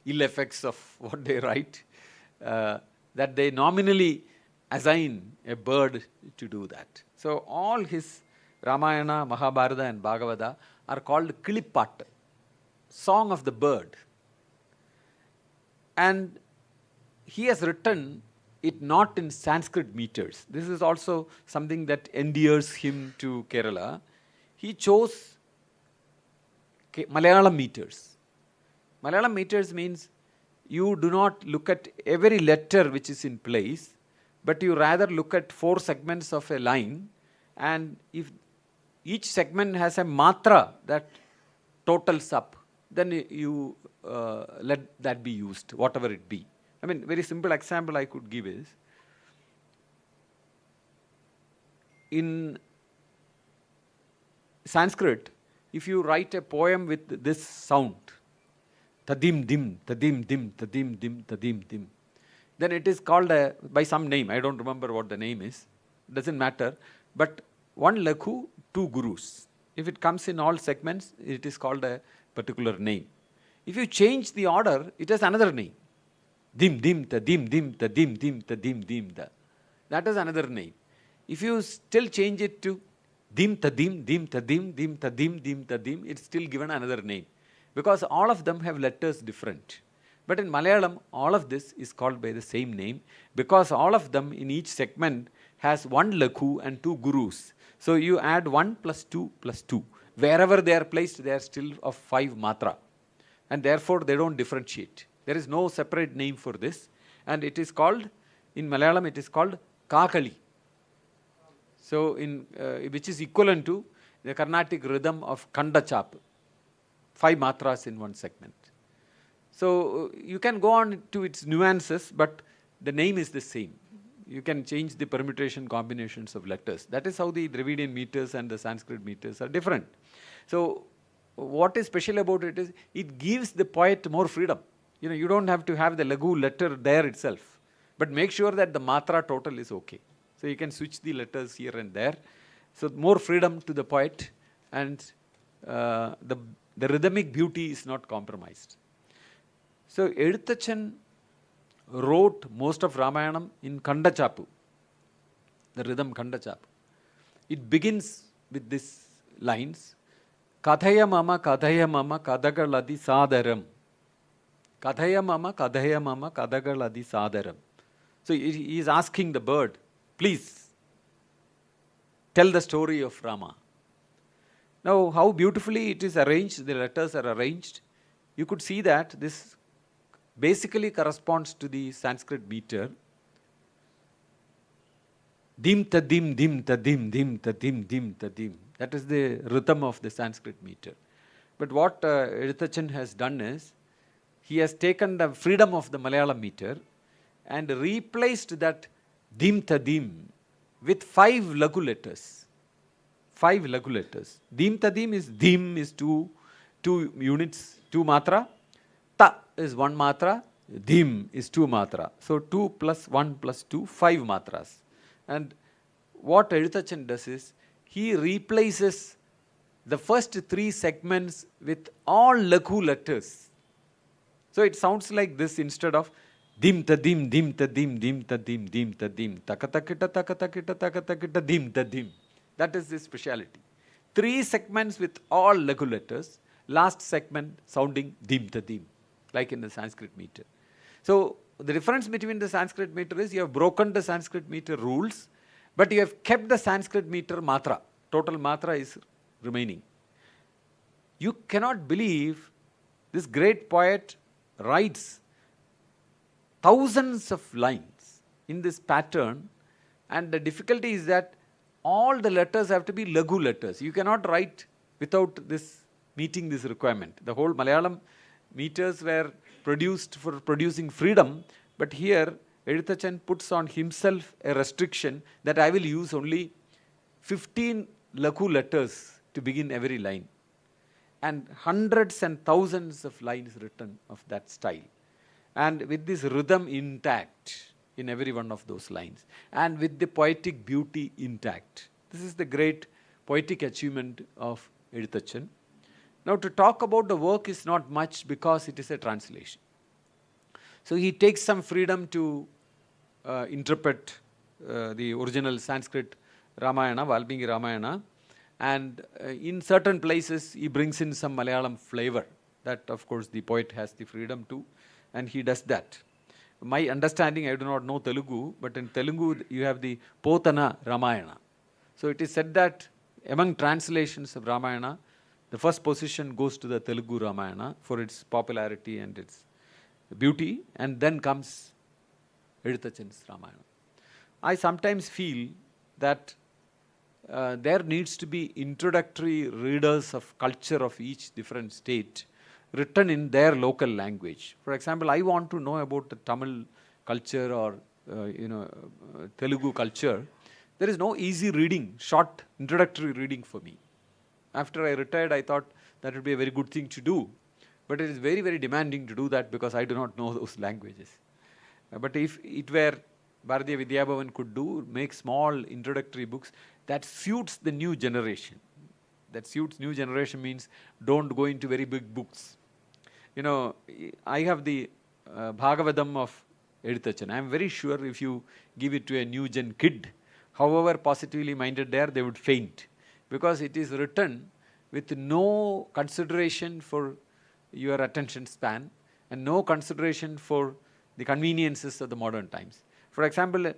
ill effects of what they write, that they nominally assign a bird to do that. So all his Ramayana, Mahabharata and Bhagavata are called Kilipat, song of the bird. And he has written it not in Sanskrit meters. This is also something that endears him to Kerala. He chose Malayalam meters. Malayalam meters means you do not look at every letter which is in place, but you rather look at 4 segments of a line, and if each segment has a matra that totals up, then you let that be used, whatever it be. I mean, very simple example I could give is, in Sanskrit, if you write a poem with this sound, tadim dim, tadim dim, tadim dim, tadim dim, then it is called by some name. I don't remember what the name is. Doesn't matter. But 1 lakhu, 2 gurus. If it comes in all segments, it is called a particular name. If you change the order, it has another name. Dim dim, tadim dim, tadim dim, tadim dim, da. That is another name. If you still change it to dim, tadim, dim, tadim, dim, tadim, dim, tadim, it's still given another name. Because all of them have letters different. But in Malayalam, all of this is called by the same name, because all of them in each segment has 1 lakhu and 2 gurus. So you add 1 plus 2 plus 2. Wherever they are placed, they are still of 5 matra. And therefore, they don't differentiate. There is no separate name for this. And it is called, in Malayalam, it is called Kakali. So, which is equivalent to the Carnatic rhythm of Kandachap. 5 matras in 1 segment. So, you can go on to its nuances, but the name is the same. You can change the permutation combinations of letters. That is how the Dravidian meters and the Sanskrit meters are different. So, what is special about it is, it gives the poet more freedom. You don't have to have the lagu letter there itself, but make sure that the matra total is okay. So, you can switch the letters here and there. So, more freedom to the poet, and the rhythmic beauty is not compromised. So, Edutachan wrote most of Ramayanam in Kandachapu, the rhythm Kandachapu. It begins with these lines, Kathaya mama kadagaladi sadaram. Kathaya mama kadagaladi sadaram. So, he is asking the bird, please tell the story of Rama. Now, how beautifully it is arranged, the letters are arranged. You could see that this basically corresponds to the Sanskrit meter. Dim ta dim, dim ta dim, dim ta dim, dim ta dim. That is the rhythm of the Sanskrit meter. But what Edutachan has done is, he has taken the freedom of the Malayalam meter and replaced that dim ta dim with 5 lagu letters. 5 lagu letters. Dim ta dim is 2 units, 2 matra. Ta is 1 matra. Dim is 2 matra. So 2 plus 1 plus 2, 5 matras. And what Edutachan does is, he replaces the first 3 segments with all lagu letters. So it sounds like this instead of dim ta dim, dim ta dim, dim ta dim, dim ta dim, takatakita, takatakita, takatakita, dim ta dim. That is the speciality. 3 segments with all lagu letters, last segment sounding dim ta dim, like in the Sanskrit meter. So the difference between the Sanskrit meter is, you have broken the Sanskrit meter rules, but you have kept the Sanskrit meter matra. Total matra is remaining. You cannot believe this great poet writes thousands of lines in this pattern, and the difficulty is that all the letters have to be lagu letters. You cannot write without this meeting this requirement. The whole Malayalam meters were produced for producing freedom, but here Ezhuthachan puts on himself a restriction that I will use only 15 Laku letters to begin every line, and hundreds and thousands of lines written of that style, and with this rhythm intact in every one of those lines, and with the poetic beauty intact. This is the great poetic achievement of Ezhuthachan. Now, to talk about the work is not much because it is a translation. So he takes some freedom to interpret the original Sanskrit Ramayana, Valmiki Ramayana, and in certain places he brings in some Malayalam flavor. That, of course, the poet has the freedom to, and he does that. My understanding, I do not know Telugu, but in Telugu you have the Potana Ramayana. So it is said that among translations of Ramayana, the first position goes to the Telugu Ramayana for its popularity and its beauty, and then comes Ezhuthachan's Ramayana. I sometimes feel that there needs to be introductory readers of culture of each different state written in their local language. For example, I want to know about the Tamil culture or Telugu culture. There is no easy reading, short introductory reading for me. After I retired, I thought that would be a very good thing to do. But it is very, very demanding to do that because I do not know those languages. But if it were Bharatiya Vidya Bhavan could do, make small introductory books that suits the new generation. That suits new generation means don't go into very big books. I have the Bhagavatam of Ezhuthachan. I am very sure if you give it to a new gen kid, however positively minded they are, they would faint. Because it is written with no consideration for your attention span and no consideration for the conveniences of the modern times. For example,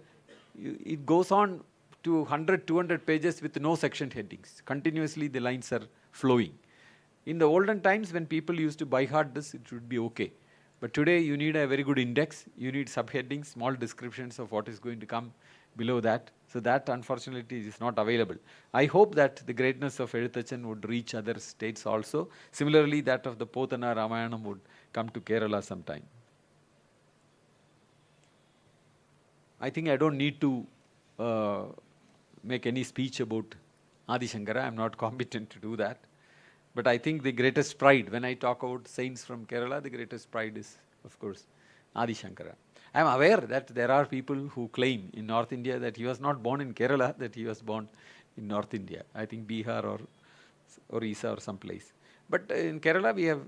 it goes on to 100, 200 pages with no section headings. Continuously the lines are flowing. In the olden times when people used to by heart this, it would be okay. But today you need a very good index, you need subheadings, small descriptions of what is going to come below that. So that unfortunately is not available. I hope that the greatness of Ezhuthachan would reach other states also. Similarly, that of the Potana Ramayana would come to Kerala sometime. I think I don't need to make any speech about Adi Shankara. I am not competent to do that. But I think the greatest pride, when I talk about saints from Kerala, the greatest pride is, of course, Adi Shankara. I am aware that there are people who claim in North India that he was not born in Kerala, that he was born in North India. I think Bihar or Orissa or someplace. But in Kerala we have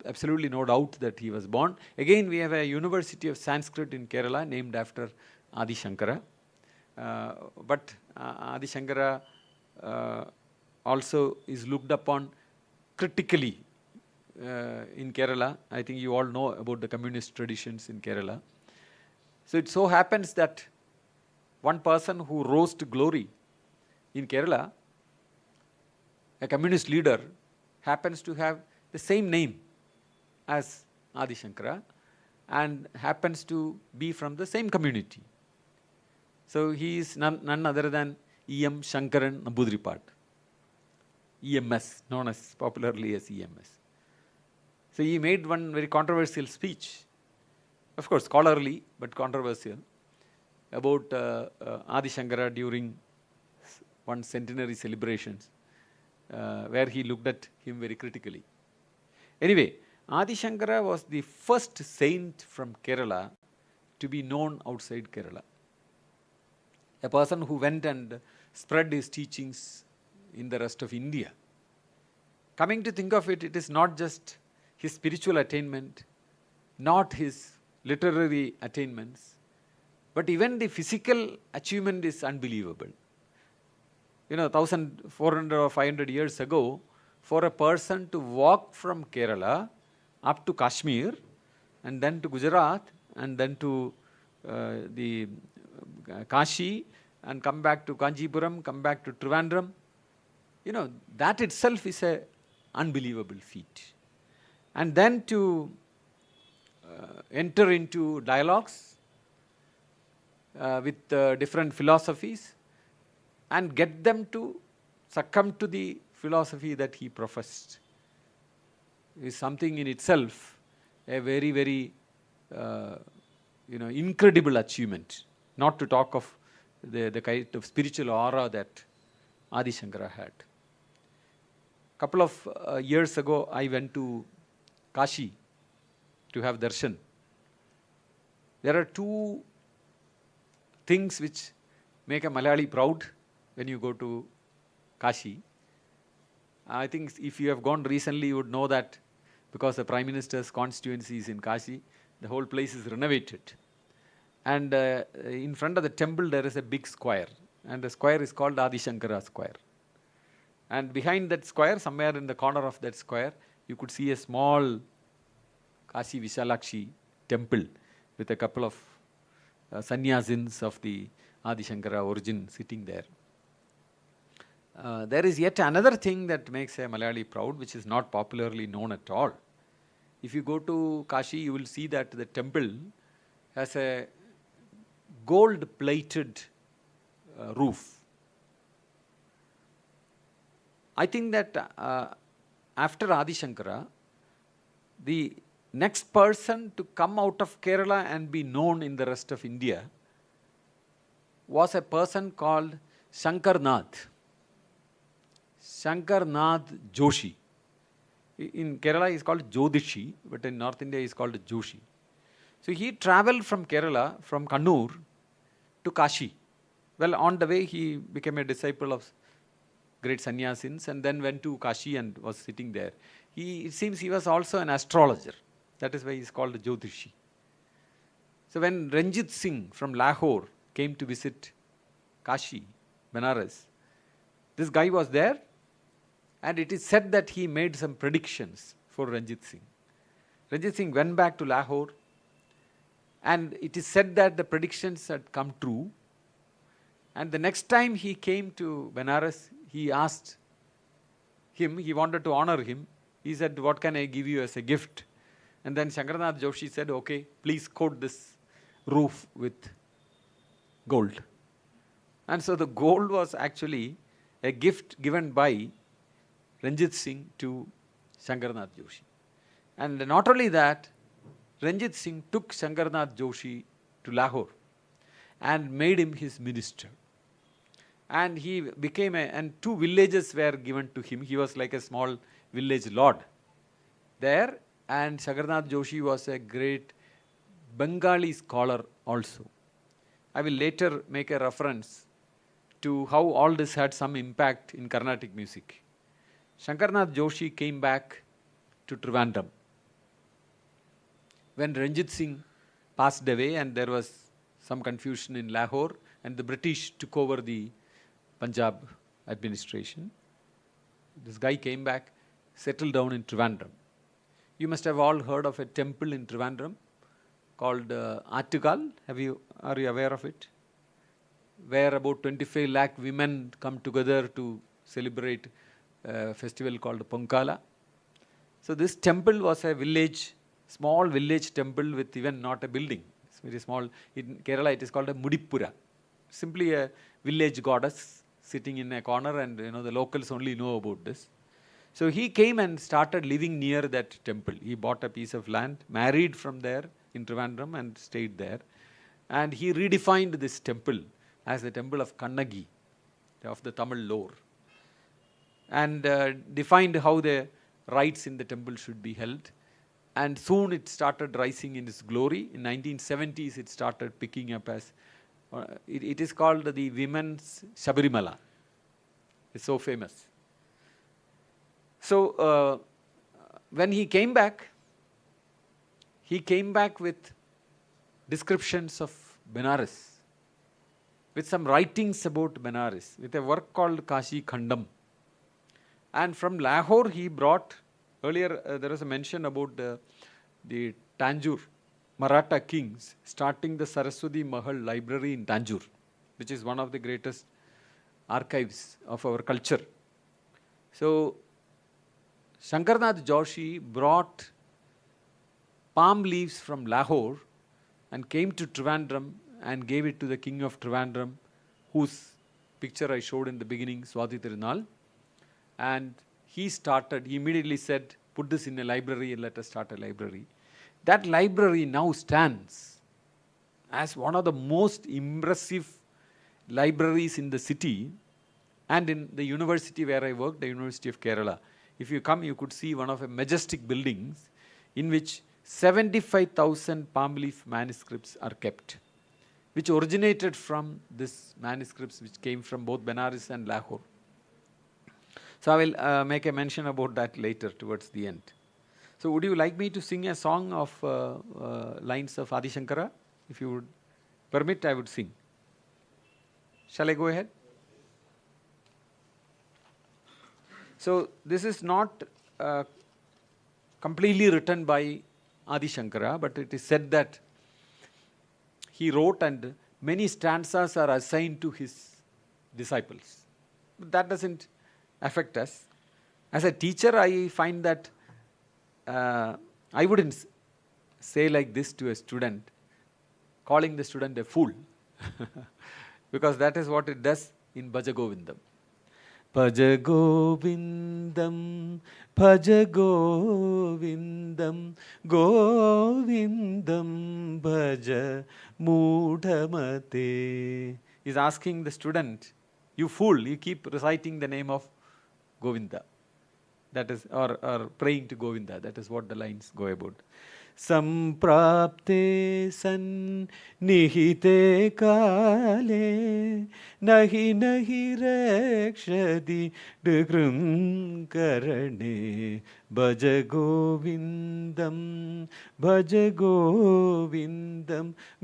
absolutely no doubt that he was born. Again, we have a University of Sanskrit in Kerala named after Adi Shankara. But Adi Shankara also is looked upon critically in Kerala. I think you all know about the communist traditions in Kerala. So it so happens that one person who rose to glory in Kerala, a communist leader, happens to have the same name as Adi Shankara and happens to be from the same community. So he is none other than E.M. Shankaran Nambudripad, EMS, known as popularly as EMS. So he made one very controversial speech, of course scholarly but controversial, about Adi Shankara during one centenary celebrations, where he looked at him very critically. Anyway, Adi Shankara was the first saint from Kerala to be known outside Kerala. A person who went and spread his teachings in the rest of India. Coming to think of it, it is not just his spiritual attainment, not his literary attainments, but even the physical achievement is unbelievable. 1400 or 500 years ago, for a person to walk from Kerala up to Kashmir and then to Gujarat and then to the Kashi and come back to Kanjipuram, come back to Trivandrum, that itself is an unbelievable feat. And then to enter into dialogues with different philosophies and get them to succumb to the philosophy that he professed. is something in itself a very, very incredible achievement, not to talk of the kind of spiritual aura that Adi Shankara had. Couple of years ago, I went to Kashi to have darshan. There are two things which make a Malayali proud when you go to Kashi. I think if you have gone recently, you would know that because the Prime Minister's constituency is in Kashi, the whole place is renovated. And in front of the temple, there is a big square. And the square is called Adi Shankara Square. And behind that square, somewhere in the corner of that square, you could see a small Kashi Vishalakshi temple with a couple of sannyasins of the Adi Shankara origin sitting there. There is yet another thing that makes a Malayali proud, which is not popularly known at all. If you go to Kashi, you will see that the temple has a gold-plated roof. I think that after Adi Shankara, the next person to come out of Kerala and be known in the rest of India was a person called Shankarnath Joshi. In Kerala he is called Jodishi, but in North India he is called Joshi. So he travelled from Kerala, from Kannur to Kashi. Well, on the way he became a disciple of great sannyasins and then went to Kashi and was sitting there. It seems he was also an astrologer. That is why he is called Jyotishi. So when Ranjit Singh from Lahore came to visit Kashi, Benares, this guy was there, and it is said that he made some predictions for Ranjit Singh. Ranjit Singh went back to Lahore, and it is said that the predictions had come true. And the next time he came to Benares, he asked him, he wanted to honor him. He said, "What can I give you as a gift?" And then Shankarnath Joshi said, "Okay, please coat this roof with gold." And so the gold was actually a gift given by Ranjit Singh to Shankarnath Joshi. And not only that, Ranjit Singh took Shankarnath Joshi to Lahore and made him his minister. And he became and 2 villages were given to him. He was like a small village lord there. And Shankarnath Joshi was a great Bengali scholar also. I will later make a reference to how all this had some impact in Carnatic music. Shankarnath Joshi came back to Trivandrum when Ranjit Singh passed away and there was some confusion in Lahore and the British took over the Punjab administration. This guy came back, settled down in Trivandrum. You must have all heard of a temple in Trivandrum called Attukal. Are you aware of it? Where about 25 lakh women come together to celebrate a festival called Ponkala. So this temple was a village, small village temple with even not a building. It's very small. In Kerala it is called a Mudippura. Simply a village goddess sitting in a corner, and the locals only know about this. So he came and started living near that temple. He bought a piece of land, married from there in Trivandrum and stayed there. And he redefined this temple as the temple of Kannagi, of the Tamil lore. And defined how the rites in the temple should be held. And soon it started rising in its glory. In 1970s it started picking up as, it is called the women's Shabarimala. It's so famous. So when he came back with descriptions of Benares, with some writings about Benares, with a work called Kashi Khandam. And from Lahore he brought, earlier there was a mention about the Tanjore Maratha kings starting the Saraswati Mahal library in Tanjore, which is one of the greatest archives of our culture. So Shankarnath Joshi brought palm leaves from Lahore and came to Trivandrum and gave it to the king of Trivandrum, whose picture I showed in the beginning, Swati Tirunal. And he immediately said, put this in a library and let us start a library. That library now stands as one of the most impressive libraries in the city and in the university where I worked, the University of Kerala. If you come, you could see one of the majestic buildings in which 75,000 palm leaf manuscripts are kept, which originated from this manuscripts which came from both Benares and Lahore. So I will make a mention about that later towards the end. So would you like me to sing a song of lines of Adi Shankara? If you would permit, I would sing. Shall I go ahead? So this is not completely written by Adi Shankara, but it is said that he wrote and many stanzas are assigned to his disciples. But that doesn't affect us. As a teacher, I find that I wouldn't say like this to a student, calling the student a fool, because that is what it does in Bhaja Govindam. Bhaja Govindam, Bhaja Govindam, Govindam Bhaja Mudhamate. He's asking the student, you fool, you keep reciting the name of Govinda. That is, or praying to Govinda. That is what the lines go about. Samprapte san nihite kale nahi nahi rekshadi dugrum karane bhaja govindam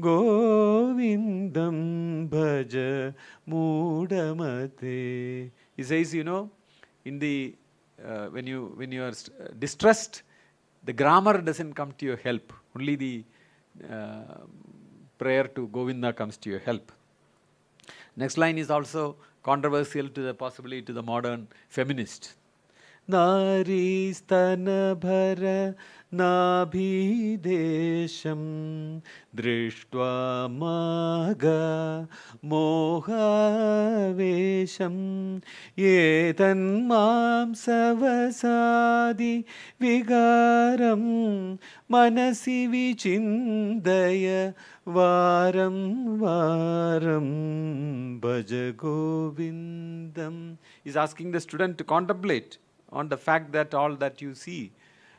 govindam bhaja mudamate. He says, you know, in the when you are distressed, the grammar doesn't come to your help. Only the prayer to Govinda comes to your help. Next line is also controversial to the possibly to the modern feminist. Nari stana bhara nabhidesham drishtva maga mohavesham yetan mam savasadi vigaram manasi vichindaya varam varam bhaja govindam. He's asking the student to contemplate on the fact that all that you see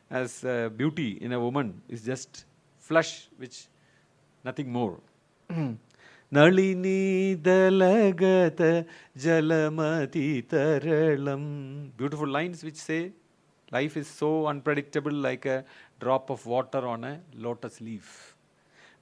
as beauty in a woman is just flesh, which nothing more. Nalini dalagata jalamati taralam. Beautiful lines which say life is so unpredictable, like a drop of water on a lotus leaf.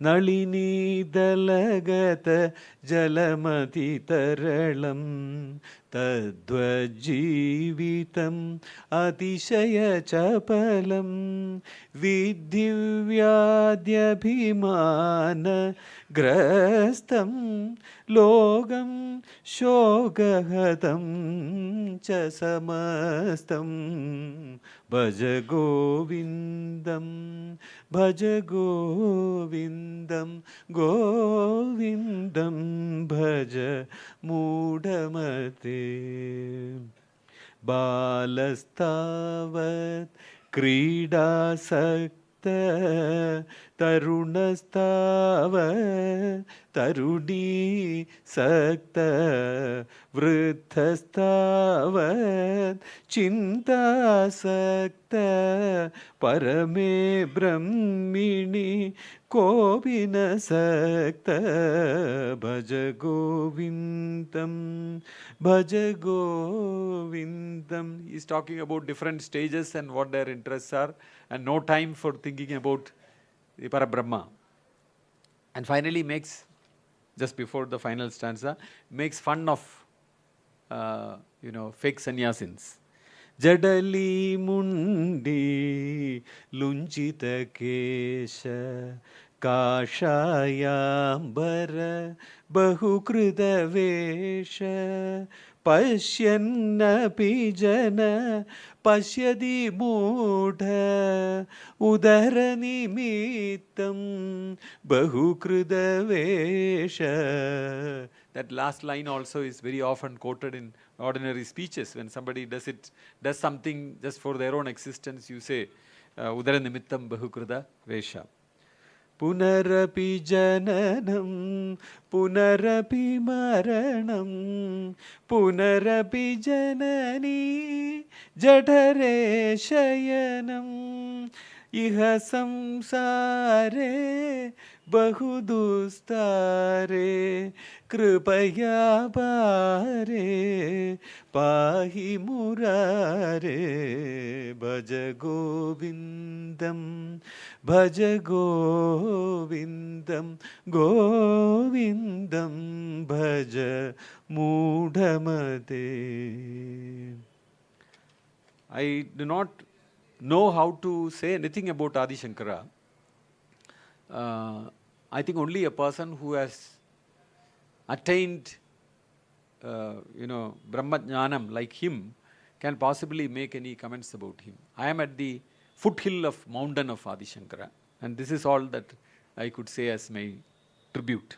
Nalini dalagata jalamati taralam tadvajivitam atishaya chapalam vidhivyadhyabhimana grastam logam shogahatam cha samastam bhaja govindam govindam bhaja mudamate. Balastavat krida sakta tarunastavat tarudi sakta vruddhastavat chinta sakta parame brahmini Kobina sakta bhaja govindam. He's talking about different stages and what their interests are, and no time for thinking about the Parabrahma. And finally makes, just before the final stanza, makes fun of fake sannyasins. Jadali mundi lunchita kesha kashayambara bahukrita vesha pashyanna pijana pashyadi mudha udarani mittam bahukrita vesha. That last line also is very often quoted in ordinary speeches. When somebody does something just for their own existence, you say, Udara nimittam bahukruta vesha. Punarapi jananam, punarapi maranam, punarapi janani, jadhare shayanam, iha samsare, bahudustare, kripaya bare, pahi murare, bhaja govindam, bhaja govindam, govindam, bhaja mudhamate. I do not know how to say anything about Adi Shankara. I think only a person who has attained, Brahma Jnanam like him can possibly make any comments about him. I am at the foothill of mountain of Adi Shankara, and this is all that I could say as my tribute.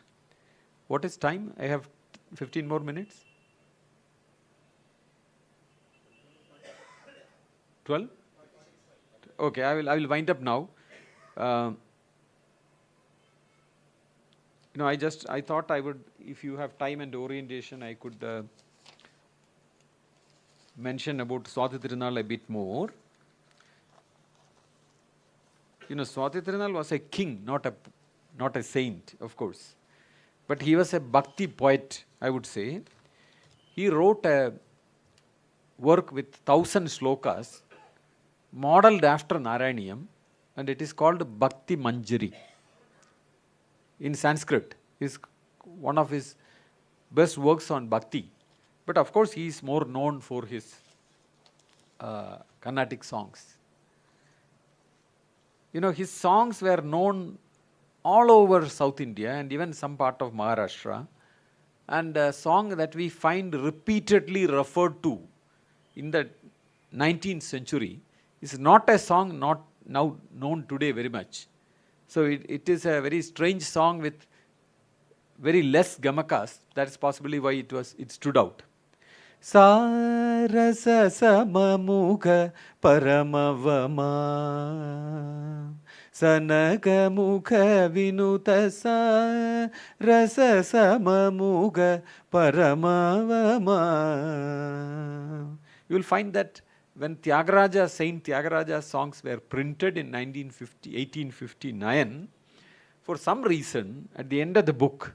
What is time? I have 15 more minutes. 12? Okay, I will wind up now. I thought I would, if you have time and orientation, I could mention about Swati Tirunal a bit more. Swati Tirunal was a king, not a saint, of course. But he was a bhakti poet, I would say. He wrote a work with 1,000 slokas, modeled after Narayanam, and it is called Bhakti Manjari. In Sanskrit, is one of his best works on bhakti. But of course, he is more known for his Carnatic songs. His songs were known all over South India and even some part of Maharashtra. And a song that we find repeatedly referred to in the 19th century is not a song not now known today very much. So it is a very strange song with very less gamakas. That's possibly why it stood out. Sarasa samamukha paramavama Sanaka mukha vinuta sa rasa samamukha paramavama. You will find that when Tyagaraja, Saint Tyagaraja's songs were printed in 1859, for some reason, at the end of the book,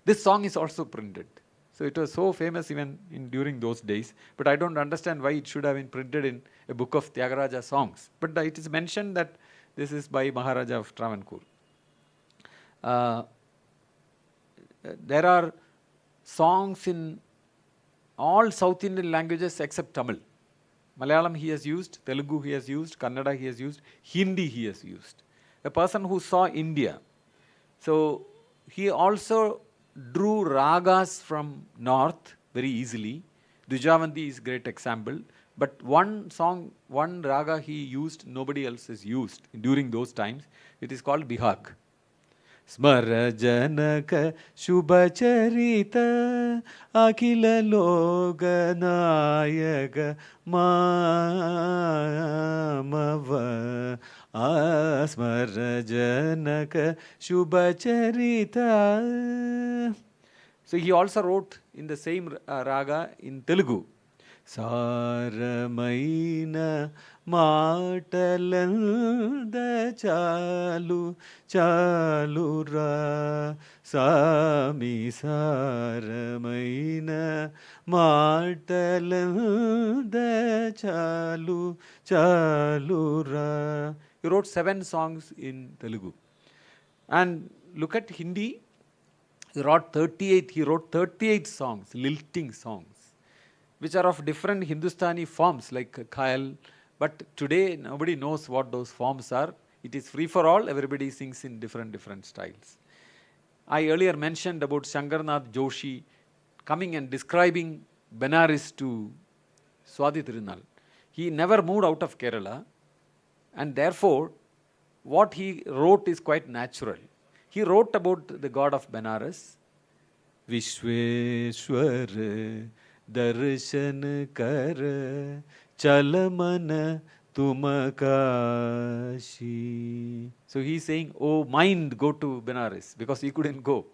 this song is also printed. So it was so famous even during those days, but I don't understand why it should have been printed in a book of Tyagaraja songs. But it is mentioned that this is by Maharaja of Travancore. There are songs in all South Indian languages except Tamil. Malayalam he has used, Telugu he has used, Kannada he has used, Hindi he has used. A person who saw India. So he also drew ragas from north very easily. Dujavanti is a great example. But one song, one raga he used, nobody else has used during those times. It is called Bihag. Smara janaka shubacharita akila loganayaka mamava asmara janaka shubacharita. So he also wrote in the same raga in Telugu. Saramaina Matalanda chalu chalura Sami Saramaina Matalanda chalu chalura. He wrote 7 songs in Telugu. And look at Hindi. He wrote 38 songs, lilting songs, which are of different Hindustani forms like Khayal. But today nobody knows what those forms are. It is free for all. Everybody sings in different styles. I earlier mentioned about Shankarnath Joshi coming and describing Benares to Swati Tirunal. He never moved out of Kerala, and therefore what he wrote is quite natural. He wrote about the god of Benares, Vishweshwar दर्शन कर चल मन तुम Kashi. So he is saying, oh mind, go to Benares, because he couldn't go.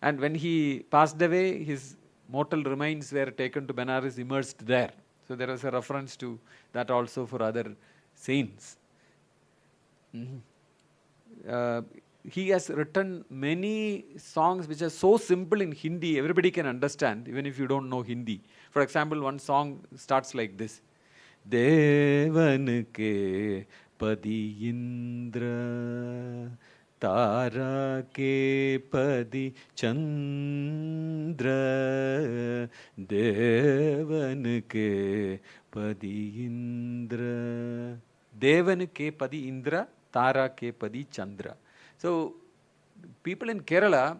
And when he passed away, his mortal remains were taken to Benares, immersed there. So there was a reference to that also for other saints. He has written many songs which are so simple in Hindi, everybody can understand, even if you don't know Hindi. For example, one song starts like this. Devan ke padi Indra, Tara ke padi Chandra, Devan ke padi Indra. Devan ke padi Indra, Tara ke padi Chandra. So, people in Kerala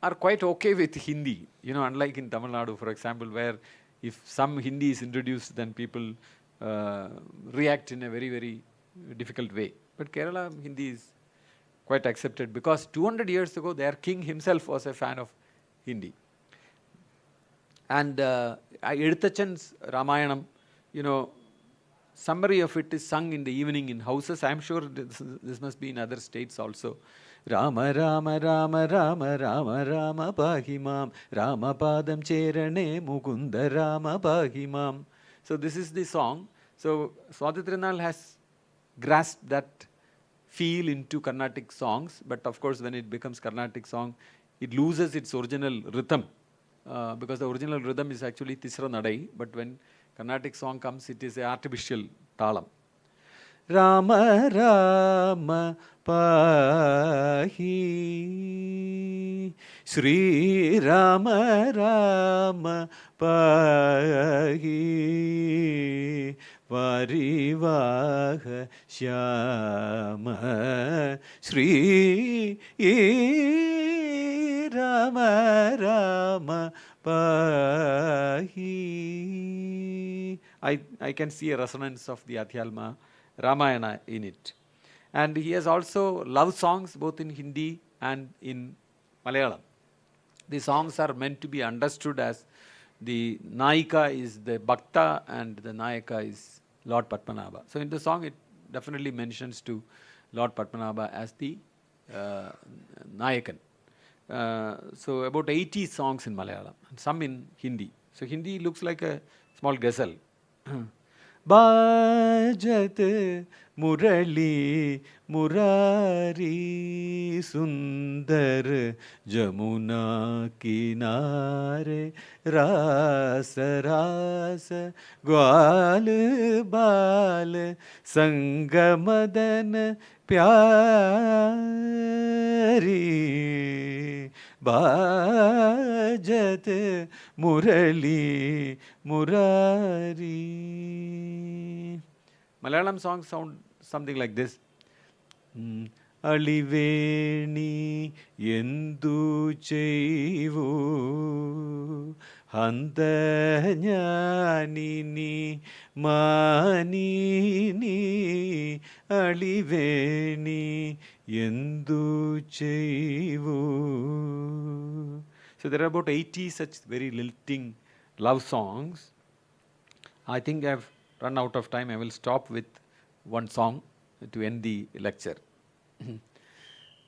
are quite okay with Hindi, unlike in Tamil Nadu, for example, where if some Hindi is introduced, then people react in a very, very difficult way. But Kerala Hindi is quite accepted because 200 years ago, their king himself was a fan of Hindi. And Edutachan's Ramayanam, summary of it is sung in the evening in houses. I am sure this must be in other states also. Rama Rama Rama Rama Rama Rama Pahimam Rama Padam Cherane Mukunda Rama Pahimam. So this is the song. So Swadhitrinal has grasped that feel into Carnatic songs, but of course when it becomes Carnatic song, it loses its original rhythm because the original rhythm is actually Tisra Nadai, but when Carnatic song comes, it is an artificial talam. Rama Rama Pahi Sri Rama Rama Pahi Varivaha Shyama Sri Rama Rama Pahi. I can see a resonance of the Adhyalma Ramayana in it. And he has also love songs both in Hindi and in Malayalam. The songs are meant to be understood as the Naika is the Bhakta and the Nayaka is Lord Padmanabha. So in the song it definitely mentions to Lord Padmanabha as the Nayakan. So about 80 songs in Malayalam and some in Hindi. So Hindi looks like a small ghazal. Bajat Murali Murari Sundar Jamuna Kinare Rasa Rasa Gwal Bal Sangamadan Pyari Bajat Murali Murari. Malayalam songs sound something like this. Aliveni Yendu Cheivu Handanyanini Manini Aliveni Yendu Cheivu. So there are about 80 such very lilting love songs. I think I have run out of time. I will stop with one song to end the lecture.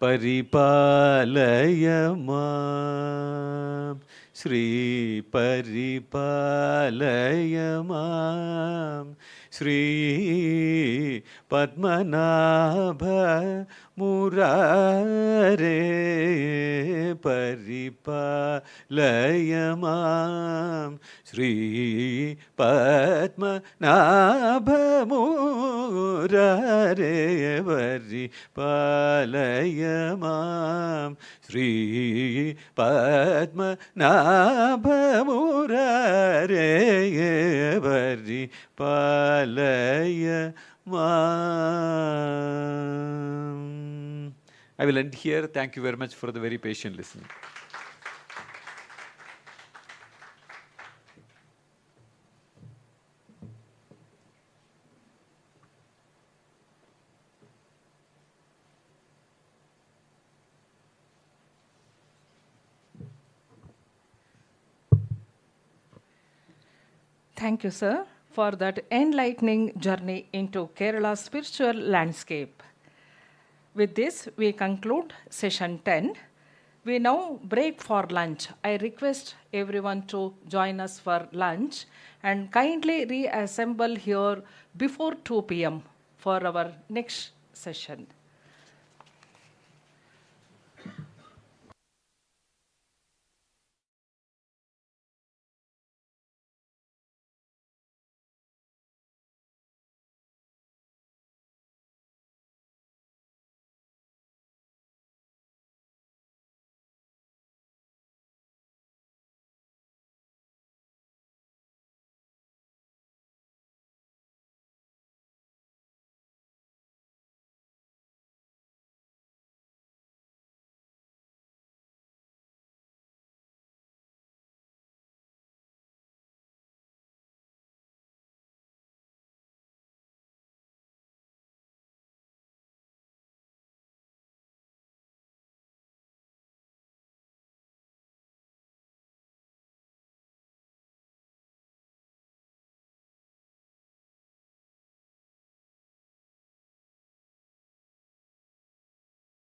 Paripalaya Mam Sri Paripalaya Mam Sri Padmanabha Murare Paripalaya Mam Sri Padmanabha Murare Paripalaya Mam Sri Padmanabha Murare Paripalaya Mam. I will end here. Thank you very much for the very patient listening. Thank you, sir, for that enlightening journey into Kerala's spiritual landscape. With this, we conclude session 10. We now break for lunch. I request everyone to join us for lunch and kindly reassemble here before 2 p.m. for our next session.